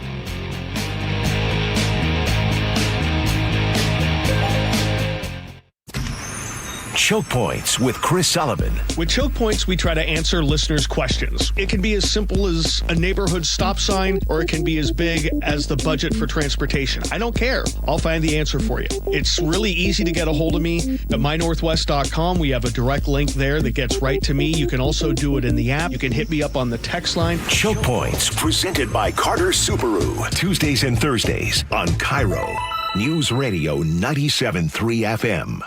Choke Points with Chris Sullivan. With Choke Points, we try to answer listeners' questions. It can be as simple as a neighborhood stop sign, or it can be as big as the budget for transportation. I don't care. I'll find the answer for you. It's really easy to get a hold of me at mynorthwest.com. We have a direct link there that gets right to me. You can also do it in the app. You can hit me up on the text line. Choke Points, presented by Carter Subaru. Tuesdays and Thursdays on KIRO Newsradio 97.3 FM.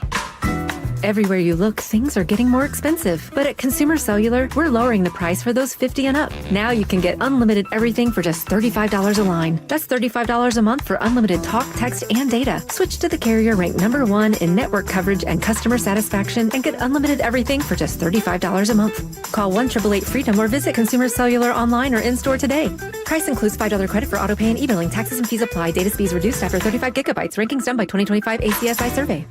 Everywhere you look, things are getting more expensive. But at Consumer Cellular, we're lowering the price for those 50 and up. Now you can get unlimited everything for just $35 a line. That's $35 a month for unlimited talk, text, and data. Switch to the carrier ranked #1 in network coverage and customer satisfaction and get unlimited everything for just $35 a month. Call 1-888-FREEDOM or visit Consumer Cellular online or in-store today. Price includes $5 credit for auto pay and e-billing. Taxes and fees apply. Data speeds reduced after 35 gigabytes. Rankings done by 2025 ACSI survey.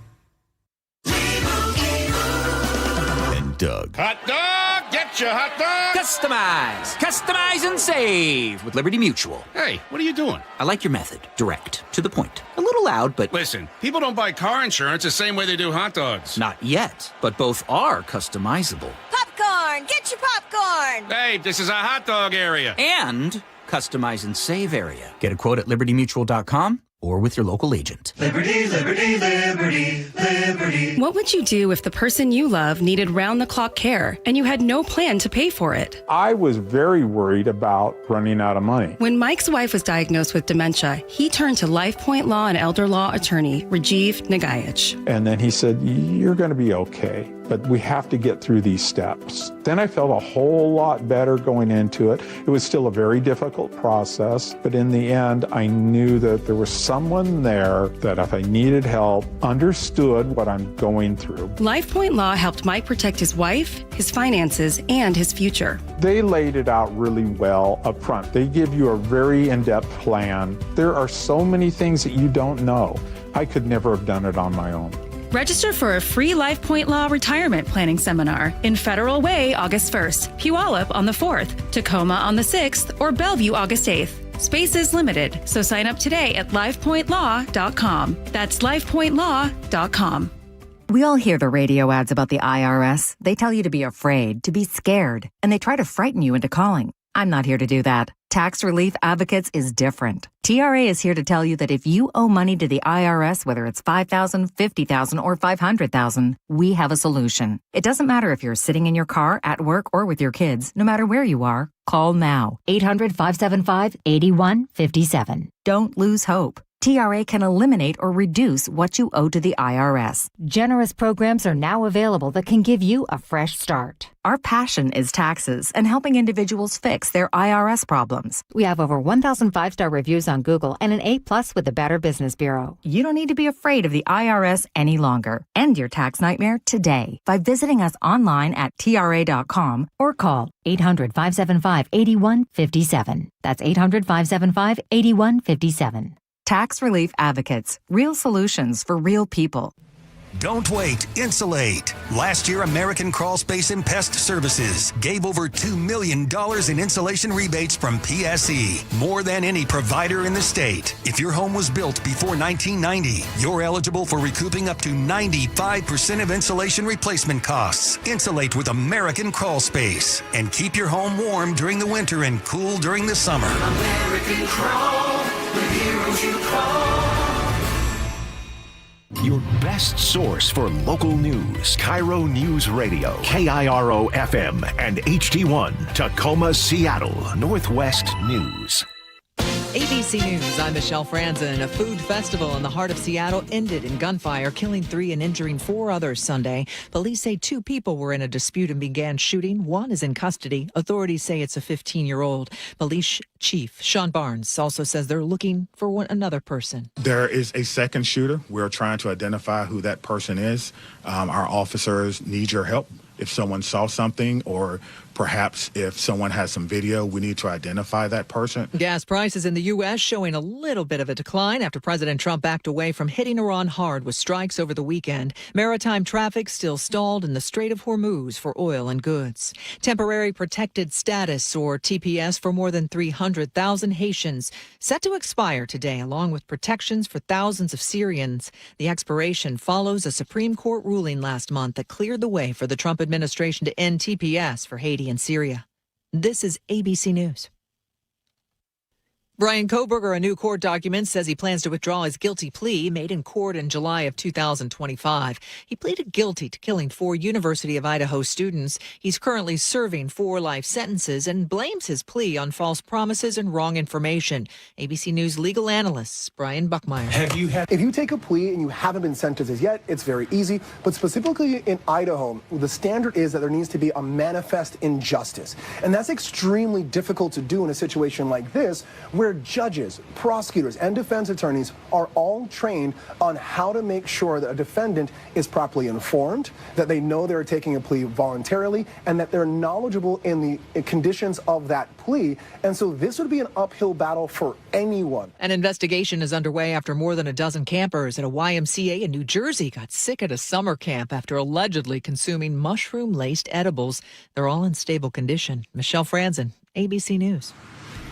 dog. Hot dog! Get your hot dog! Customize and save with Liberty Mutual. Hey, what are you doing? I like your method. Direct, to the point. A little loud, but... Listen, people don't buy car insurance the same way they do hot dogs. Not yet, but both are customizable. Popcorn! Get your popcorn! Hey, this is a hot dog area. And customize and save area. Get a quote at libertymutual.com or with your local agent. Liberty, liberty, liberty, liberty. What would you do if the person you love needed round-the-clock care and you had no plan to pay for it? I was very worried about running out of money. When Mike's wife was diagnosed with dementia, he turned to LifePoint Law and Elder Law attorney Rajiv Nagayich. And then he said, you're going to be okay, but we have to get through these steps. Then I felt a whole lot better going into it. It was still a very difficult process, but in the end, I knew that there was someone there that if I needed help, understood what I'm going through. LifePoint Law helped Mike protect his wife, his finances, and his future. They laid it out really well up front. They give you a very in-depth plan. There are so many things that you don't know. I could never have done it on my own. Register for a free LifePoint Law retirement planning seminar in Federal Way August 1st, Puyallup on the 4th, Tacoma on the 6th, or Bellevue August 8th. Space is limited, so sign up today at LifePointLaw.com. That's LifePointLaw.com. We all hear the radio ads about the IRS. They tell you to be afraid, to be scared, and they try to frighten you into calling. I'm not here to do that. Tax Relief Advocates is different. TRA is here to tell you that if you owe money to the IRS, whether it's $5,000, $50,000, or $500,000, we have a solution. It doesn't matter if you're sitting in your car, at work, or with your kids. No matter where you are, call now. 800-575-8157. Don't lose hope. TRA can eliminate or reduce what you owe to the IRS. Generous programs are now available that can give you a fresh start. Our passion is taxes and helping individuals fix their IRS problems. We have over 1,000 5-star reviews on Google and an A+ with the Better Business Bureau. You don't need to be afraid of the IRS any longer. End your tax nightmare today by visiting us online at TRA.com or call 800-575-8157. That's 800-575-8157. Tax Relief Advocates. Real solutions for real people. Don't wait. Insulate. Last year, American Crawl Space and Pest Services gave over $2 million in insulation rebates from PSE, more than any provider in the state. If your home was built before 1990, you're eligible for recouping up to 95% of insulation replacement costs. Insulate with American Crawl Space and keep your home warm during the winter and cool during the summer. American Crawl, the heroes you call. Your best source for local news. KIRO Newsradio, KIRO FM, and HD1, Tacoma, Seattle, Northwest News. ABC News, I'm Michelle Franzen. A food festival in the heart of Seattle ended in gunfire, killing 3 and injuring 4 others Sunday. Police say 2 people were in a dispute and began shooting. 1 is in custody. Authorities say it's a 15-year-old. Police Chief Sean Barnes also says they're looking for another person. There is a second shooter. We're trying to identify who that person is. Our officers need your help. If someone saw something or perhaps if someone has some video, we need to identify that person. Gas prices in the U.S. showing a little bit of a decline after President Trump backed away from hitting Iran hard with strikes over the weekend. Maritime traffic still stalled in the Strait of Hormuz for oil and goods. Temporary protected status, or TPS, for more than 300,000 Haitians set to expire today, along with protections for thousands of Syrians. The expiration follows a Supreme Court ruling last month that cleared the way for the Trump administration to end TPS for Haiti and Syria. This is ABC News. Brian Kohberger, a new court document, says he plans to withdraw his guilty plea made in court in July of 2025. He pleaded guilty to killing 4 University of Idaho students. He's currently serving 4 life sentences and blames his plea on false promises and wrong information. ABC News legal analyst Brian Buckmeyer. If you take a plea and you haven't been sentenced as yet, it's very easy. But specifically in Idaho, the standard is that there needs to be a manifest injustice. And that's extremely difficult to do in a situation like this, where where judges, prosecutors, and defense attorneys are all trained on how to make sure that a defendant is properly informed, that they know they're taking a plea voluntarily, and that they're knowledgeable in the conditions of that plea. And so this would be an uphill battle for anyone. An investigation is underway after more than a dozen campers at a YMCA in New Jersey got sick at a summer camp after allegedly consuming mushroom-laced edibles. They're all in stable condition. Michelle Franzen, ABC News.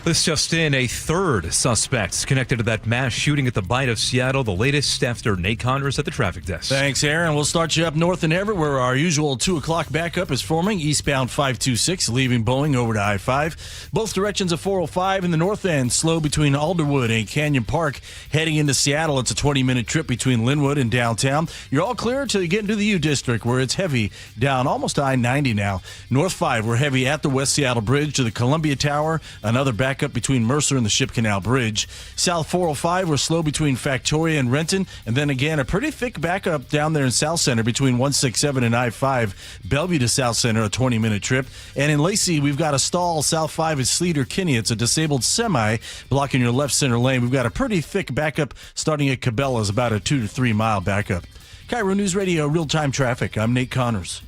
This just in, a third suspect connected to that mass shooting at the Bite of Seattle. The latest after Nate Connors at the traffic desk. Thanks, Aaron. We'll start you up north in Everett, where our usual 2 o'clock backup is forming. Eastbound 526, leaving Boeing over to I-5. Both directions of 405 in the north end, slow between Alderwood and Canyon Park. Heading into Seattle, it's a 20-minute trip between Linwood and downtown. You're all clear until you get into the U-District, where it's heavy down almost I-90 now. North 5, we're heavy at the West Seattle Bridge to the Columbia Tower. Another backup between Mercer and the Ship Canal Bridge. South 405, we're slow between Factoria and Renton. And then again, a pretty thick backup down there in South Center between 167 and I-5. Bellevue to South Center, a 20-minute trip. And in Lacey, we've got a stall. South 5 is Sleater-Kinney. It's a disabled semi blocking your left center lane. We've got a pretty thick backup starting at Cabela's, about a 2 to 3 mile backup. KIRO News Radio, real-time traffic. I'm Nate Connors.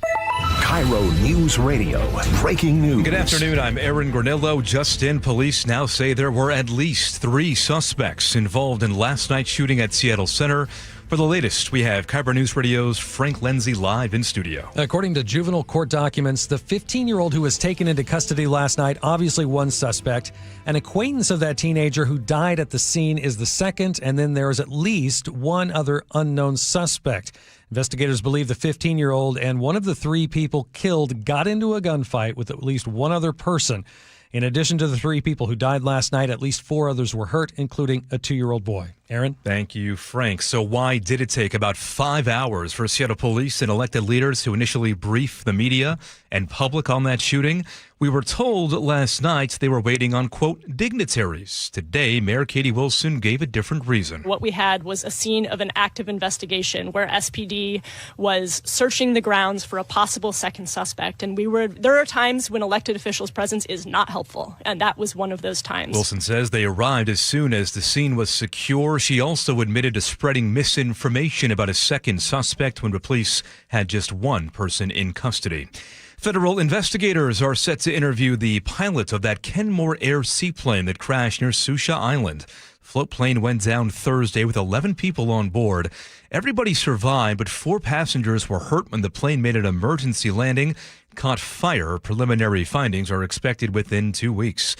KIRO News Radio, breaking news. Good afternoon, I'm Aaron Granillo. Just in, police now say there were at least 3 suspects involved in last night's shooting at Seattle Center. For the latest, we have KIRO News Radio's Frank Lenzi live in studio. According to juvenile court documents, the 15-year-old who was taken into custody last night, obviously one suspect. An acquaintance of that teenager who died at the scene is the second, and then there is at least one other unknown suspect. Investigators believe the 15-year-old and one of the 3 people killed got into a gunfight with at least one other person. In addition to the 3 people who died last night, at least 4 others were hurt, including a 2-year-old boy. Aaron? Thank you, Frank. So why did it take about 5 hours for Seattle police and elected leaders to initially brief the media and public on that shooting? We were told last night they were waiting on, quote, dignitaries. Today, Mayor Katie Wilson gave a different reason. What we had was a scene of an active investigation where SPD was searching the grounds for a possible second suspect. And there are times when elected officials' presence is not helpful. And that was one of those times. Wilson says they arrived as soon as the scene was secure. She also admitted to spreading misinformation about a second suspect when the police had just one person in custody. Federal investigators are set to interview the pilot of that Kenmore Air seaplane that crashed near Susha Island. Float plane went down Thursday with 11 people on board. Everybody survived, but 4 passengers were hurt when the plane made an emergency landing, caught fire. Preliminary findings are expected within 2 weeks.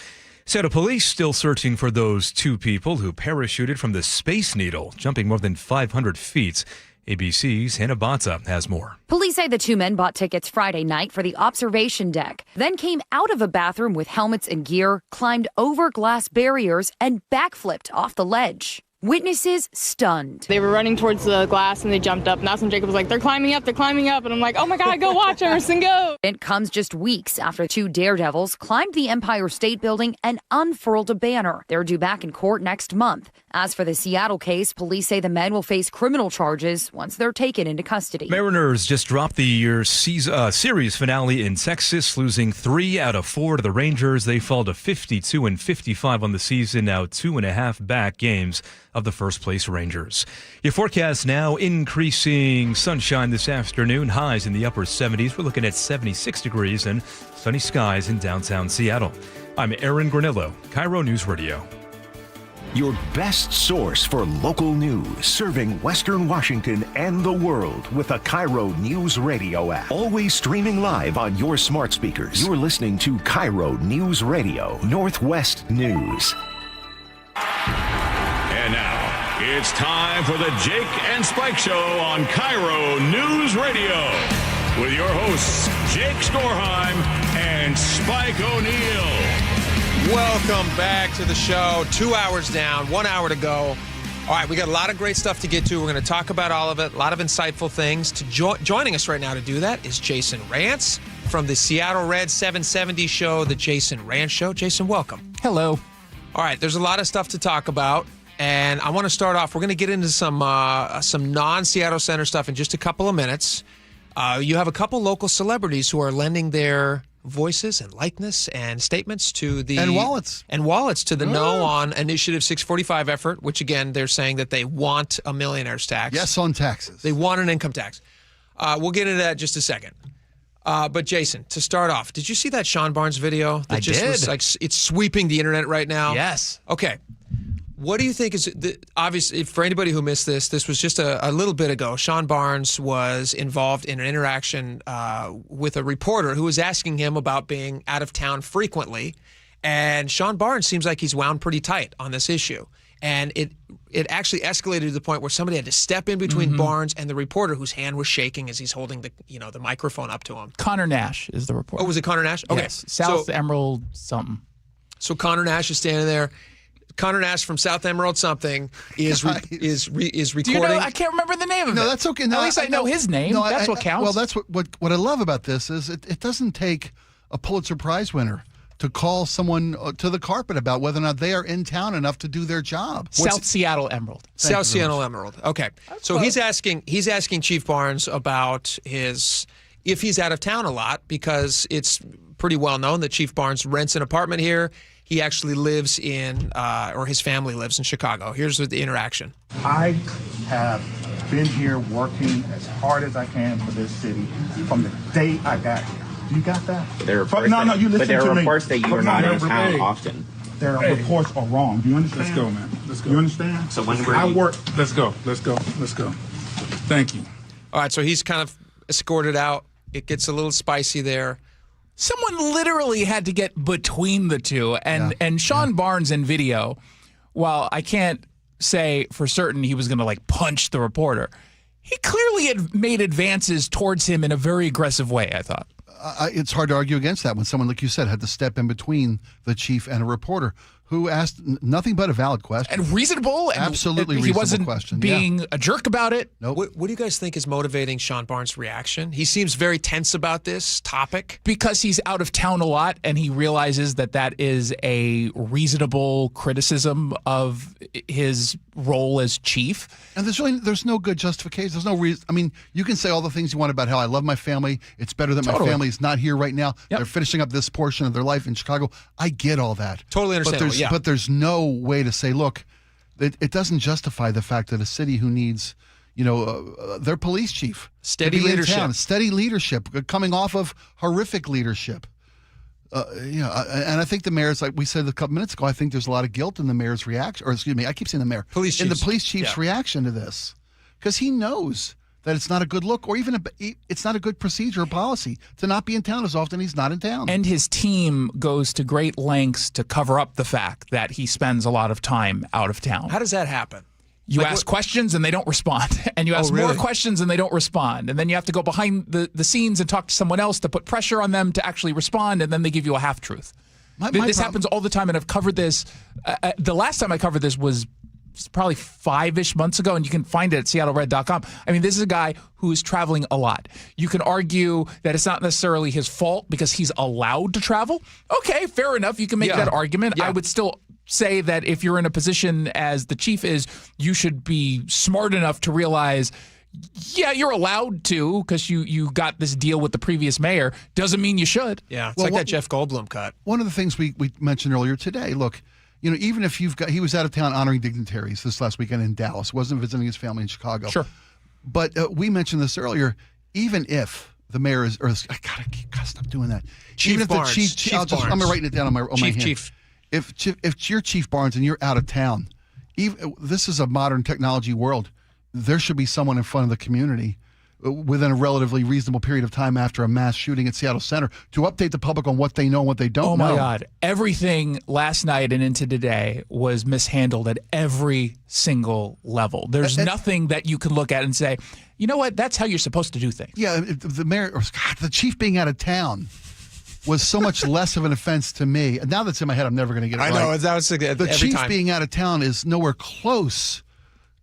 Seattle police still searching for those 2 people who parachuted from the Space Needle, jumping more than 500 feet. ABC's Hannah Bata has more. Police say the 2 men bought tickets Friday night for the observation deck, then came out of a bathroom with helmets and gear, climbed over glass barriers, and backflipped off the ledge. Witnesses stunned. They were running towards the glass and they jumped up, and that's when Jacob was like, they're climbing up, and I'm like, oh my God, go watch Emerson, go. It comes just weeks after 2 daredevils climbed the Empire State Building and unfurled a banner. They're due back in court next month. As for the Seattle case, police say the men will face criminal charges once they're taken into custody. Mariners just dropped the year's series finale in Texas, losing 3 out of 4 to the Rangers. They fall to 52-55 on the season, now 2.5 back games of the first-place Rangers. Your forecast now, increasing sunshine this afternoon, highs in the upper 70s. We're looking at 76 degrees and sunny skies in downtown Seattle. I'm Aaron Granillo, KIRO News Radio. Your best source for local news, serving Western Washington and the world with a KIRO News Radio app. Always streaming live on your smart speakers. You're listening to KIRO News Radio, Northwest News. And now, it's time for the Jake and Spike Show on KIRO News Radio. With your hosts, Jake Skorheim and Spike O'Neill. Welcome back to the show. 2 hours down, 1 hour to go. All right, we got a lot of great stuff to get to. We're going to talk about all of it, a lot of insightful things. Joining us right now to do that is Jason Rantz from the Seattle Red 770 show, The Jason Rantz Show. Jason, welcome. Hello. All right, there's a lot of stuff to talk about. And I want to start off, we're going to get into some non-Seattle Center stuff in just a couple of minutes. You have a couple local celebrities who are lending their voices and likeness and statements to the and wallets to the No on Initiative 645 effort, which again they're saying that they want a millionaire's tax. Yes, on taxes. They want an income tax. We'll get into that in just a second. But Jason, to start off, did you see that Sean Barnes video? That was like it's sweeping the internet right now. Yes. Okay. What do you think is obviously for anybody who missed this? This was just a little bit ago. Sean Barnes was involved in an interaction with a reporter who was asking him about being out of town frequently, and Sean Barnes seems like he's wound pretty tight on this issue. And it actually escalated to the point where somebody had to step in between Barnes and the reporter, whose hand was shaking as he's holding the microphone up to him. Connor Nash is the reporter. Oh, was it Connor Nash? Okay. Yes. South Emerald something. So Connor Nash is standing there. Connor Nash from South Emerald something is recording. Do you know? I can't remember the name of it. No, that's okay. No, At least I know his name. No, that's what counts. Well, that's what I love about this is it doesn't take a Pulitzer Prize winner to call someone to the carpet about whether or not they are in town enough to do their job. South Seattle Emerald. South Seattle Emerald. Okay. So he's asking Chief Barnes about if he's out of town a lot, because it's pretty well known that Chief Barnes rents an apartment here. He actually lives or his family lives in Chicago. Here's the interaction. I have been here working as hard as I can for this city from the day I got here. You got that? There are reports that you are not in town often. Their reports are wrong. Do you understand? Let's go, man. Let's go. You understand? So when I work. Let's go. Thank you. All right, so he's kind of escorted out. It gets a little spicy there. Someone literally had to get between the two, and Sean Barnes in video, while I can't say for certain he was going to punch the reporter, he clearly had made advances towards him in a very aggressive way, I thought. It's hard to argue against that when someone, like you said, had to step in between the chief and a reporter who asked nothing but a valid question. And reasonable. Absolutely he reasonable wasn't question. being a jerk about it. Nope. What do you guys think is motivating Sean Barnes' reaction? He seems very tense about this topic. Because he's out of town a lot, and he realizes that is a reasonable criticism of his role as chief. And there's no good justification. There's no reason. I mean, you can say all the things you want about how I love my family. It's better that my family's not here right now. Yep. They're finishing up this portion of their life in Chicago. I get all that. Totally understandable. But there's no way to say, look, it doesn't justify the fact that a city who needs, their police chief, steady leadership, coming off of horrific leadership. And I think the mayor's, like we said a couple minutes ago, I think there's a lot of guilt in the mayor's reaction, or excuse me, I keep saying the mayor, in the police chief's reaction to this, because he knows that it's not a good look, or even it's not a good procedure or policy to not be in town as often he's not in town. And his team goes to great lengths to cover up the fact that he spends a lot of time out of town. How does that happen? You ask questions and they don't respond. And you ask more questions and they don't respond. And then you have to go behind the scenes and talk to someone else to put pressure on them to actually respond, and then they give you a half-truth. This happens all the time, and I've covered this. The last time I covered this was probably 5-ish months ago, and you can find it at seattlered.com. I mean, this is a guy who is traveling a lot. You can argue that it's not necessarily his fault because he's allowed to travel. Okay, fair enough. You can make that argument. Yeah. I would still say that if you're in a position as the chief is, you should be smart enough to realize, yeah, you're allowed to because you got this deal with the previous mayor. Doesn't mean you should. Yeah, it's that Jeff Goldblum cut. One of the things we mentioned earlier today, look, even if he was out of town honoring dignitaries this last weekend in Dallas, wasn't visiting his family in Chicago. Sure. But we mentioned this earlier, even if the mayor is, I gotta stop doing that. Chief even if Barnes. the chief Barnes. I'm writing it down on my hand. Chief. If you're Chief Barnes and you're out of town, this is a modern technology world. There should be someone in front of the community within a relatively reasonable period of time after a mass shooting at Seattle Center to update the public on what they know and what they don't know. Oh, my God. Everything last night and into today was mishandled at every single level. There's nothing that you can look at and say, you know what, that's how you're supposed to do things. Yeah, the mayor, the chief being out of town was so much less of an offense to me. And now that's in my head, I'm never going to get it right. I know. That was the chief being out of town is nowhere close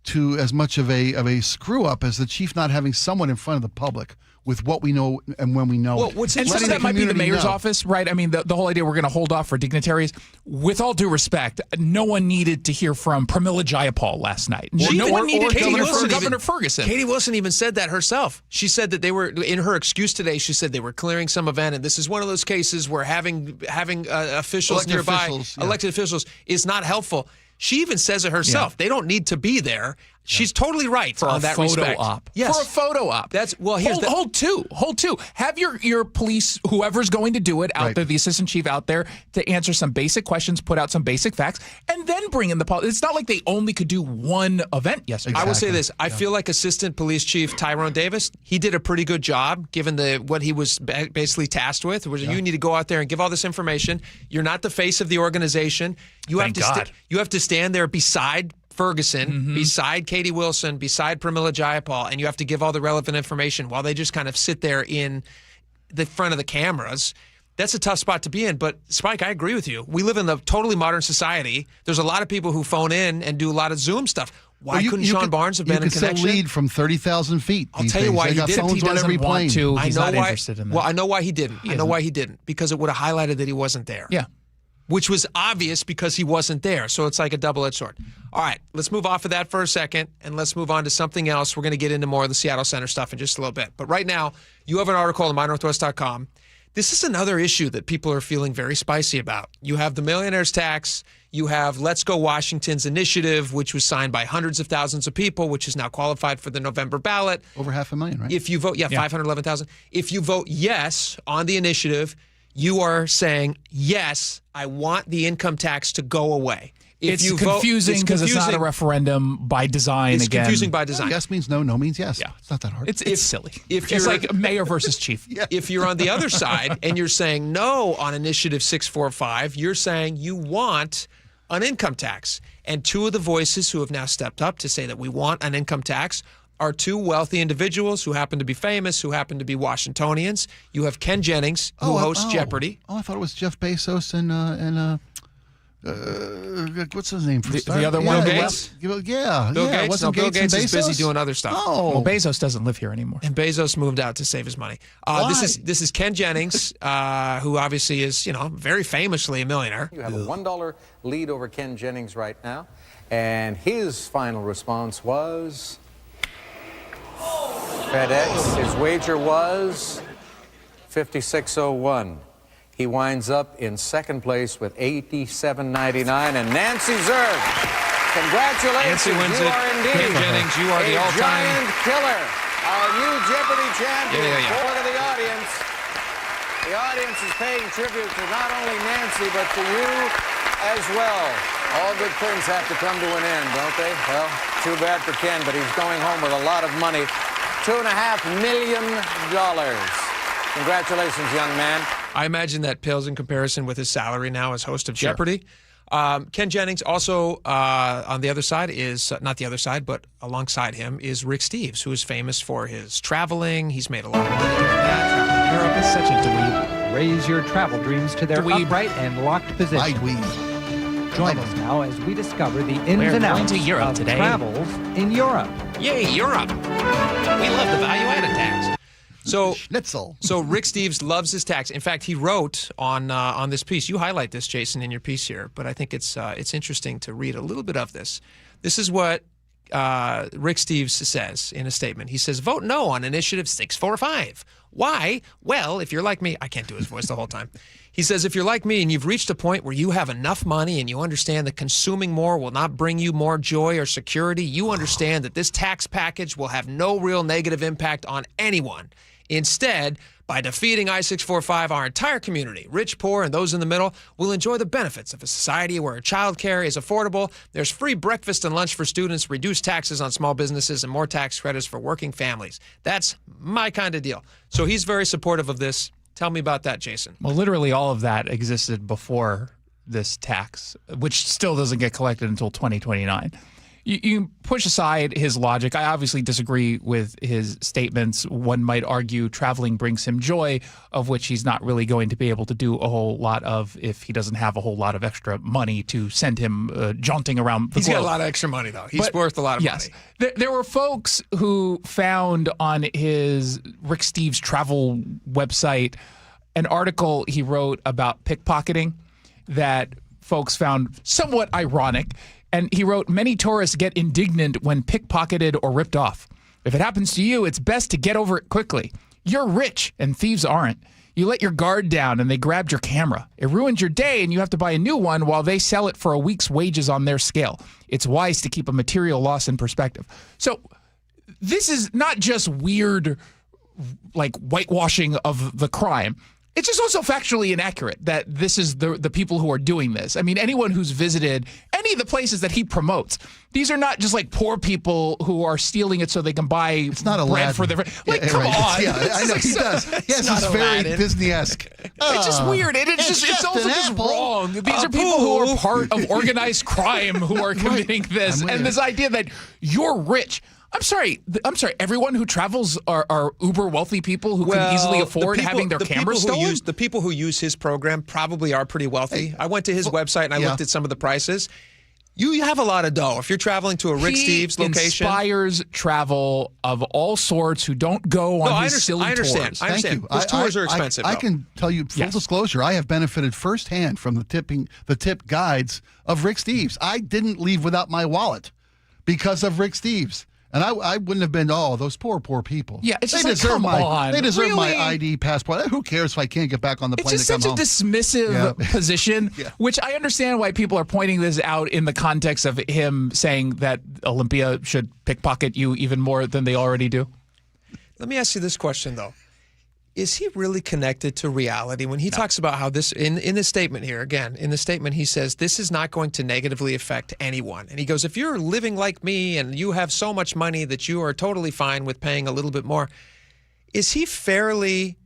to as much of a screw up as the chief not having someone in front of the public with what we know and when we know it. And some of that might be the mayor's office, right? I mean, the whole idea we're going to hold off for dignitaries. With all due respect, no one needed to hear from Pramila Jayapal last night. No one needed to hear from Governor Ferguson. Katie Wilson even said that herself. She said that they were, in her excuse today, she said they were clearing some event, and this is one of those cases where having officials nearby, elected officials, is not helpful. She even says it herself. Yeah. They don't need to be there. She's totally right for on that respect. Op. Yes. For a photo op. That's hold two. Have your police, whoever's going to do it out there, the assistant chief out there, to answer some basic questions, put out some basic facts, and then bring in the politics. It's not like they only could do one event yesterday. Exactly. I will say this. I feel like Assistant Police Chief Tyrone Davis, he did a pretty good job given what he was basically tasked with. You need to go out there and give all this information. You're not the face of the organization. You have to stand there beside Ferguson, beside Katie Wilson, beside Pramila Jayapal, and you have to give all the relevant information while they just kind of sit there in the front of the cameras. That's a tough spot to be in. But, Spike, I agree with you. We live in a totally modern society. There's a lot of people who phone in and do a lot of Zoom stuff. Why couldn't Sean Barnes have been in connection? You can lead from 30,000 feet. I'll tell you why he didn't. He doesn't want to. He's not interested in that. Well, I know why he didn't. I know why he didn't. Because it would have highlighted that he wasn't there. Yeah. Which was obvious because he wasn't there. So it's like a double-edged sword. All right, let's move off of that for a second, and let's move on to something else. We're going to get into more of the Seattle Center stuff in just a little bit. But right now, you have an article on mynorthwest.com. This is another issue that people are feeling very spicy about. You have the millionaire's tax. You have Let's Go Washington's initiative, which was signed by hundreds of thousands of people, which is now qualified for the November ballot. Over 500,000, right? If you vote, 511,000. If you vote yes on the initiative, you are saying, yes, I want the income tax to go away. It's confusing because it's not a referendum by design. It's confusing by design. Yes means no, no means yes. Yeah. It's not that hard. It's silly. It's like mayor versus chief. If you're on the other side and you're saying no on Initiative 645, you're saying you want an income tax. And two of the voices who have now stepped up to say that we want an income tax are two wealthy individuals who happen to be famous, who happen to be Washingtonians. You have Ken Jennings, who hosts Jeopardy. Oh, I thought it was Jeff Bezos and what's his name? The other one, Bill Gates? Bill Gates? No, Bill Gates is busy doing other stuff. Oh. Well, Bezos doesn't live here anymore. And Bezos moved out to save his money. This is Ken Jennings, who obviously is, very famously a millionaire. You have a $1 lead over Ken Jennings right now. And his final response was FedEx. His wager was $56.01. He winds up in second place with $87.99. And Nancy Zerg, congratulations. Nancy wins you it. are indeed Ken Jennings, you are the all-time giant killer, our new Jeopardy champion. Yeah. For the audience. The audience is paying tribute to not only Nancy, but to you as well. All good things have to come to an end, don't they? Well, too bad for Ken, but he's going home with a lot of money. $2.5 million. Congratulations, young man. I imagine that pales in comparison with his salary now as host of Jeopardy. Ken Jennings also on the other side is, not the other side, but alongside him is Rick Steves, who is famous for his traveling. He's made a lot of money doing that. Europe is such a dweeb. Raise your travel dreams to their upright and locked position. Join us now as we discover the ins and outs of travels in Europe. Yay, Europe! We love the value-added tax. So Rick Steves loves his tax. In fact, he wrote on this piece. You highlight this, Jason, in your piece here, but I think it's interesting to read a little bit of this. This is what Rick Steves says in a statement. He says, "Vote no on Initiative 645. Why? Well, if you're like me," I can't do his voice the whole time. He says, "If you're like me and you've reached a point where you have enough money and you understand that consuming more will not bring you more joy or security, you understand that this tax package will have no real negative impact on anyone. Instead, by defeating I-645, our entire community, rich, poor, and those in the middle, will enjoy the benefits of a society where childcare is affordable, there's free breakfast and lunch for students, reduced taxes on small businesses, and more tax credits for working families. That's my kind of deal." So he's very supportive of this. Tell me about that, Jason. Well, literally all of that existed before this tax, which still doesn't get collected until 2029. you push aside his logic. I obviously disagree with his statements. One might argue traveling brings him joy, of which he's not really going to be able to do a whole lot of if he doesn't have a whole lot of extra money to send him jaunting around the globe. He's got a lot of extra money, though. He's worth a lot of money. There were folks who found on his Rick Steves travel website an article he wrote about pickpocketing that folks found somewhat ironic. And he wrote, many tourists get indignant when pickpocketed or ripped off. If it happens to you, it's best to get over it quickly. You're rich and thieves aren't. You let your guard down and they grabbed your camera. It ruins your day and you have to buy a new one while they sell it for a week's wages on their scale. It's wise to keep a material loss in perspective. So this is not just weird, like, whitewashing of the crime. It's just also factually inaccurate that this is the people who are doing this. I mean, anyone who's visited any of the places that he promotes, these are not just like poor people who are stealing it so they can buy bread for their... Like, come on. Yeah, I know, he does. Yes, it's very Disney-esque. It's just weird. It's also just wrong. These are people who are part of organized crime who are committing this. And this idea that you're rich... I'm sorry. Everyone who travels are uber wealthy people who can easily afford having their cameras stolen? The people who use his program probably are pretty wealthy. Hey, I went to his website and I looked at some of the prices. You have a lot of dough. If you're traveling to a Rick Steves location. He inspires travel of all sorts who don't go on his silly tours. I understand. Those tours are expensive. I can tell you, full disclosure, I have benefited firsthand from the tip guides of Rick Steves. I didn't leave without my wallet because of Rick Steves. And I wouldn't have been, those poor people. Yeah, it's just come on. They deserve my ID passport. Who cares if I can't get back on the plane to come home? It's just such a dismissive position, which I understand why people are pointing this out in the context of him saying that Olympia should pickpocket you even more than they already do. Let me ask you this question, though. Is he really connected to reality when he talks about how this, in this statement here, again, in the statement he says, this is not going to negatively affect anyone. And he goes, if you're living like me and you have so much money that you are totally fine with paying a little bit more, is he fairly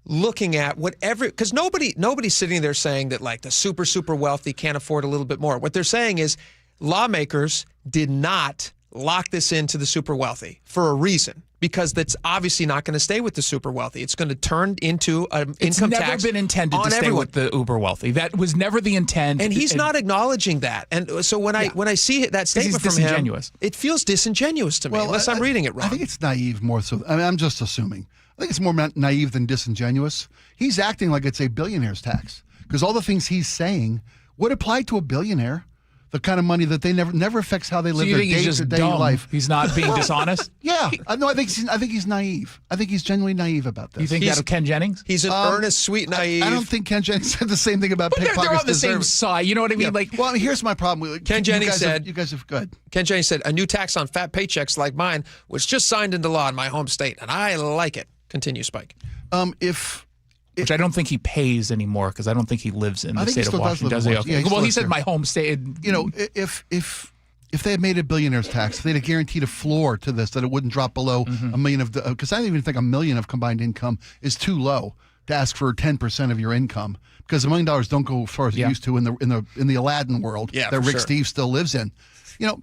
looking at whatever, because nobody's sitting there saying that like the super, super wealthy can't afford a little bit more. What they're saying is lawmakers did not lock this into the super wealthy for a reason. Because that's obviously not going to stay with the super wealthy. It's going to turn into an income tax. It's never been intended to stay with the uber wealthy. That was never the intent. And he's not acknowledging that. And so when I see that statement from him, it feels disingenuous to me, unless I'm reading it wrong. I think it's naive more so. I mean, I'm just assuming. I think it's more naive than disingenuous. He's acting like it's a billionaire's tax because all the things he's saying would apply to a billionaire. The kind of money that they never affects how they live their day-to-day life. He's not being dishonest? Yeah. No, I think he's naive. I think he's genuinely naive about this. You think that of Ken Jennings? He's an earnest, sweet, naive. I don't think Ken Jennings said the same thing about pickpockets. They're on the same side. You know what I mean? Yeah. Well, here's my problem. Ken Jennings said, you guys have good. Ken Jennings said, a new tax on fat paychecks like mine was just signed into law in my home state, and I like it. Continue, Spike. Which I don't think he pays anymore because I don't think he lives in the state of Washington. Does he? Okay. Well, he said my home state. You know, if they had made a billionaire's tax, they'd have guaranteed a floor to this that it wouldn't drop below $1 million because I don't even think $1 million of combined income is too low to ask for 10% of your income because $1 million don't go as far as it used to in the Aladdin world that Rick Steves still lives in. You know,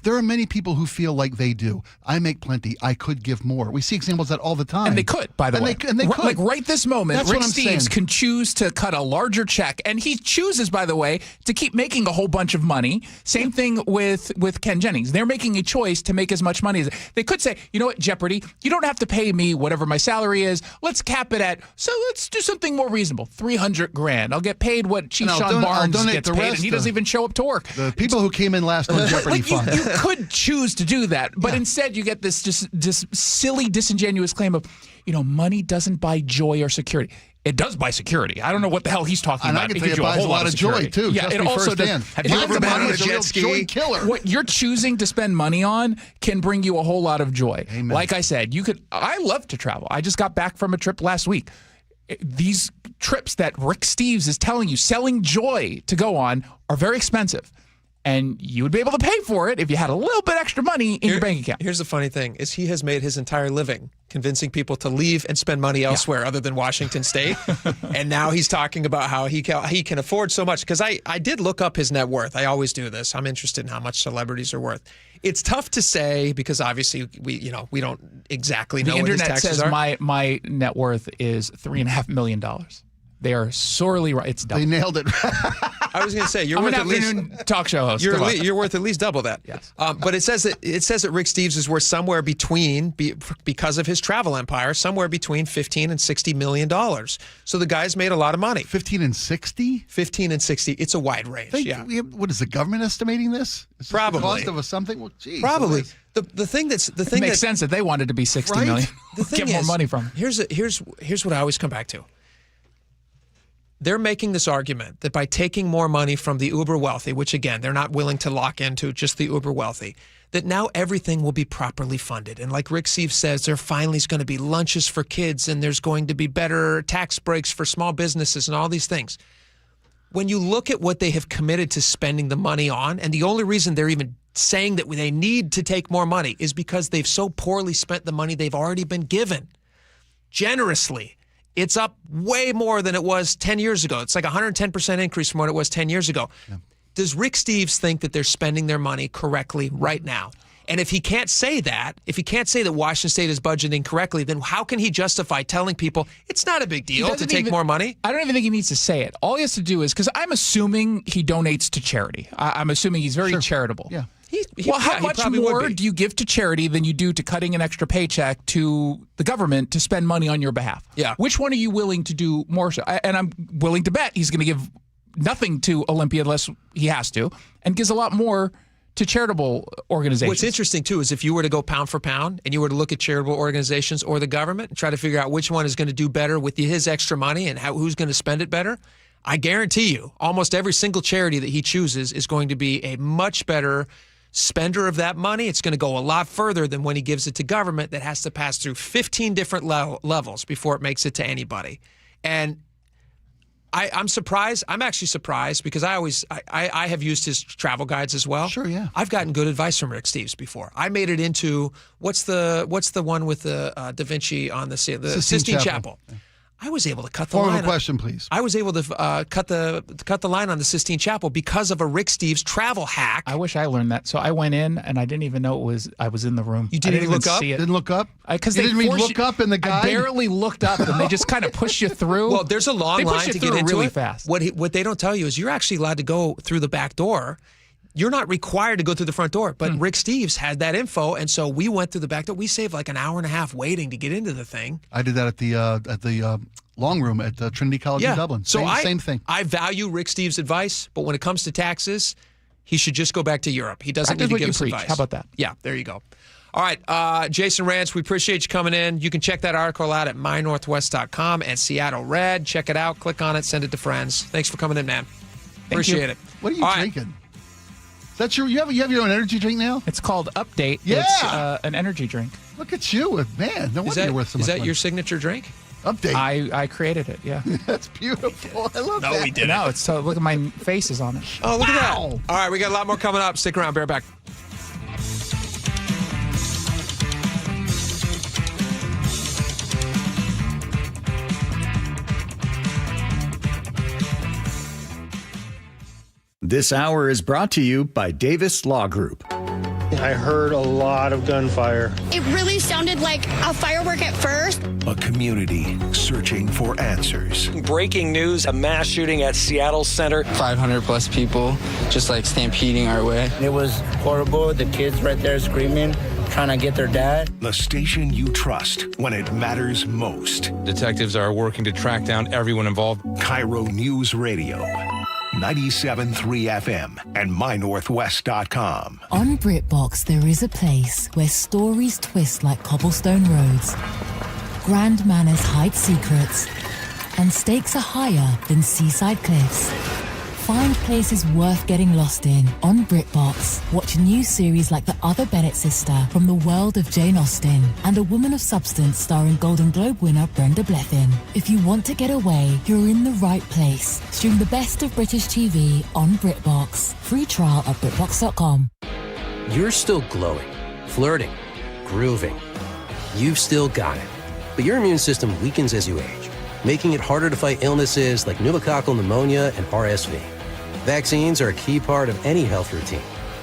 there are many people who feel like they do. I make plenty. I could give more. We see examples of that all the time. And they could, by the way. And they could. Like right this moment, That's Rick Steves can choose to cut a larger check. And he chooses, by the way, to keep making a whole bunch of money. Same thing with Ken Jennings. They're making a choice to make as much money as they could say, you know what, Jeopardy, you don't have to pay me whatever my salary is. Let's cap it at, so let's do something more reasonable. $300,000. I'll get paid what Chief Sean Barnes gets paid, and he doesn't even show up to work. The people who came in last on Jeopardy fund. You could choose to do that, but instead you get this just silly, disingenuous claim of, money doesn't buy joy or security. It does buy security. I don't know what the hell he's talking about. I can tell you it buys a lot of joy, too. Yeah, it also does. Have you ever been on a jet ski? Joy killer. What you're choosing to spend money on can bring you a whole lot of joy. Amen. Like I said, I love to travel. I just got back from a trip last week. These trips that Rick Steves is telling you, selling joy to go on, are very expensive. and you would be able to pay for it if you had a little bit extra money in your bank account. Here's the funny thing, is he has made his entire living convincing people to leave and spend money elsewhere other than Washington State. And now he's talking about how he can afford so much. Because I did look up his net worth. I always do this. I'm interested in how much celebrities are worth. It's tough to say because obviously we don't exactly know what his taxes are. The internet says my net worth is $3.5 million. They are sorely right. It's double. They nailed it. I was going to say you're I'm worth an at least afternoon talk show host. You're worth at least double that. Yes. But it says that Rick Steves is worth somewhere between because of his travel empire, somewhere between $15 and $60 million. So the guy's made a lot of money. 15 and 60? 15 and 60. It's a wide range. What is the government estimating this? Is Probably. This the cost of a something? Well, geez, Probably. So The thing it makes sense that they wanted to be $60 million. The thing Get more is, money from. Here's what I always come back to. They're making this argument that by taking more money from the uber wealthy, which again, they're not willing to lock into just the uber wealthy, that now everything will be properly funded. And like Rick Steves says, there finally is going to be lunches for kids and there's going to be better tax breaks for small businesses and all these things. When you look at what they have committed to spending the money on, and the only reason they're even saying that they need to take more money is because they've so poorly spent the money they've already been given generously. It's up way more than it was 10 years ago. It's like a 110% increase from what it was 10 years ago. Yeah. Does Rick Steves think that they're spending their money correctly right now? And if he can't say that, Washington State is budgeting correctly, then how can he justify telling people it's not a big deal to take more money? I don't even think he needs to say it. All he has to do is, because I'm assuming he donates to charity. I'm assuming he's very charitable. Yeah. How much more do you give to charity than you do to cutting an extra paycheck to the government to spend money on your behalf? Yeah. Which one are you willing to do more so? And I'm willing to bet he's going to give nothing to Olympia unless he has to, and gives a lot more to charitable organizations. What's interesting, too, is if you were to go pound for pound and you were to look at charitable organizations or the government and try to figure out which one is going to do better with his extra money and who's going to spend it better, I guarantee you almost every single charity that he chooses is going to be a much better spender of that money. It's going to go a lot further than when he gives it to government that has to pass through 15 different levels before it makes it to anybody. And I'm surprised. I'm actually surprised because I have used his travel guides as well. Sure, yeah. I've gotten good advice from Rick Steves before. I made it into what's the one with the Da Vinci on the Sistine Chapel. Yeah. I was able to cut the line. Form of a question, please. I was able to cut the line on the Sistine Chapel because of a Rick Steves travel hack. I wish I learned that. So I went in and I didn't even know I was in the room. You didn't even look up? Didn't look up? Because they didn't look up in the guide? I barely looked up, and they just kind of push you through. Well, there's a long line to get into really it. Fast. What they don't tell you is you're actually allowed to go through the back door. You're not required to go through the front door, but Rick Steves had that info, and so we went through the back door. We saved like an hour and a half waiting to get into the thing. I did that at the long room at Trinity College in Dublin. Same thing. I value Rick Steves' advice, but when it comes to taxes, he should just go back to Europe. He doesn't need to give us advice. How about that? Yeah, there you go. All right, Jason Rance, we appreciate you coming in. You can check that article out at mynorthwest.com and Seattle Red. Check it out, click on it, send it to friends. Thanks for coming in, man. Appreciate it. What are you drinking? Is that true? You have your own energy drink now? It's called Update. Yeah. It's an energy drink. Look at you. Man, no wonder you're worth so much money. Is that your signature drink? Update. I created it, yeah. That's beautiful. I love that. No, we didn't. No, it's so look at my face is on it. Oh, look at that. All right, we got a lot more coming up. Stick around. Bear back. This hour is brought to you by Davis Law Group. I heard a lot of gunfire. It really sounded like a firework at first. A community searching for answers. Breaking news, a mass shooting at Seattle Center. 500 plus people just like stampeding our way. It was horrible. The kids right there screaming, trying to get their dad. The station you trust when it matters most. Detectives are working to track down everyone involved. KIRO News Radio. 97.3 FM and mynorthwest.com. On BritBox, there is a place where stories twist like cobblestone roads, grand manners hide secrets, and stakes are higher than seaside cliffs. Find places worth getting lost in on BritBox. Watch new series like The Other Bennett Sister from the world of Jane Austen and A Woman of Substance starring Golden Globe winner Brenda Blethyn. If you want to get away, you're in the right place. Stream the best of British TV on BritBox. Free trial at BritBox.com. You're still glowing, flirting, grooving. You've still got it. But your immune system weakens as you age, making it harder to fight illnesses like pneumococcal pneumonia and RSV. Vaccines are a key part of any health routine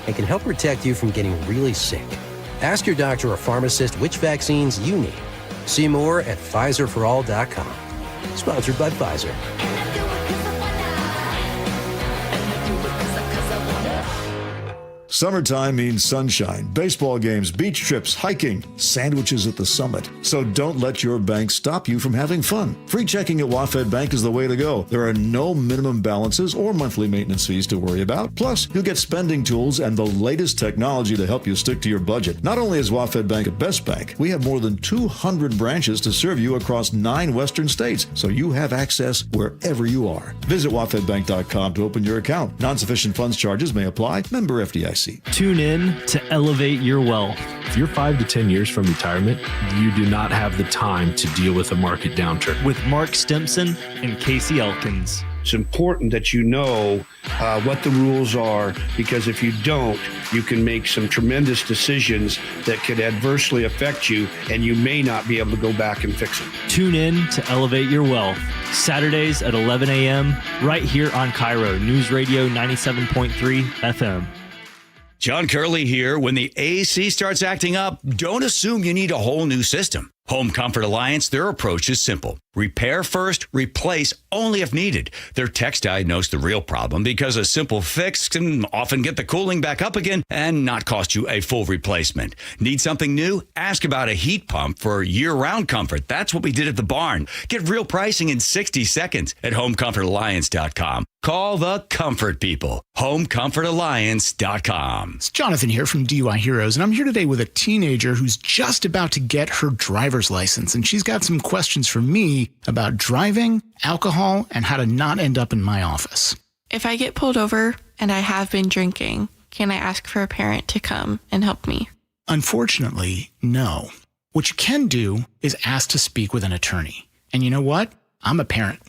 and can help protect you from getting really sick. Ask your doctor or pharmacist which vaccines you need. See more at PfizerForAll.com. Sponsored by Pfizer. Summertime means sunshine, baseball games, beach trips, hiking, sandwiches at the summit. So don't let your bank stop you from having fun. Free checking at WaFd Bank is the way to go. There are no minimum balances or monthly maintenance fees to worry about. Plus, you'll get spending tools and the latest technology to help you stick to your budget. Not only is WaFd Bank a best bank, we have more than 200 branches to serve you across 9 western states, so you have access wherever you are. Visit WaFdBank.com to open your account. Non-sufficient funds charges may apply. Member FDIC. Tune in to Elevate Your Wealth. If you're 5 to 10 years from retirement, you do not have the time to deal with a market downturn. With Mark Stimson and Casey Elkins. It's important that you know what the rules are, because if you don't, you can make some tremendous decisions that could adversely affect you, and you may not be able to go back and fix it. Tune in to Elevate Your Wealth, Saturdays at 11 a.m., right here on KIRO Newsradio 97.3 FM. John Curley here. When the AC starts acting up, don't assume you need a whole new system. Home Comfort Alliance, their approach is simple. Repair first, replace only if needed. Their techs diagnose the real problem because a simple fix can often get the cooling back up again and not cost you a full replacement. Need something new? Ask about a heat pump for year-round comfort. That's what we did at the barn. Get real pricing in 60 seconds at HomeComfortAlliance.com. Call the comfort people. HomeComfortAlliance.com. It's Jonathan here from DUI Heroes, and I'm here today with a teenager who's just about to get her driver's license, and she's got some questions for me about driving, alcohol, and how to not end up in my office. If I get pulled over and I have been drinking, can I ask for a parent to come and help me? Unfortunately, no. What you can do is ask to speak with an attorney. And you know what? I'm a parent,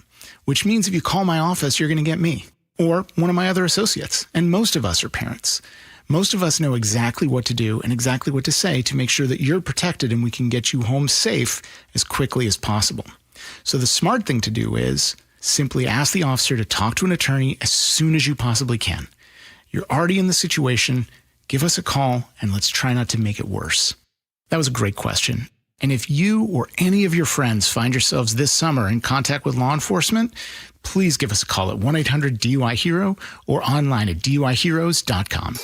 which means if you call my office, you're going to get me or one of my other associates. And most of us are parents. Most of us know exactly what to do and exactly what to say to make sure that you're protected and we can get you home safe as quickly as possible. So the smart thing to do is simply ask the officer to talk to an attorney as soon as you possibly can. You're already in the situation. Give us a call and let's try not to make it worse. That was a great question. And if you or any of your friends find yourselves this summer in contact with law enforcement, please give us a call at 1-800-DUI-HERO or online at DUIHeroes.com.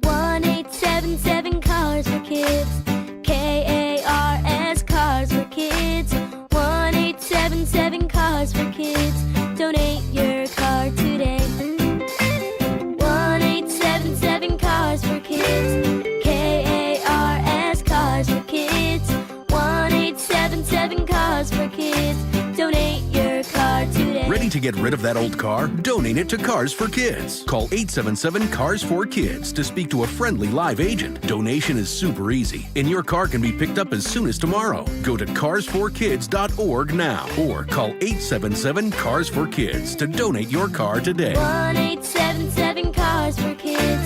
1-877 Cars for Kids. KARS Cars for Kids. 1-877 Cars for Kids. Donate your car today. 1-877 Cars for Kids. KARS Cars for Kids. 1-877 Cars for Kids. Donate your car today. Ready to get rid of that old car? Donate it to Cars for Kids. Call 877-CARS-4-KIDS to speak to a friendly live agent. Donation is super easy, and your car can be picked up as soon as tomorrow. Go to carsforkids.org now or call 877-CARS-4-KIDS to donate your car today. 1-877 Cars for Kids.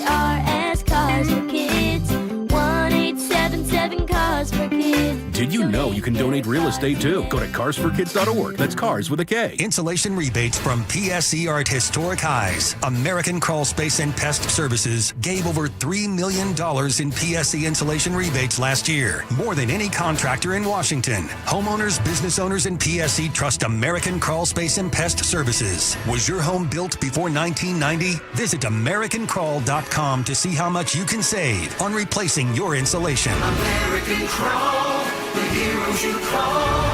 KARS Cars for Kids. 1-877 Cars for Kids. Did you know you can donate real estate too? Go to carsforkids.org. That's cars with a K. Insulation rebates from PSC are at historic highs. American Crawl Space and Pest Services gave over $3 million in PSC insulation rebates last year, more than any contractor in Washington. Homeowners, business owners, and PSC trust American Crawl Space and Pest Services. Was your home built before 1990? Visit AmericanCrawl.com to see how much you can save on replacing your insulation. American Crawl, the heroes you call.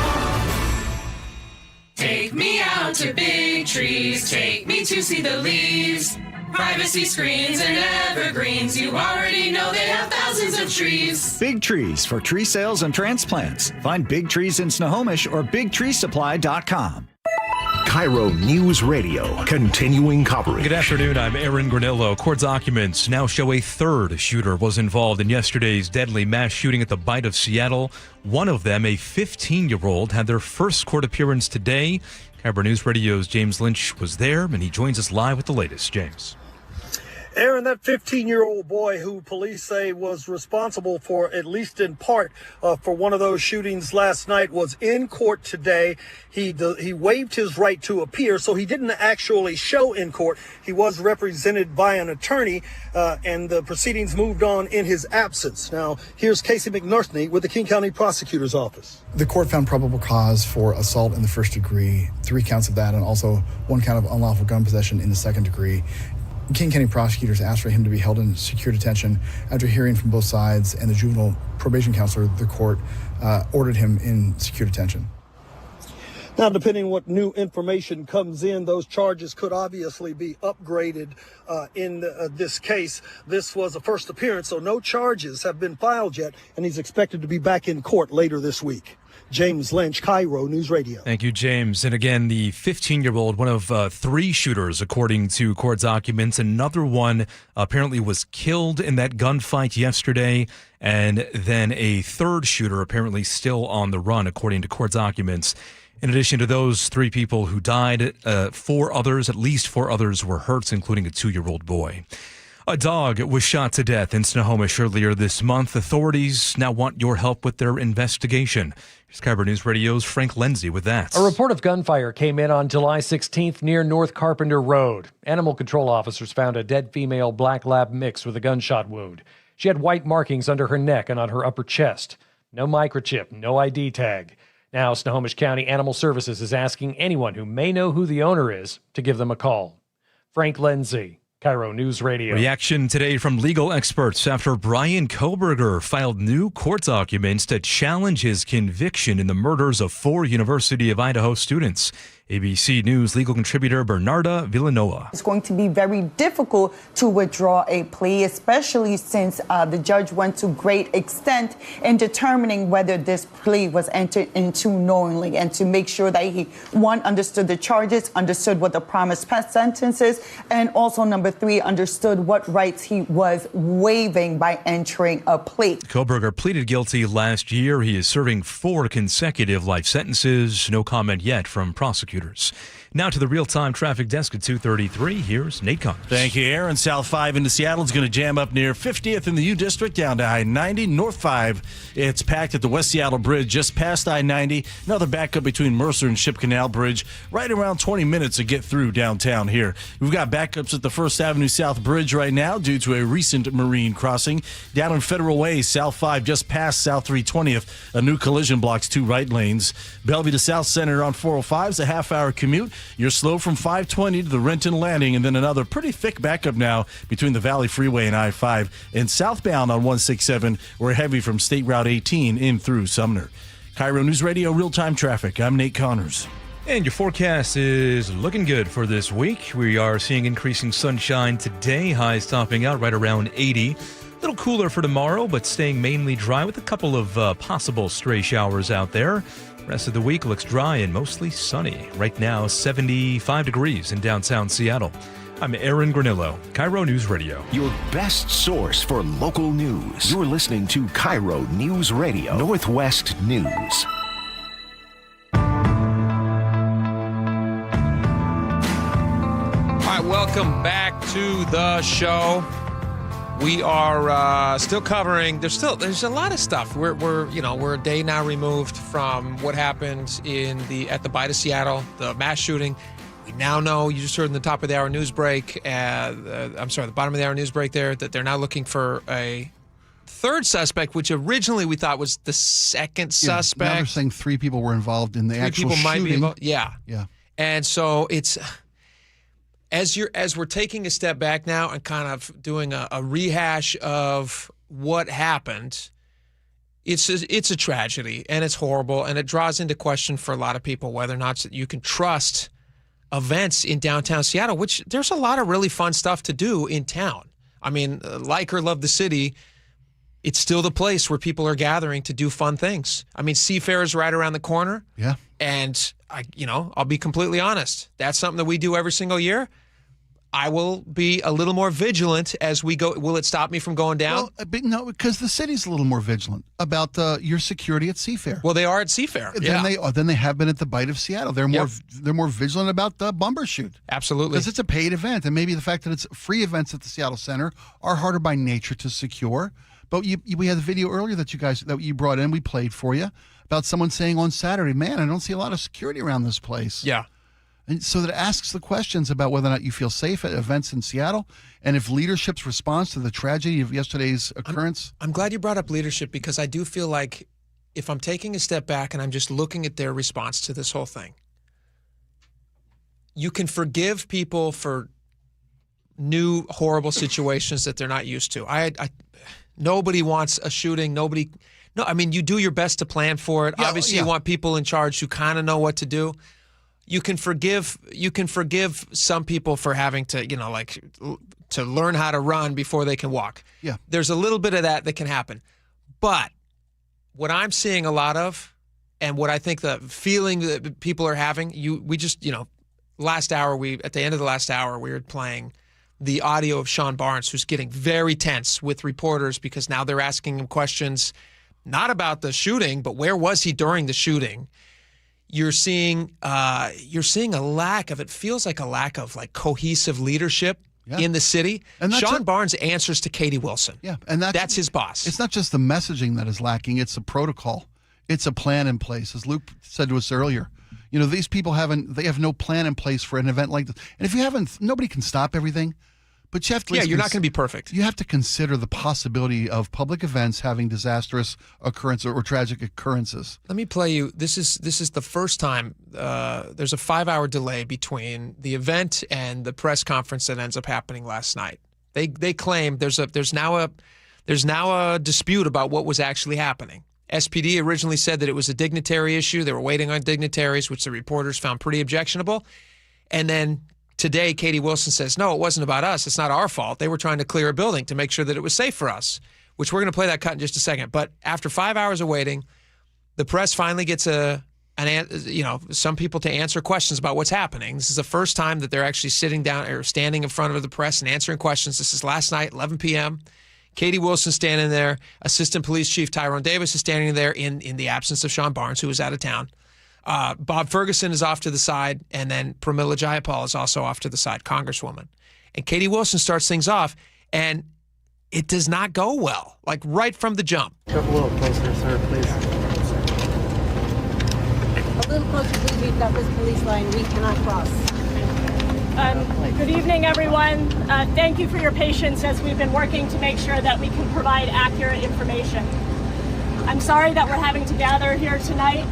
Take me out to big trees, take me to see the leaves, privacy screens and evergreens. evergreens. You already know they have thousands of trees. Big Trees for tree sales and transplants. Find Big Trees in Snohomish or BigTreeSupply.com. KIRO News Radio, continuing coverage. Good afternoon, I'm Aaron Granillo. Court documents now show a third shooter was involved in yesterday's deadly mass shooting at the Bite of Seattle. One of them, a 15-year-old, had their first court appearance today. KIRO News Radio's James Lynch was there, and he joins us live with the latest. James. Aaron, that 15-year-old boy who police say was responsible for, at least in part, for one of those shootings last night was in court today. He waived his right to appear, so he didn't actually show in court. He was represented by an attorney, and the proceedings moved on in his absence. Now, here's Casey McNarthney with the King County Prosecutor's Office. The court found probable cause for assault in the first degree, 3 counts of that, and also 1 count of unlawful gun possession in the second degree. King County prosecutors asked for him to be held in secure detention. After hearing from both sides and the juvenile probation counselor, the court ordered him in secure detention. Now, depending on what new information comes in, those charges could obviously be upgraded in this case. This was a first appearance, so no charges have been filed yet, and he's expected to be back in court later this week. James Lynch, KIRO News Radio. Thank you, James. And again, the 15-year-old, one of 3 shooters, according to court documents. Another one apparently was killed in that gunfight yesterday. And then a third shooter apparently still on the run, according to court documents. In addition to those 3 people who died, at least 4 others were hurt, including a 2-year-old boy. A dog was shot to death in Snohomish earlier this month. Authorities now want your help with their investigation. Here's KIRO News Radio's Frank Lenzi with that. A report of gunfire came in on July 16th near North Carpenter Road. Animal control officers found a dead female black lab mix with a gunshot wound. She had white markings under her neck and on her upper chest. No microchip, no ID tag. Now, Snohomish County Animal Services is asking anyone who may know who the owner is to give them a call. Frank Lenzi, KIRO News Radio. Reaction today from legal experts after Brian Koberger filed new court documents to challenge his conviction in the murders of 4 University of Idaho students. ABC News legal contributor Bernarda Villanova. It's going to be very difficult to withdraw a plea, especially since the judge went to great extent in determining whether this plea was entered into knowingly, and to make sure that he, 1, understood the charges, understood what the promised sentence is, and also, number 3, understood what rights he was waiving by entering a plea. Koberger pleaded guilty last year. He is serving 4 consecutive life sentences. No comment yet from prosecutors. Now to the real-time traffic desk at 2:33. Here's Nate Connors. Thank you, Aaron. South 5 into Seattle is going to jam up near 50th in the U District down to I-90. North 5, it's packed at the West Seattle Bridge just past I-90. Another backup between Mercer and Ship Canal Bridge. Right around 20 minutes to get through downtown here. We've got backups at the First Avenue South Bridge right now due to a recent marine crossing. Down on Federal Way, South 5 just past South 320th. A new collision blocks 2 right lanes. Bellevue to South Center on 405 is a half-hour commute. You're slow from 520 to the Renton Landing, and then another pretty thick backup now between the Valley Freeway and I-5. And southbound on 167, we're heavy from State Route 18 in through Sumner. KIRO News Radio real-time traffic. I'm Nate Connors. And your forecast is looking good for this week. We are seeing increasing sunshine today, highs topping out right around 80. A little cooler for tomorrow, but staying mainly dry with a couple of possible stray showers out there. Rest of the week looks dry and mostly sunny. Right now, 75 degrees in downtown Seattle. I'm Aaron Granillo, KIRO News Radio. Your best source for local news. You're listening to KIRO News Radio, Northwest News. All right, welcome back to the show. We are still covering. There's a lot of stuff. We're a day now removed from what happened at the Bite of Seattle, the mass shooting. We now know, you just heard in the top of the hour news break, the bottom of the hour news break there, that they're now looking for a third suspect, which originally we thought was the second suspect. Now they're saying 3 people were involved in the actual shooting. 3 people might be involved. Yeah. And so it's, as we're taking a step back now and kind of doing a rehash of what happened, it's a tragedy and it's horrible, and it draws into question for a lot of people whether or not you can trust events in downtown Seattle, which there's a lot of really fun stuff to do in town. I mean, like or love the city, it's still the place where people are gathering to do fun things. I mean, Seafair is right around the corner. Yeah. And, I'll be completely honest. That's something that we do every single year. I will be a little more vigilant as we go. Will it stop me from going down? Well, no, because the city's a little more vigilant about your security at Seafair. Well, they are at Seafair. Then they have been at the Bite of Seattle. They're more vigilant about the Bumbershoot. Absolutely. Because it's a paid event, and maybe the fact that it's free events at the Seattle Center are harder by nature to secure. But we had the video earlier that you brought in, we played for you, about someone saying on Saturday, man, I don't see a lot of security around this place. Yeah. And so that asks the questions about whether or not you feel safe at events in Seattle, and if leadership's response to the tragedy of yesterday's occurrence. I'm glad you brought up leadership, because I do feel like if I'm taking a step back and I'm just looking at their response to this whole thing, you can forgive people for new horrible situations that they're not used to. Nobody wants a shooting. You do your best to plan for it. Obviously, you want people in charge who kind of know what to do. You can forgive some people for having to, to learn how to run before they can walk. Yeah. There's a little bit of that can happen. But what I'm seeing a lot of, and what I think the feeling that people are having, last hour, at the end of the last hour, we were playing the audio of Sean Barnes, who's getting very tense with reporters because now they're asking him questions, not about the shooting, but where was he during the shooting? You're seeing a lack of, it feels like a lack of cohesive leadership in the city. And Sean Barnes answers to Katie Wilson. Yeah, and that's his boss. It's not just the messaging that is lacking, it's a protocol. It's a plan in place. As Luke said to us earlier, these people have no plan in place for an event like this. And if nobody can stop everything. But you have to you're not going to be perfect. You have to consider the possibility of public events having disastrous occurrences or tragic occurrences. Let me play you. This is the first time there's a 5-hour delay between the event and the press conference that ends up happening last night. They claim there's now a dispute about what was actually happening. SPD originally said that it was a dignitary issue. They were waiting on dignitaries, which the reporters found pretty objectionable. And then today, Katie Wilson says, no, it wasn't about us. It's not our fault. They were trying to clear a building to make sure that it was safe for us, which we're going to play that cut in just a second. But after 5 hours of waiting, the press finally gets some people to answer questions about what's happening. This is the first time that they're actually sitting down or standing in front of the press and answering questions. This is last night, 11 p.m. Katie Wilson standing there. Assistant Police Chief Tyrone Davis is standing there in the absence of Sean Barnes, who was out of town. Bob Ferguson is off to the side, and then Pramila Jayapal is also off to the side, Congresswoman. And Katie Wilson starts things off, and it does not go well, right from the jump. Come a little closer, sir, please. A little closer, please. We've got this police line we cannot cross. Good evening, everyone. Thank you for your patience as we've been working to make sure that we can provide accurate information. I'm sorry that we're having to gather here tonight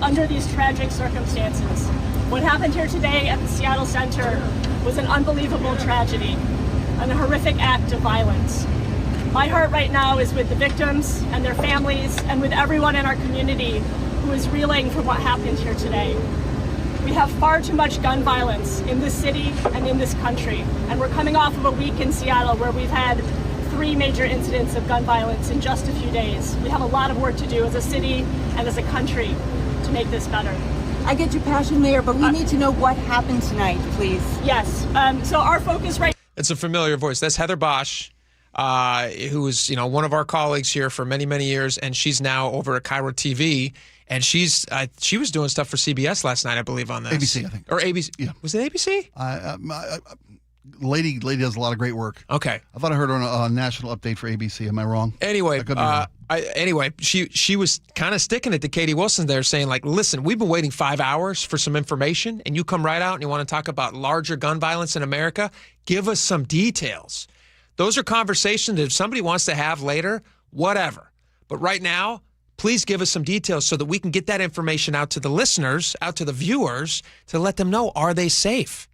under these tragic circumstances. What happened here today at the Seattle Center was an unbelievable tragedy, and a horrific act of violence. My heart right now is with the victims and their families and with everyone in our community who is reeling from what happened here today. We have far too much gun violence in this city and in this country, and we're coming off of a week in Seattle where we've had 3 major incidents of gun violence in just a few days. We have a lot of work to do as a city and as a country to make this better. I get your passion, Mayor, but we need to know what happened tonight, please. Yes. So our focus right. It's a familiar voice. That's Heather Bosch, who is one of our colleagues here for many, many years, and she's now over at KIRO TV. And she was doing stuff for CBS last night, I believe, on this. ABC, I think. Or ABC. Yeah. Was it ABC? Lady does a lot of great work. Okay. I thought I heard her on a national update for ABC. Am I wrong? Anyway, she was kind of sticking it to Katie Wilson there, saying, listen, we've been waiting 5 hours for some information, and you come right out and you want to talk about larger gun violence in America? Give us some details. Those are conversations that if somebody wants to have later, whatever. But right now, please give us some details so that we can get that information out to the listeners, out to the viewers, to let them know, are they safe?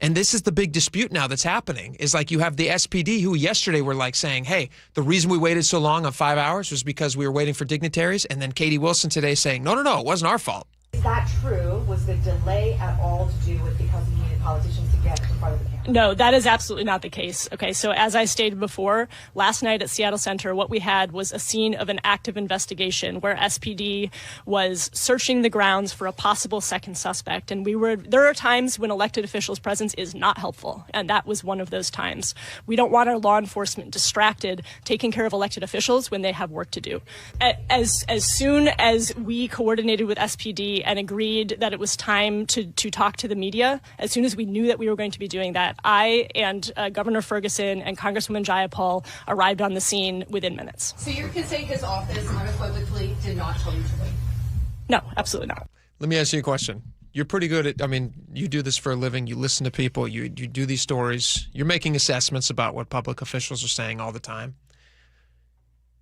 And this is the big dispute now that's happening, is you have the SPD who yesterday were saying, hey, the reason we waited so long on 5 hours was because we were waiting for dignitaries. And then Katie Wilson today saying, no, it wasn't our fault. Is that true? Was the delay at all to do with because we needed politicians to get in front of the camera? No, that is absolutely not the case. Okay, so as I stated before, last night at Seattle Center, what we had was a scene of an active investigation where SPD was searching the grounds for a possible second suspect. And there are times when elected officials' presence is not helpful, and that was one of those times. We don't want our law enforcement distracted taking care of elected officials when they have work to do. As soon as we coordinated with SPD and agreed that it was time to talk to the media, as soon as we knew that we were going to be doing that, I and Governor Ferguson and Congresswoman Jayapal arrived on the scene within minutes. So you can say his office unequivocally did not tell you to wait? No, absolutely not. Let me ask you a question. You're pretty good at, you do this for a living. You listen to people. You do these stories. You're making assessments about what public officials are saying all the time.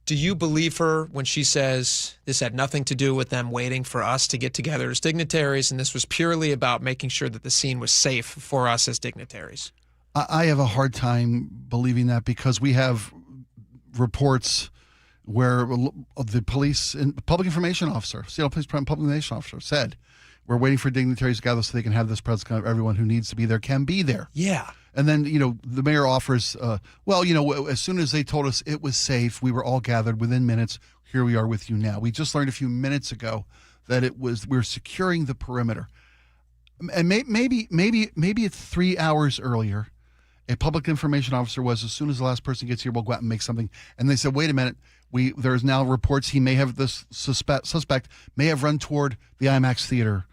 Do you believe her when she says this had nothing to do with them waiting for us to get together as dignitaries, and this was purely about making sure that the scene was safe for us as dignitaries? I have a hard time believing that because we have reports where the police and public information officer, Seattle Police public information officer said, we're waiting for dignitaries to gather so they can have this press conference. Everyone who needs to be there can be there. Yeah. And then, the mayor offers, as soon as they told us it was safe, we were all gathered within minutes. Here we are with you now. We just learned a few minutes ago that we're securing the perimeter. And maybe it's 3 hours earlier. A public information officer was, as soon as the last person gets here, we'll go out and make something. And they said, wait a minute. There's now reports he may have, this suspect may have run toward the IMAX theater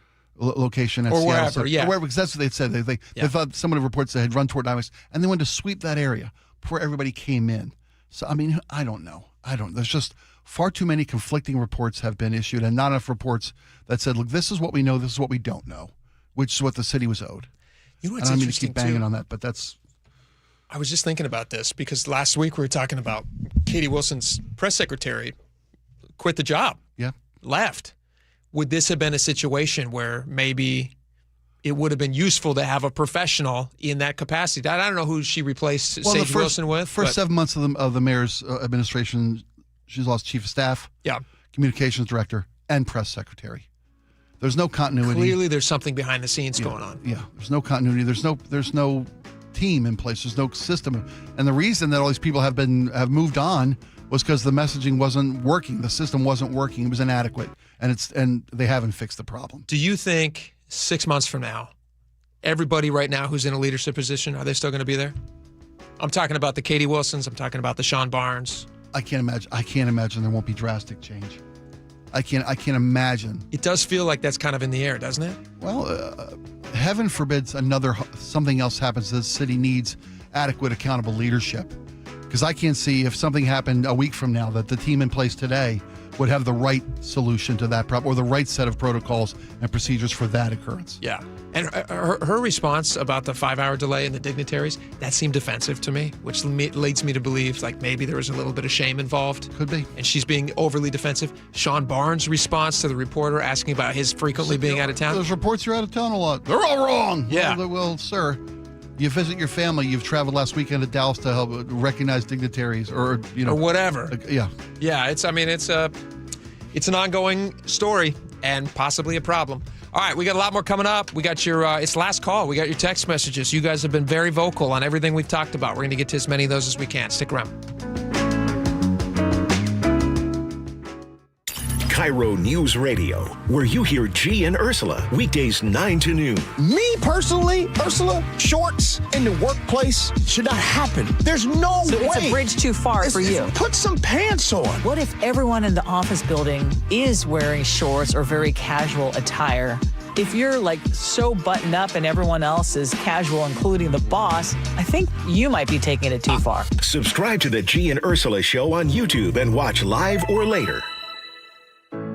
location at or Seattle. wherever, yeah. Or wherever, because that's what they said. They thought some of the reports they had run toward IMAX, and they wanted to sweep that area before everybody came in. So, I don't know. There's just far too many conflicting reports have been issued, and not enough reports that said, look, this is what we know, this is what we don't know, which is what the city was owed. You know what's and I mean to interesting, keep banging too? on that, but that's... I was just thinking about this because last week we were talking about Katie Wilson's press secretary quit the job. Yeah. Left. Would this have been a situation where maybe it would have been useful to have a professional in that capacity? I don't know who she replaced Sage Wilson with. First 7 months of the mayor's administration, she's lost chief of staff, communications director, and press secretary. There's no continuity. Clearly there's something behind the scenes going on. Yeah, there's no continuity. There's no team in place. There's no system. And the reason that all these people have moved on was because the messaging wasn't working. The system wasn't working. It was inadequate. And they haven't fixed the problem. Do you think 6 months from now, everybody right now who's in a leadership position, are they still going to be there? I'm talking about the Katie Wilsons. I'm talking about the Sean Barnes. I can't imagine there won't be drastic change. I can't imagine. It does feel like that's kind of in the air, doesn't it? Well, heaven forbids something else happens. This city needs adequate, accountable leadership. Because I can't see if something happened a week from now that the team in place today would have the right solution to that problem or the right set of protocols and procedures for that occurrence. Yeah. And her response about the 5-hour delay in the dignitaries, that seemed offensive to me, which leads me to believe like maybe there was a little bit of shame involved. Could be. And she's being overly defensive. Sean Barnes' response to the reporter asking about his frequently being out of town. Those reports you're out of town a lot. They're all wrong. Yeah. Well, sir, you visit your family. You've traveled last weekend to Dallas to help recognize dignitaries or whatever. Yeah. Yeah. It's an ongoing story and possibly a problem. All right, we got a lot more coming up. We got your, it's last call. We got your text messages. You guys have been very vocal on everything we've talked about. We're going to get to as many of those as we can. Stick around. KIRO News Radio, where you hear G and Ursula, weekdays 9 to noon. Me personally, Ursula, shorts in the workplace should not happen. There's no way. It's a bridge too far for you. Put some pants on. What if everyone in the office building is wearing shorts or very casual attire? If you're so buttoned up and everyone else is casual, including the boss, I think you might be taking it too far. Subscribe to the G and Ursula Show on YouTube and watch live or later.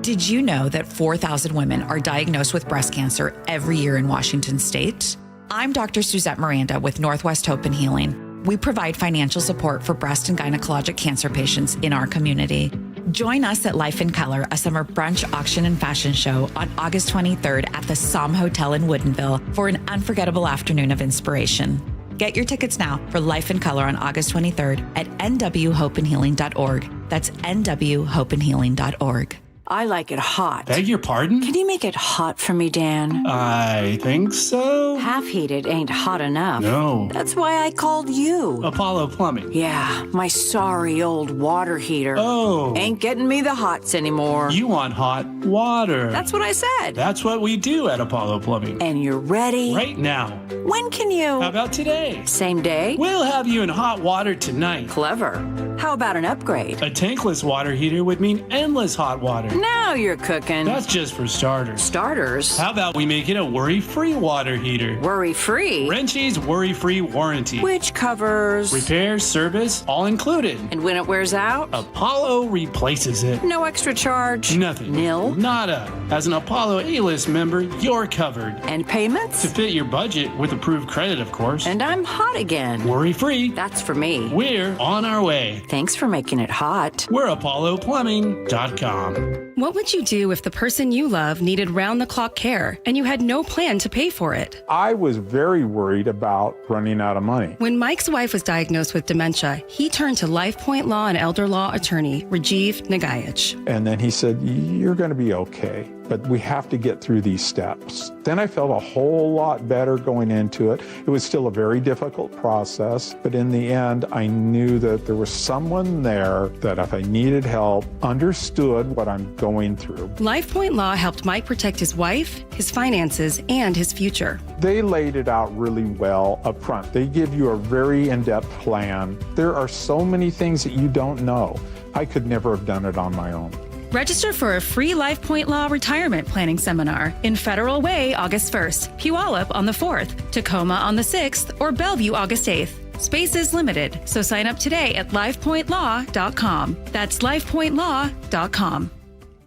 Did you know that 4,000 women are diagnosed with breast cancer every year in Washington state? I'm Dr. Suzette Miranda with Northwest Hope and Healing. We provide financial support for breast and gynecologic cancer patients in our community. Join us at Life in Color, a summer brunch, auction, and fashion show on August 23rd at the Somme Hotel in Woodinville for an unforgettable afternoon of inspiration. Get your tickets now for Life in Color on August 23rd at nwhopeandhealing.org. That's nwhopeandhealing.org. I like it hot. Beg your pardon? Can you make it hot for me, Dan? I think so. Half heated ain't hot enough. No. That's why I called you. Apollo Plumbing. Yeah, my sorry old water heater. Oh. Ain't getting me the hots anymore. You want hot water. That's what I said. That's what we do at Apollo Plumbing. And you're ready? Right now. When can you? How about today? Same day? We'll have you in hot water tonight. Clever. How about an upgrade? A tankless water heater would mean endless hot water. Now you're cooking. That's just for starters. Starters? How about we make it a worry-free water heater? Worry-free? Wrenchie's worry-free warranty. Which covers? Repair, service, all included. And when it wears out? Apollo replaces it. No extra charge? Nothing. Nil? Nada. As an Apollo A-list member, you're covered. And payments? To fit your budget with approved credit, of course. And I'm hot again. Worry-free. That's for me. We're on our way. Thanks for making it hot. We're ApolloPlumbing.com. What would you do if the person you love needed round-the-clock care and you had no plan to pay for it? I was very worried about running out of money. When Mike's wife was diagnosed with dementia, he turned to LifePoint Law and Elder Law attorney Rajiv Nagayich. And then he said, "You're going to be okay, but we have to get through these steps." Then I felt a whole lot better going into it. It was still a very difficult process, but in the end, I knew that there was someone there that if I needed help, understood what I'm going through. LifePoint Law helped Mike protect his wife, his finances, and his future. They laid it out really well up front. They give you a very in-depth plan. There are so many things that you don't know. I could never have done it on my own. Register for a free LifePoint Law retirement planning seminar in Federal Way August 1st, Puyallup on the 4th, Tacoma on the 6th, or Bellevue August 8th. Space is limited, so sign up today at LifePointLaw.com. That's LifePointLaw.com.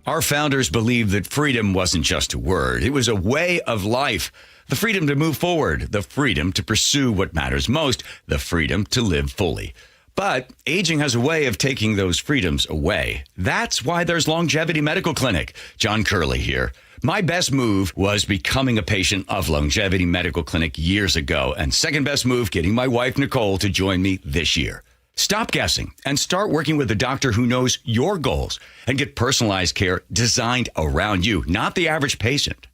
Our founders believed that freedom wasn't just a word, it was a way of life. The freedom to move forward, the freedom to pursue what matters most, the freedom to live fully. But aging has a way of taking those freedoms away. That's why there's Longevity Medical Clinic. John Curley here. My best move was becoming a patient of Longevity Medical Clinic years ago, and second best move, getting my wife Nicole to join me this year. Stop guessing and start working with a doctor who knows your goals and get personalized care designed around you, not the average patient.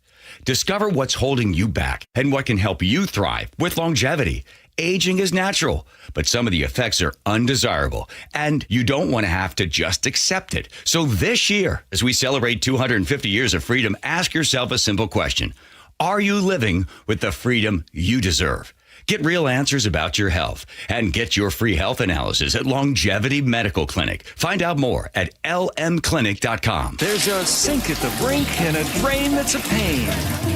Discover what's holding you back and what can help you thrive with longevity. Aging is natural, but some of the effects are undesirable, and you don't want to have to just accept it. So this year, as we celebrate 250 years of freedom, ask yourself a simple question. Are you living with the freedom you deserve? Get real answers about your health and get your free health analysis at Longevity Medical Clinic. Find out more at lmclinic.com. There's a sink at the brink and a drain that's a pain.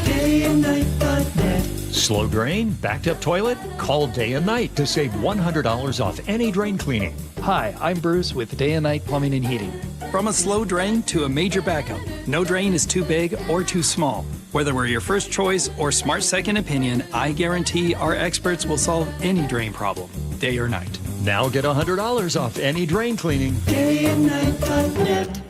DayandNight.net. Slow drain? Backed up toilet? Call Day and Night to save $100 off any drain cleaning. Hi, I'm Bruce with Day and Night Plumbing and Heating. From a slow drain to a major backup, no drain is too big or too small. Whether we're your first choice or smart second opinion, I guarantee our experts will solve any drain problem, day or night. Now get $100 off any drain cleaning. DayandNight.net.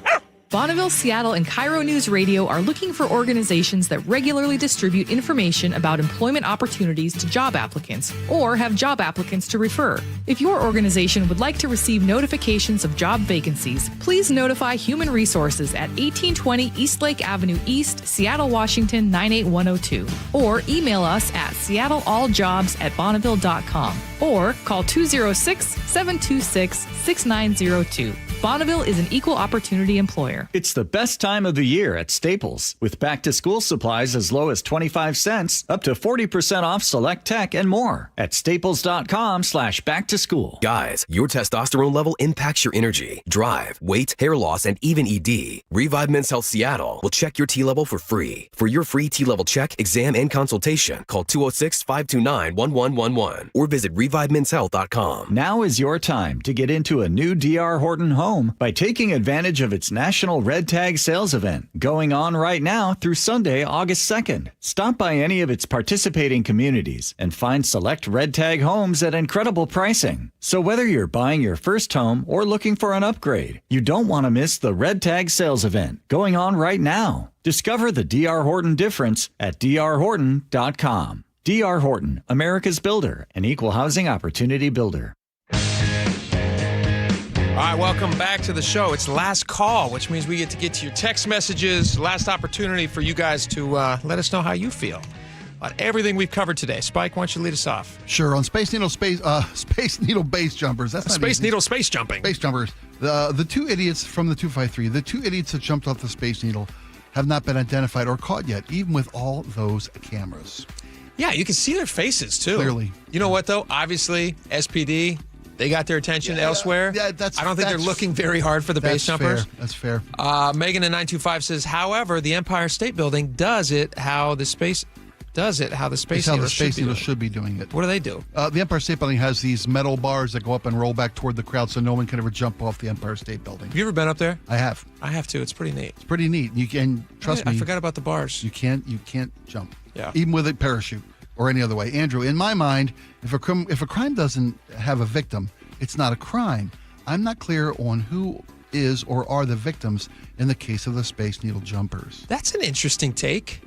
Bonneville, Seattle, and KIRO Newsradio are looking for organizations that regularly distribute information about employment opportunities to job applicants or have job applicants to refer. If your organization would like to receive notifications of job vacancies, please notify Human Resources at 1820 Eastlake Avenue East, Seattle, Washington 98102, or email us at seattlealljobs@bonneville.com or call 206-726-6902. Bonneville is an equal opportunity employer. It's the best time of the year at Staples, with back-to-school supplies as low as 25 cents, up to 40% off select tech and more at staples.com/back-to-school. Guys, your testosterone level impacts your energy, drive, weight, hair loss, and even ED. Revive Men's Health Seattle will check your T level for free. For your free T level check, exam, and consultation, call 206-529-1111 or visit ReviveMen'sHealth.com. Now is your time to get into a new D.R. Horton home by taking advantage of its National Red Tag Sales Event, going on right now through Sunday, August 2nd. Stop by any of its participating communities and find select Red Tag homes at incredible pricing. So whether you're buying your first home or looking for an upgrade, you don't want to miss the Red Tag Sales Event, going on right now. Discover the D.R. Horton difference at drhorton.com. D.R. Horton, America's builder, an equal housing opportunity builder. All All right, welcome back to the show. It's last call, which means we get to your text messages. Last opportunity for you guys to let us know how you feel about everything we've covered today. Spike, why don't you lead us off? Sure. On Space Needle base jumpers. That's not Space easy. Needle space jumping. Space jumpers. The two idiots from the 253, the two idiots that jumped off the Space Needle have not been identified or caught yet, even with all those cameras. Yeah, you can see their faces, too. Clearly. You know what, though? Obviously, SPD, they got their attention elsewhere. Yeah, I don't think they're looking very hard for the base jumpers. That's fair. Megan in 925 says, however, the Empire State Building does it how the Space Needle should be doing it. What do they do? The Empire State Building has these metal bars that go up and roll back toward the crowd so no one can ever jump off the Empire State Building. Have you ever been up there? I have. I have too. It's pretty neat. It's pretty neat. You can trust me. I forgot about the bars. You can't jump. Yeah. Even with a parachute or any other way. Andrew, in my mind, if a crime doesn't have a victim, it's not a crime. I'm not clear on who is or are the victims in the case of the Space Needle jumpers. That's an interesting take.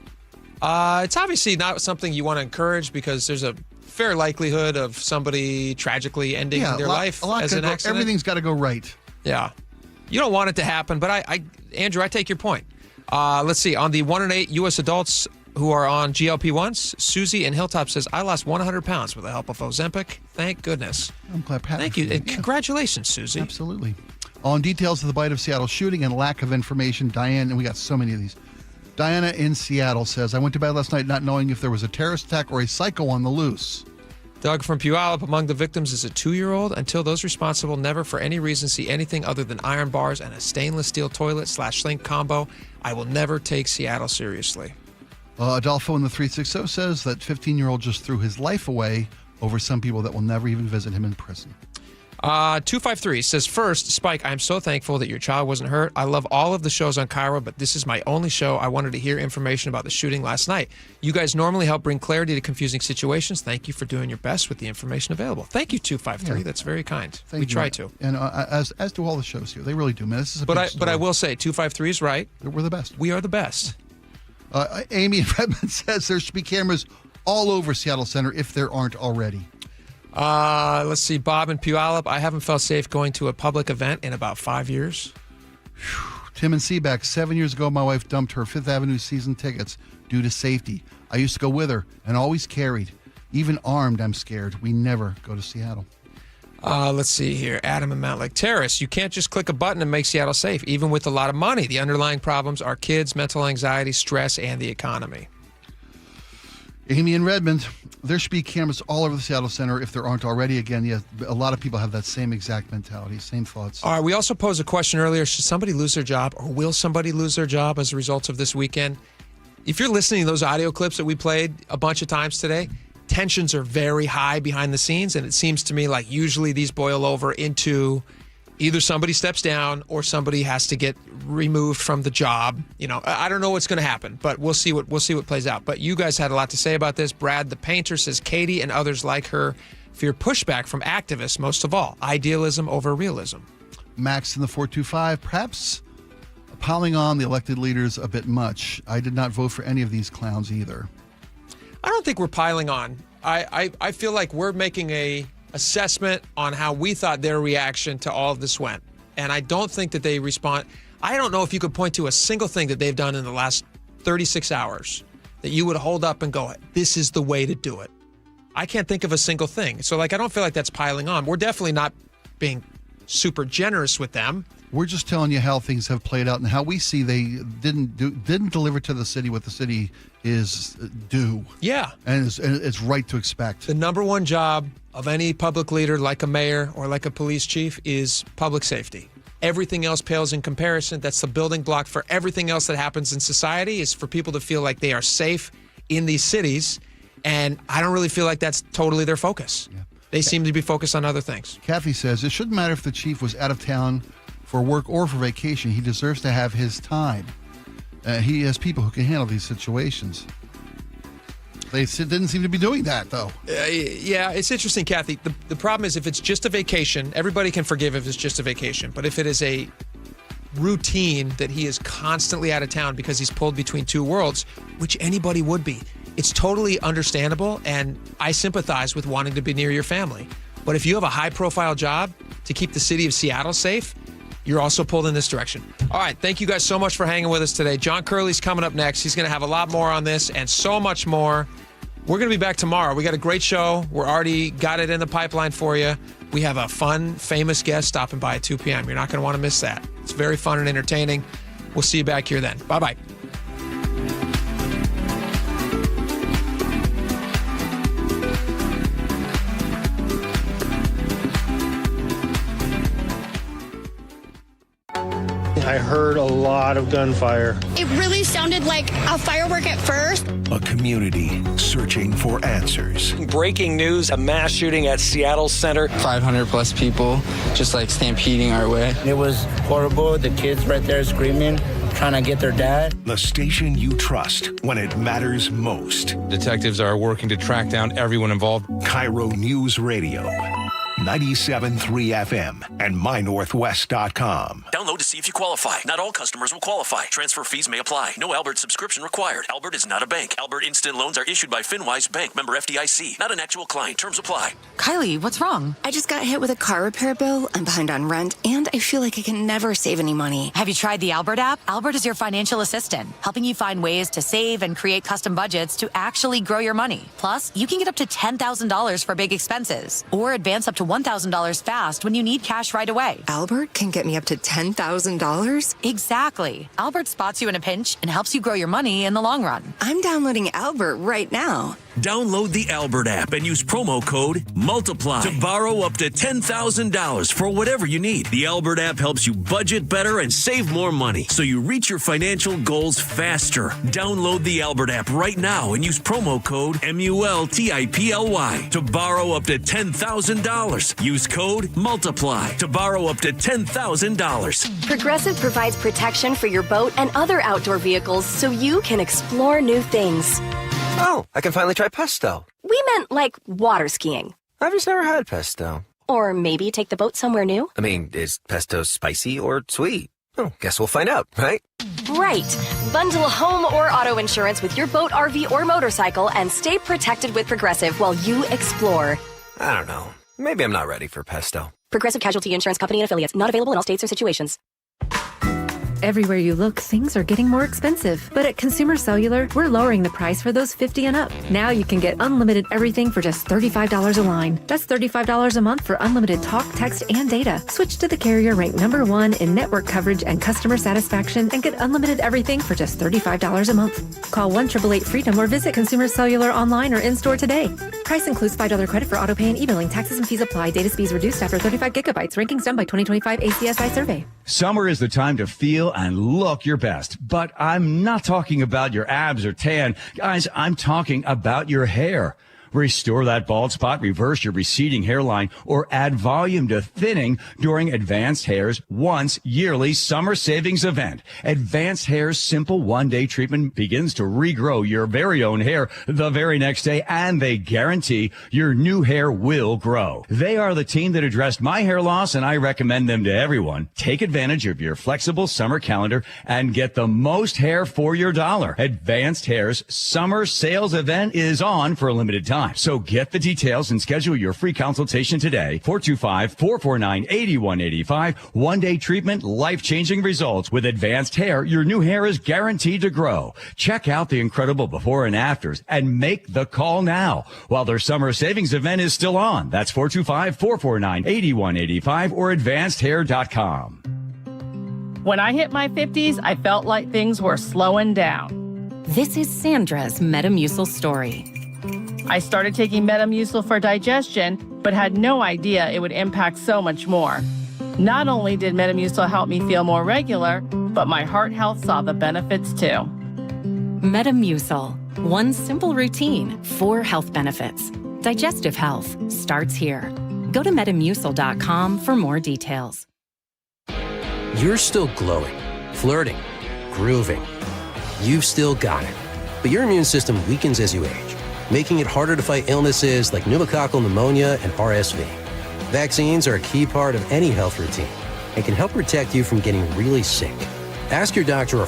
It's obviously not something you want to encourage because there's a fair likelihood of somebody tragically ending their life as an accident. Everything's got to go right. Yeah. You don't want it to happen, but Andrew, I take your point. Let's see. On the 1 in 8 U.S. adults who are on GLP-1s, Susie in Hilltop says, I lost 100 pounds with the help of Ozempic. Thank goodness. I'm glad. Thank you. And congratulations, Susie. Absolutely. On details of the Bite of Seattle shooting and lack of information, Diane, and we got so many of these. Diana in Seattle says, I went to bed last night not knowing if there was a terrorist attack or a psycho on the loose. Doug from Puyallup, among the victims is a 2-year-old. Until those responsible never for any reason see anything other than iron bars and a stainless steel toilet/sink combo, I will never take Seattle seriously. Adolfo in the 360 says that 15-year-old just threw his life away over some people that will never even visit him in prison. 253 says, first, Spike, I'm so thankful that your child wasn't hurt. I love all of the shows on KIRO, but this is my only show. I wanted to hear information about the shooting last night. You guys normally help bring clarity to confusing situations. Thank you for doing your best with the information available. Thank you, 253. Yeah. That's very kind. We try to. And as do all the shows here. They really do, man. This is a but I will say, 253 is right. We're the best. We are the best. Amy in Redmond says there should be cameras all over Seattle Center if there aren't already. Let's see. Bob in Puyallup. I haven't felt safe going to a public event in about 5 years. Tim in Seaback. 7 years ago, my wife dumped her Fifth Avenue season tickets due to safety. I used to go with her and always carried. Even armed, I'm scared. We never go to Seattle. Let's see here. Adam in Mount Lake Terrace. You can't just click a button and make Seattle safe, even with a lot of money. The underlying problems are kids, mental anxiety, stress, and the economy. Amy in Redmond, there should be cameras all over the Seattle Center if there aren't already. Again, yeah, a lot of people have that same exact mentality, same thoughts. All right, we also posed a question earlier. Should somebody lose their job or will somebody lose their job as a result of this weekend? If you're listening to those audio clips that we played a bunch of times today, tensions are very high behind the scenes, and it seems to me like usually these boil over into either somebody steps down or somebody has to get removed from the job. You know, I don't know what's going to happen, but we'll see what plays out. But you guys had a lot to say about this. Brad, the painter, says Katie and others like her fear pushback from activists most of all. Idealism over realism. Max in the 425, perhaps piling on the elected leaders a bit much. I did not vote for any of these clowns either. I don't think we're piling on. I feel like we're making a assessment on how we thought their reaction to all of this went. And I don't think that they respond. I don't know if you could point to a single thing that they've done in the last 36 hours that you would hold up and go, this is the way to do it. I can't think of a single thing. So, I don't feel like that's piling on. We're definitely not being super generous with them. We're just telling you how things have played out and how we see they didn't deliver to the city what the city is due. Yeah. And it's right to expect. The number one job of any public leader, like a mayor or like a police chief, is public safety. Everything else pales in comparison. That's the building block for everything else that happens in society, is for people to feel like they are safe in these cities. And I don't really feel like that's totally their focus. Yeah. They seem to be focused on other things. Kathy says, it shouldn't matter if the chief was out of town for work or for vacation. He deserves to have his time. He has people who can handle these situations. They didn't seem to be doing that, though. Yeah, it's interesting, Kathy. The problem is if it's just a vacation, everybody can forgive if it's just a vacation. But if it is a routine that he is constantly out of town because he's pulled between two worlds, which anybody would be, it's totally understandable, and I sympathize with wanting to be near your family. But if you have a high-profile job, to keep the city of Seattle safe, you're also pulled in this direction. All right, thank you guys so much for hanging with us today. John Curley's coming up next. He's going to have a lot more on this and so much more. We're going to be back tomorrow. We got a great show. We're already got it in the pipeline for you. We have a fun, famous guest stopping by at 2 p.m. You're not going to want to miss that. It's very fun and entertaining. We'll see you back here then. Bye-bye. I heard a lot of gunfire. It really sounded like a firework at first. A community searching for answers. Breaking news, a mass shooting at Seattle Center. 500 plus people just like stampeding our way. It was horrible. The kids right there screaming, trying to get their dad. The station you trust when it matters most. Detectives are working to track down everyone involved. KIRO News Radio. 97.3 FM and mynorthwest.com. Download to see if you qualify. Not all customers will qualify. Transfer fees may apply. No Albert subscription required. Albert is not a bank. Albert Instant Loans are issued by FinWise Bank, member FDIC. Not an actual client. Terms apply. Kylie, what's wrong? I just got hit with a car repair bill. I'm behind on rent, and I feel like I can never save any money. Have you tried the Albert app? Albert is your financial assistant, helping you find ways to save and create custom budgets to actually grow your money. Plus, you can get up to $10,000 for big expenses, or advance up to $1,000 fast when you need cash right away. Albert can get me up to $10,000? Exactly. Albert spots you in a pinch and helps you grow your money in the long run. I'm downloading Albert right now. Download the Albert app and use promo code MULTIPLY to borrow up to $10,000 for whatever you need. The Albert app helps you budget better and save more money so you reach your financial goals faster. Download the Albert app right now and use promo code MULTIPLY to borrow up to $10,000. Use code MULTIPLY to borrow up to $10,000. Progressive provides protection for your boat and other outdoor vehicles so you can explore new things. Oh, I can finally try pesto. We meant like water skiing. I've just never had pesto. Or maybe take the boat somewhere new. I mean, is pesto spicy or sweet? Oh, guess we'll find out, right? Right. Bundle home or auto insurance with your boat, RV, or motorcycle and stay protected with Progressive while you explore. I don't know. Maybe I'm not ready for pesto. Progressive Casualty Insurance Company and Affiliates. Not available in all states or situations. Everywhere you look, things are getting more expensive. But at Consumer Cellular, we're lowering the price for those 50 and up. Now you can get unlimited everything for just $35 a line. That's $35 a month for unlimited talk, text, and data. Switch to the carrier ranked #1 in network coverage and customer satisfaction and get unlimited everything for just $35 a month. Call 1-888-FREEDOM or visit Consumer Cellular online or in-store today. Price includes $5 credit for auto pay and e-billing. Taxes and fees apply. Data speeds reduced after 35 gigabytes. Rankings done by 2025 ACSI survey. Summer is the time to feel and look your best, but I'm not talking about your abs or tan. Guys, I'm talking about your hair. Restore that bald spot, reverse your receding hairline, or add volume to thinning during Advanced Hair's once yearly summer savings event. Advanced Hair's simple one-day treatment begins to regrow your very own hair the very next day, and they guarantee your new hair will grow. They are the team that addressed my hair loss, and I recommend them to everyone. Take advantage of your flexible summer calendar and get the most hair for your dollar. Advanced Hair's summer sales event is on for a limited time. So get the details and schedule your free consultation today. 425-449-8185. One-day treatment, life-changing results. With Advanced Hair, your new hair is guaranteed to grow. Check out the incredible before and afters and make the call now while their summer savings event is still on. That's 425-449-8185 or advancedhair.com. When I hit my 50s, I felt like things were slowing down. This is Sandra's Metamucil story. I started taking Metamucil for digestion, but had no idea it would impact so much more. Not only did Metamucil help me feel more regular, but my heart health saw the benefits too. Metamucil, one simple routine, 4 health benefits. Digestive health starts here. Go to Metamucil.com for more details. You're still glowing, flirting, grooving. You've still got it. But your immune system weakens as you age, making it harder to fight illnesses like pneumococcal pneumonia and RSV. Vaccines are a key part of any health routine and can help protect you from getting really sick. Ask your doctor or